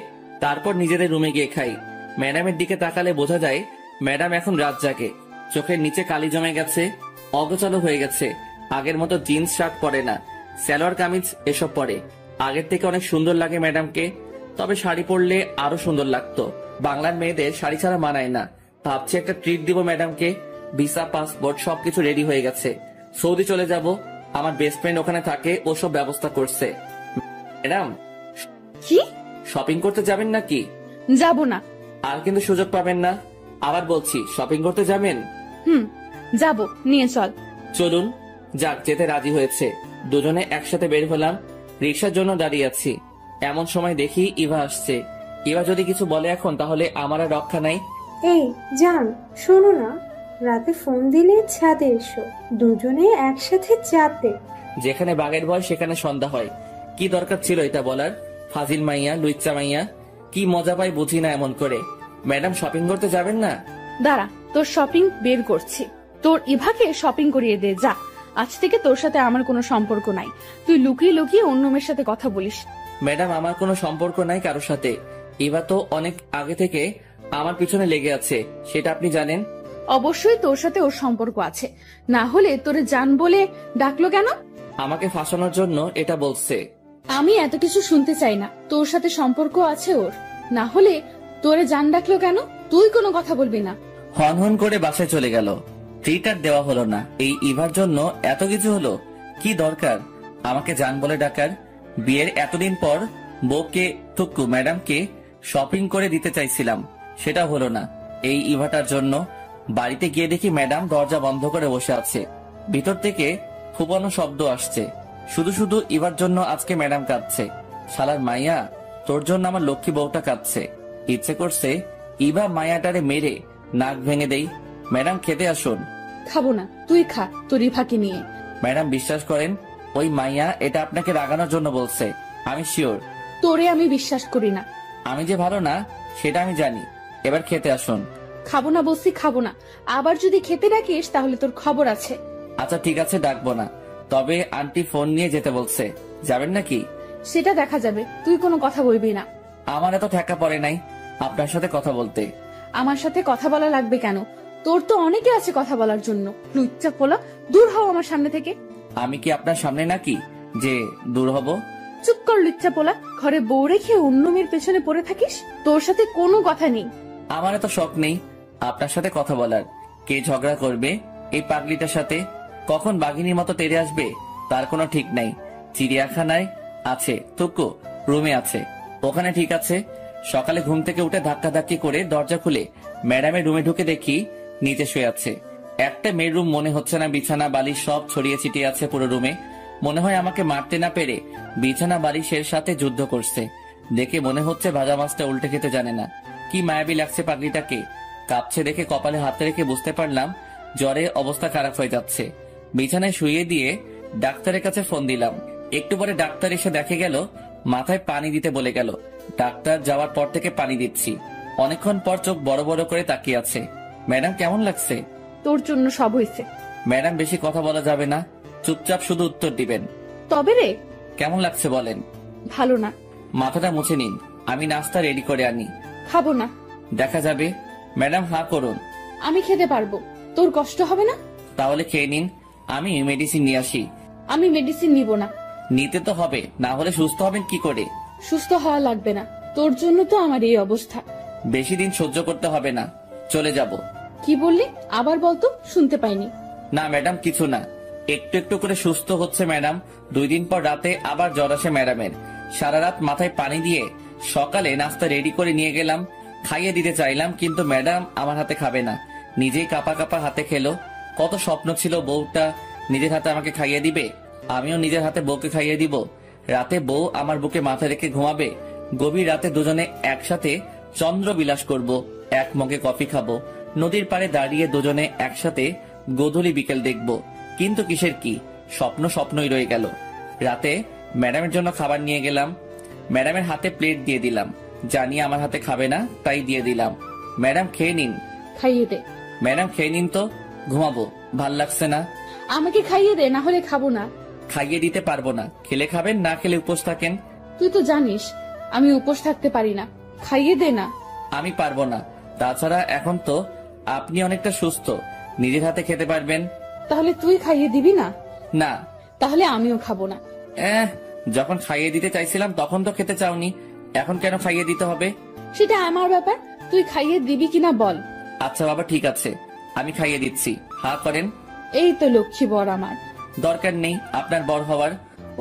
তারপর নিজেদের রুমে গিয়ে খাই। ম্যাডামের দিকে তাকালে বোঝা যায় ম্যাডাম এখন রাত জাগে। চোখের নিচে কালি জমে গেছে, অগোছালো হয়ে গেছে। আগের মতো জিন্স শার্ট পরে না, সালোয়ার কামিজ এসব পরে। আগের থেকে অনেক সুন্দর লাগে ম্যাডামকে, তবে শাড়ি পরলে আরো সুন্দর লাগতো। বাংলার মেয়েদের শাড়ি ছাড়া মানায় না। ভাবছি একটা ট্রিট দিব ম্যাডামকে। ভিসা, পাসপোর্ট সবকিছু রেডি হয়ে গেছে। সৌদি চলে যাব, আমার বেস্ট ফ্রেন্ড ওখানে থাকে, ও সব ব্যবস্থা করছে। ম্যাডাম কি? শপিং করতে যাবেন নাকি? যাব না। আর কিন্তু সুযোগ পাবেন না। আবার বলছি, শপিং করতে যাবেন? যাব, নিয়ে চল। চলুন। যাক, যেতে রাজি হয়েছে। দুজনে একসাথে বের হলাম। রিক্সার জন্য দাঁড়িয়ে আছি। এমন সময় দেখি ইভা আসছে। ইভা যদি কিছু বলে এখন, তাহলে আমার আর রক্ষা নাই। এই জান, শোনো না, রাতে ফোন দিলে ছাদে এসো, দুজনে একসাথে চাতে। যেখানে বাঘের ভয় সেখানে সন্ধ্যা হয়। কি দরকার ছিল এটা বলার? ফাজিল মাইয়া, লুচ্চা মাইয়া। কি মজা পাই বুঝি না এমন করে। ম্যাডাম, শপিং করতে যাবেন না? দাঁড়া, তোর শপিং বের করছি। তোর ইভাকে শপিং করিয়ে দে যা। আজ থেকে তোর সাথে আমার কোনো সম্পর্ক নাই। তুই লুকিয়ে লুকিয়ে অন্য মেয়ের সাথে কথা বলিস। ম্যাডাম, আমার কোনো সম্পর্ক নাই কারোর সাথে। ইভা তো অনেক আগে থেকে আমার পিছনে লেগে আছে, সেটা আপনি জানেন। অবশ্যই তোর সাথে ওর সম্পর্ক আছে, না হলে তোরে জান বলে ডাকলো কেন? আমাকে ফাঁসানোর জন্য এটা বলছে। আমি এত কিছু শুনতে চাই না। তোর সাথে সম্পর্ক আছে ওর, না হলে তোরে জান ডাকলো কেন? তুই কোনো কথা বলবি না। হন হন করে বাসায় চলে গেল। ট্রিট আর দেওয়া হলো না। এই ইভার জন্য এত কিছু হলো। কি দরকার আমাকে জান বলে ডাকার? বিয়ের এতদিন পর বউকে থুকু ম্যাডামকে শপিং করে দিতে চাইছিলাম, সেটা হলো না এই ইভাটার জন্য। বাড়িতে গিয়ে দেখি ম্যাডাম দরজা বন্ধ করে বসে আছে। ভিতর থেকে ফুপানো শব্দ আসছে। শুধু শুধু ইভার জন্য আজকে ম্যাডাম কাঁদছে। শালার মাইয়া, তোর জন্য আমার লক্ষ্মী বউটা কাঁদছে। ইচ্ছে করছে ইভা মায়াটারে মেরে নাক ভেঙে দেই। ম্যাডাম, খেতে আসুন। খাবো না, তুই খা তোর ইভাকে নিয়ে। ম্যাডাম, বিশ্বাস করেন, ওই মাইয়া এটা আপনাকে রাগানোর জন্য বলছে। আমি শিওর। তোরে আমি বিশ্বাস করি না। আমি যে ভালো না সেটা আমি জানি। এবার খেতে আসুন। খাবো না বলছি, খাবো না। আবার যদি খেতে ডাকিস তাহলে তোর খবর আছে। আচ্ছা ঠিক আছে, ডাকবো না। তবে আন্টি ফোন নিয়ে যেতে বলছে, যাবেন নাকি? সেটা দেখা যাবে, তুই কোনো কথা বলবি না। আমার এত ঠেকা পড়ে নাই আপনার সাথে কথা বলতে। আমার সাথে কথা বলা লাগবে কেন? তোর তো অনেকে আছে কথা বলার জন্য। লুচ্চা পোলা, দূর হও আমার সামনে থেকে। আমি কি আপনার সামনে নাকি যে দূর হব? চুপ কর লুচ্চা পোলা। ঘরে বউ রেখে অন্য মেয়ের পেছনে পড়ে থাকিস? তোর সাথে কোনো কথা নেই। আমার এত শখ নেই আপনার সাথে কথা বলার। কে ঝগড়া করবে এই পাগলিটার সাথে, কখন বাঘিনীর মতো তেড়ে আসবে তার কোনো ঠিক নাই। চিড়িয়াখানায় আছে টুকু, রুমে আছে, ওখানে ঠিক আছে। সকালে ঘুম থেকে উঠে ধাক্কাধাক্কি করে দরজা খুলে ম্যাডামের রুমে ঢুকে দেখি নিচে শুয়ে আছে। একটা মেয়ের রুম মনে হচ্ছে না, বিছানা বালিশ সব ছড়িয়ে ছিটিয়ে আছে পুরো রুমে। মনে হয় আমাকে মারতে না পেরে বিছানা বালিশের সাথে যুদ্ধ করছে। দেখে মনে হচ্ছে ভাজা মাছটা উল্টে খেতে জানে না। কি মায়াবী লাগছে পাগলিটাকে। কাঁপছে দেখে কপালে হাত রেখে বুঝতে পারলাম জ্বরে অবস্থা খারাপ হয়ে যাচ্ছে। বিছানায় শুয়ে দিয়ে ডাক্তারের কাছে ফোন দিলাম। একটু পরে ডাক্তার এসে দেখে গেল মাথায় পানি দিতে বলে গেল। ডাক্তার যাওয়ার পর থেকে পানি দিচ্ছি। অনেকক্ষণ পর চোখ বড় বড় করে তাকিয়ে আছে। ম্যাডাম, কেমন লাগছে? তোর জন্য সব হয়েছে। ম্যাডাম, বেশি কথা বলা যাবে না, চুপচাপ শুধু উত্তর দিবেন। তবে রে, কেমন লাগছে বলেন। ভালো না। মাথাটা মুছে নিন, আমি নাস্তা রেডি করে আনি। খাবো না। দেখা যাবে। ম্যাডাম, হাঁ করুন। আমি খেতে পারবো, তোর কষ্ট হবে না। তাহলে খেয়ে নিন, আমি মেডিসিন নিয়ে আসি। আমি মেডিসিন নিব না। নিতে তো হবে, না হলে সুস্থ হবেন কি করে? সুস্থ হওয়া লাগবে না, তোর জন্য তো আমার এই অবস্থা। বেশি দিন সহ্য করতে হবে না, চলে যাব। কি বললি? আবার বলতো, শুনতে পাইনি। না ম্যাডাম, কিছু না। একটু একটু করে সুস্থ হচ্ছে ম্যাডাম। 2 দিন পর রাতে আবার জ্বর আসে ম্যাডামের। সারা রাত মাথায় পানি দিয়ে সকালে নাস্তা রেডি করে নিয়ে গেলাম, খাইয়ে দিতে চাইলাম, কিন্তু ম্যাডাম আমার হাতে খাবে না, নিজেই কাপা কাপা হাতে খেলো। কত স্বপ্ন ছিল বউটা নিজের হাতে আমাকে খাইয়ে দিবে, আমিও নিজের হাতে বউকে খাইয়ে দিব। রাতে বউ আমার বুকে মাথা রেখে ঘুমাবে। গভীর রাতে দুজনে একসাথে চন্দ্র বিলাস করব, এক মগে কফি খাবো, নদীর পাড়ে দাঁড়িয়ে দুজনে একসাথে গোধূলি বিকেল দেখব। কিন্তু কিসের কি, স্বপ্ন স্বপ্নই রয়ে গেল। রাতে ম্যাডামের জন্য খাবার নিয়ে গেলাম, ম্যাডামের হাতে প্লেট দিয়ে দিলাম। জানি আমার হাতে খাবে না, তাই দিয়ে দিলাম। ম্যাডাম, খেয়ে নিন। খাইয়ে দে। ম্যাডাম, খেয়ে নিন তো, ঘুমাবো, ভাল লাগছে না। আমাকে খাইয়ে দে, না হলে খাবো না। খাইয়ে দিতে পারবো না, খেলে খাবেন, না খেলে উপোস থাকেন। তুই তো জানিস আমি উপোস থাকতে পারি না, খাইয়ে দে না। আমি পারবো না, তাছাড়া এখন তো আপনি অনেকটা সুস্থ, নিজের হাতে খেতে পারবেন। তাহলে তুই খাইয়ে দিবি না? না। তাহলে আমিও খাবো না। যখন খাইয়ে দিতে চাইছিলাম তখন তো খেতে চাওনি, এখন কেন খাইয়ে দিতে হবে? সেটা আমার ব্যাপার, তুই খাইয়ে দিবি কিনা বল। আচ্ছা বাবা, ঠিক আছে, আমি খাইয়ে দিচ্ছি, হা করেন। এই তো লক্ষ্মী বর আমার। দরকার নেই আপনার বর হওয়ার।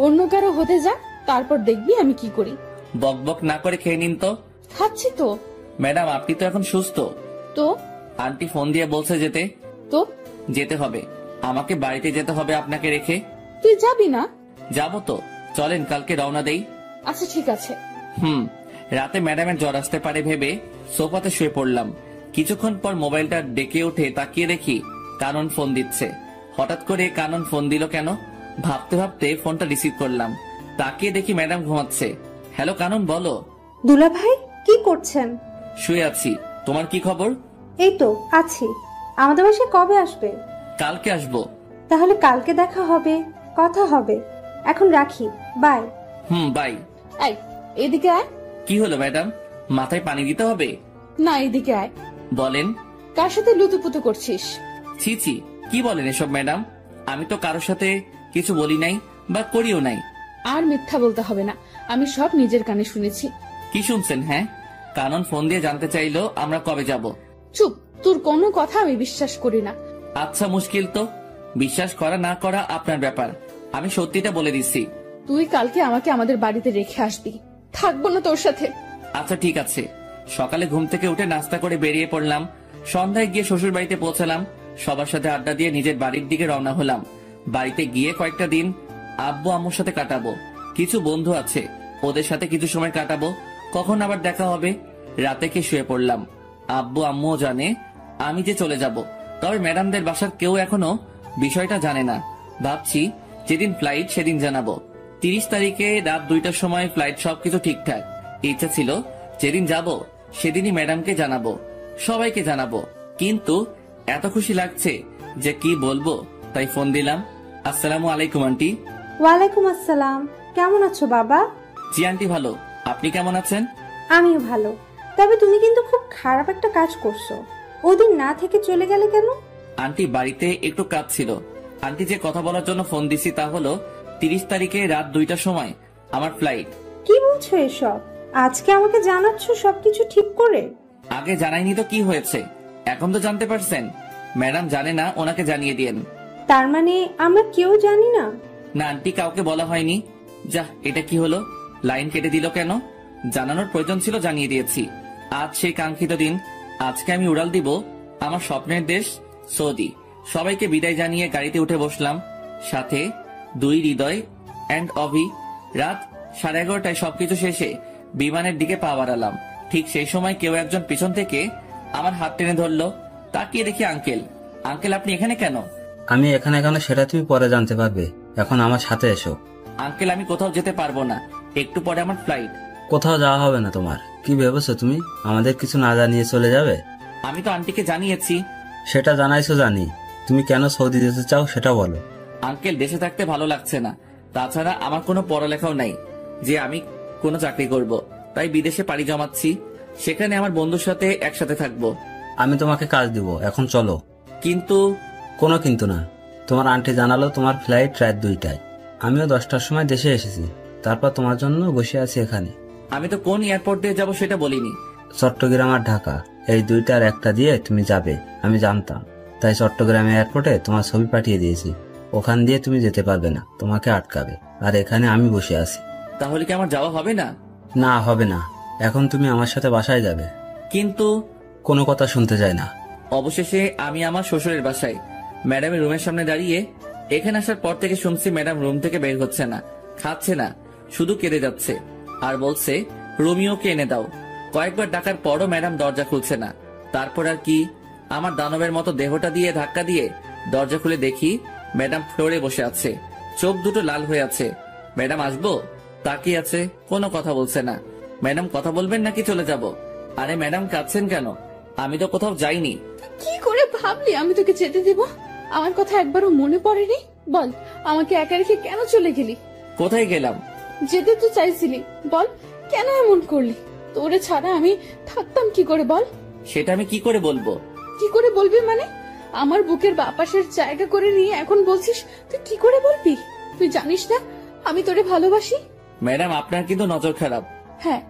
অন্য কারো হতে যা, তারপর দেখবি আমি কি করি। বকবক না করে খেয়ে নিন তো। খাচ্ছি তো। ম্যাডাম আপনি তো এখন সুস্থ। তো আন্টি ফোন দিয়ে বলছে যেতে। তো যেতে হবে, আমাকে বাড়িতে যেতে হবে আপনাকে রেখে। তুই যাবি না? যাবো তো, চলেন কালকে রওনা দেই। আচ্ছা ঠিক আছে। রাতে ম্যাডামের জ্বর আসতে পারে ভেবে সোফাতে শুয়ে পড়লাম। কিছুক্ষণ পর মোবাইলটা ডেকে উঠে তাকিয়ে দেখি কানন ফোন দিচ্ছে। হঠাৎ করে কানন ফোন দিল কেন ভাবতে ভাবতে ফোনটা রিসিভ করলাম। তাকিয়ে দেখি ম্যাডাম ঘুমাচ্ছে। হ্যালো কানন, বলো। দুলা ভাই কি করছেন? শুয়ে আছি, তোমার কি খবর? এই তো আছি। আমাদের বাসায় কবে আসবে? কালকে আসবো। তাহলে কালকে দেখা হবে, কথা হবে। এখন রাখি, বাই। বাই। এই এদিকে আয়। কি হলো ম্যাডাম, মাথায় পানি দিতে হবে? না এদিকে আয়। বলেন। কার সাথে লুতুপুতু করছিস? ছি ছি, কি বলেন এসব ম্যাডাম? আমি তো কারোর সাথে কিছু বলি নাই বা করিও নাই। আর মিথ্যা বলতে হবে না, আমি সব নিজের কানে শুনেছি। কি শুনছেন? হ্যাঁ, কানন ফোন দিয়ে জানতে চাইলো আমরা কবে যাব। চুপ, তোর কোনো কথা আমি বিশ্বাস করি না। আচ্ছা মুশকিল তো, বিশ্বাস করা না করা আপনার ব্যাপার। আমি সত্যিটা বলে দিচ্ছি। তুই কালকে আমাকে আমাদের বাড়িতে রেখে আসবি, থাকবো না তোর সাথে। আচ্ছা ঠিক আছে। সকালে ঘুম থেকে উঠে নাস্তা করে বেরিয়ে পড়লাম। সন্ধ্যায় গিয়ে শ্বশুর বাড়িতে পৌঁছালাম। সবার সাথে আড্ডা দিয়ে নিজের বাড়ির দিকে রওনা হলাম। বাড়িতে গিয়ে কয়েকটা দিন আব্বু আম্মুর সাথে কাটাবো। কিছু বন্ধু আছে, ওদের সাথে কিছু সময় কাটাবো। কখন আবার দেখা হবে। রাতে কে শুয়ে পড়লাম। আব্বু আম্মুও জানে আমি যে চলে যাব, তবে ম্যাডামদের বাসার কেউ এখনো বিষয়টা জানে না। ভাবছি যেদিন ফ্লাইট সেদিন জানাবো। 30 তারিখে রাত 2টার সময় ফ্লাইট, সবকিছু ঠিকঠাক। ইচ্ছা ছিল যেদিন যাব সেদিনই ম্যাডামকে জানাবো, সবাইকে জানাবো। কিন্তু এত খুশি লাগছে যে কি বলবো, তাই ফোন দিলাম। আসসালামু আলাইকুম আন্টি। ওয়ালাইকুম আসসালাম। কেমন আছো বাবা? জি আন্টি ভালো, আপনি কেমন আছেন? আমিও ভালো। তবে তুমি কিন্তু খুব খারাপ একটা কাজ করছো। ওদিন না থেকে চলে গেলে কেন? আন্টি বাড়িতে একটু কাজ ছিল। আন্টি যে কথা বলার জন্য ফোন দিছি তা হলো 30 তারিখে রাত 2টার সময় আমার ফ্লাইট। কি বলছো এসব? আজকে আমাকে জানাচ্ছ সবকিছু ঠিক করে? আগে জানাইনি তো কি হয়েছে, এখন তো জানতে পারছেন। ম্যাডাম জানে না, ওনাকে জানিয়ে দিয়েন। তার মানে আমরা কেউ জানি না? না আন্টি, কাউকে বলা হয়নি। যা, এটা কি হলো, লাইন কেটে দিল কেন? জানানোর প্রয়োজন ছিল, জানিয়ে দিয়েছি। আজ সেই কাঙ্ক্ষিত দিন। আজকে আমি উড়াল দিব আমার স্বপ্নের দেশ সৌদি। সবাইকে বিদায় জানিয়ে গাড়িতে উঠে বসলাম, সাথে 2 হৃদয় এন্ড অভি। রাত 11:30টায় সবকিছু শেষে বিমানের দিকে পা বাড়ালাম। ঠিক সেই সময় কেউ একজন পিছন থেকে আমার হাত টেনে ধরলো। তাকিয়ে দেখি আঙ্কেল। আঙ্কেল আপনি এখানে কেন? আমি এখানে কেন সেটা তুমি পরে জানতে পারবে, এখন আমার সাথে এসো। আঙ্কেল আমি কোথাও যেতে পারবো না, একটু পরে আমার ফ্লাইট। কোথাও যাওয়া হবে না তোমার। কি ভেবেছো তুমি আমাদের কিছু না জানিয়ে চলে যাবে? আমি তো আন্টিকে জানিয়েছি। সেটা জানাইছো জানি, তুমি কেন সৌদি যেতে চাও সেটা বলো। আঙ্কেল দেশে থাকতে ভালো লাগছে না, তাছাড়া আমার কোনো পড়ালেখাও নাই যে আমি কোনো চাকরি করব। তাই বিদেশে পাড়ি জমাচ্ছি, সেখানে আমার বন্ধুর সাথে একসাথে থাকবো। আমি তোমাকে কাজ দিব, এখন চলো। কিন্তু কোনো কিন্তু না। তোমার আন্টি জানালো তোমার ফ্লাইট রাত 2টায়। আমিও 10টার সময় দেশে এসেছি, তারপর তোমার জন্য বসে আছি এখানে। আমি তো কোন এয়ারপোর্ট দিয়ে যাবো সেটা বলিনি। চট্টগ্রাম আর ঢাকা, এই দুইটার একটা দিয়ে তুমি যাবে আমি জানতাম, তাই চট্টগ্রাম এয়ারপোর্টে তোমার ছবি পাঠিয়ে দিয়েছি। ওখান দিয়ে তুমি যেতে পারবে না, তোমাকে আটকাবে। আর এখানে আমি বসে আছি। তাহলে কি আমার যাওয়া হবে না? না, হবে না। এখন তুমি আমার সাথে বাসায় যাবে। কিন্তু কোনো কথা শুনতে চাই না। অবশেষে আমি আমার শ্বশুরের বাসায় ম্যাডামের রুমের সামনে দাঁড়িয়ে। এখানে আসার পর থেকে শুনছি ম্যাডাম রুম থেকে বের হচ্ছে না, খাচ্ছে না, শুধু কেঁদে যাচ্ছে আর বলছে রোমিওকে এনে দাও। কয়েকবার ডাকার পরও ম্যাডাম দরজা খুলছে না। তারপর আর কি, আমার দানবের মতো দেহটা দিয়ে ধাক্কা দিয়ে দরজা খুলে দেখি ম্যাডাম ফ্লোরে বসে আছে, চোখ দুটো লাল হয়ে আছে। ম্যাডাম আসবো তাকিয়ে আছে, কোনো কথা বলছে না। ম্যাডাম কথা বলবেন নাকি চলে যাব? আরে ম্যাডাম কাঁদছেন কেন? আমি তো কোথাও যাইনি। কি করে ভাবলি আমি তোকে যেতে দিব? আমার কথা একবারও মনে পড়েনি? বল, আমাকে একা রেখে কেন চলে গেলি? কোথায় গেলাম? যেতে তো চাইছিলি, বল কেন এমন করলি? তোরে ছাড়া আমি থাকতাম কি করে বল? সেটা আমি কি করে বলবো? কি করে বলবি মানে? আমার বুকের বাপাসের জায়গা করে নিয়ে এখন বলছিস তুই কি করে বলবি? তুই জানিস না আমি তোরে ভালোবাসি। ম্যাডাম আপনার কিন্তু নজর খারাপ। হ্যাঁ,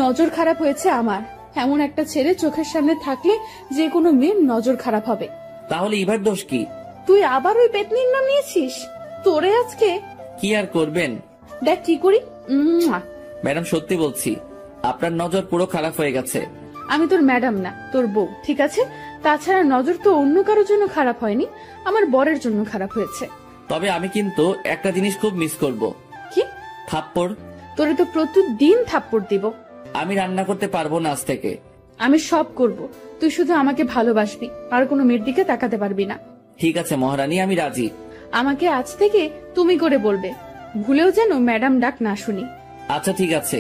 নজর খারাপ হয়েছে আমার। এমন একটা ছেলে চোখের সামনে থাকলে যে কোনো মেয়ের নজর খারাপ হবে। তাহলে ইভার দোষ কি? তুই আবার ওই পেতনির নাম নিয়েছিস। তোরে আজকে কি আর করবেন? দেখ কি করি। ম্যাডাম সত্যি বলছি, আপনার নজর পুরো খারাপ হয়ে গেছে। আমি তোর ম্যাডাম না, তোর বউ, ঠিক আছে? তাছাড়া নজর তো অন্য কারোর জন্য খারাপ হয়নি, আমার বরের জন্য খারাপ হয়েছে। তবে আমি কিন্তু একটা জিনিস খুব মিস করব। কি? থাপ্পড়। তোরে তো প্রতিদিন থাপ্পড় দিব। আমি রান্না করতে পারবো না আজ থেকে। আমি সব করব, তুই শুধু আমাকে ভালোবাসবি, আর কোনো মেয়ের দিকে তাকাতে পারবি না। ঠিক আছে মহারানী, আমি রাজি। আমাকে আজ থেকে তুমি করে বলবে, ভুলেও যেন ম্যাডাম ডাক না শুনি। আচ্ছা ঠিক আছে।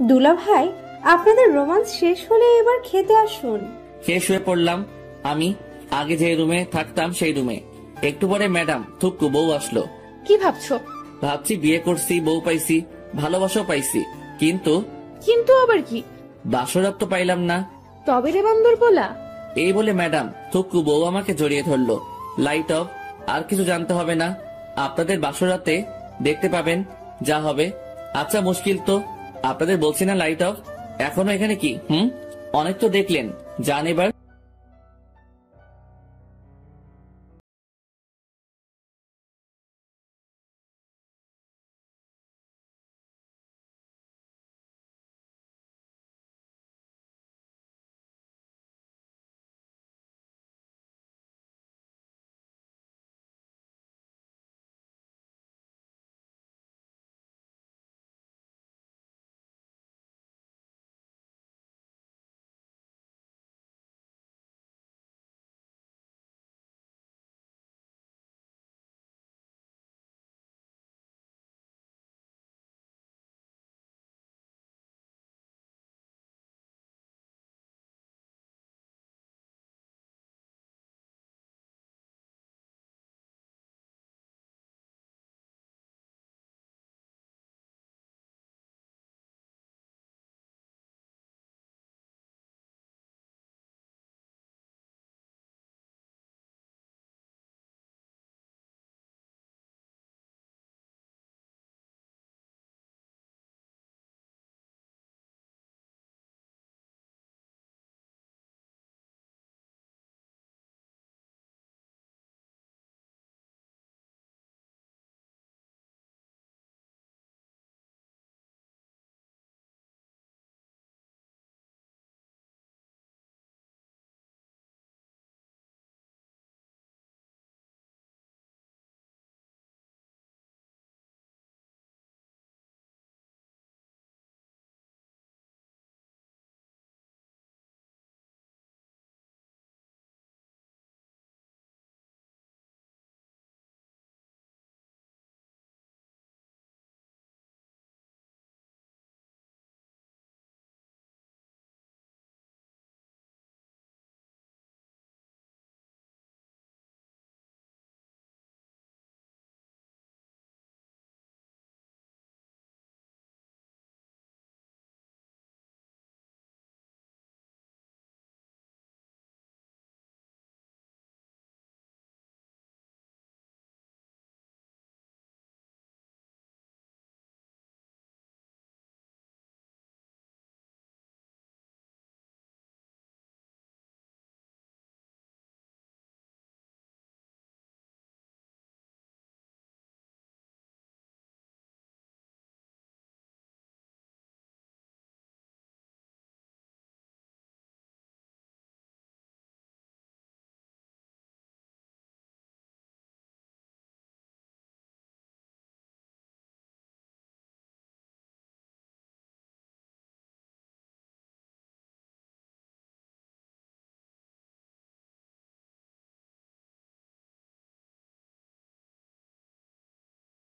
দুলা ভাই, আপনাদের রোমান্স শেষ হলে এবার খেতে আসুন। খেয়ে শুয়ে পড়লাম। আমি আগে যে রুমে থাকতাম সেই রুমে। একটু পরে ম্যাডাম থুকু বউ আসলো। কি ভাবছো? ভাবছি বিয়ে করছি, বউ পাইছি, ভালোবাসাও পাইছি, কিন্তু কিন্তু আবার কি? বাসরাত তো পাইলাম না। তবে রে বান্দর বলা। এই বলে ম্যাডাম থুকু বউ আমাকে জড়িয়ে ধরলো। Light off. আর কিছু জানতে হবে না, আপনাদের বাসরাতে দেখতে পাবেন যা হবে। আচ্ছা মুশকিল তো, আপনাদের বলছি না লাইট অফ। এখনো এখানে কি? অনেক তো দেখলেন, যান এবার।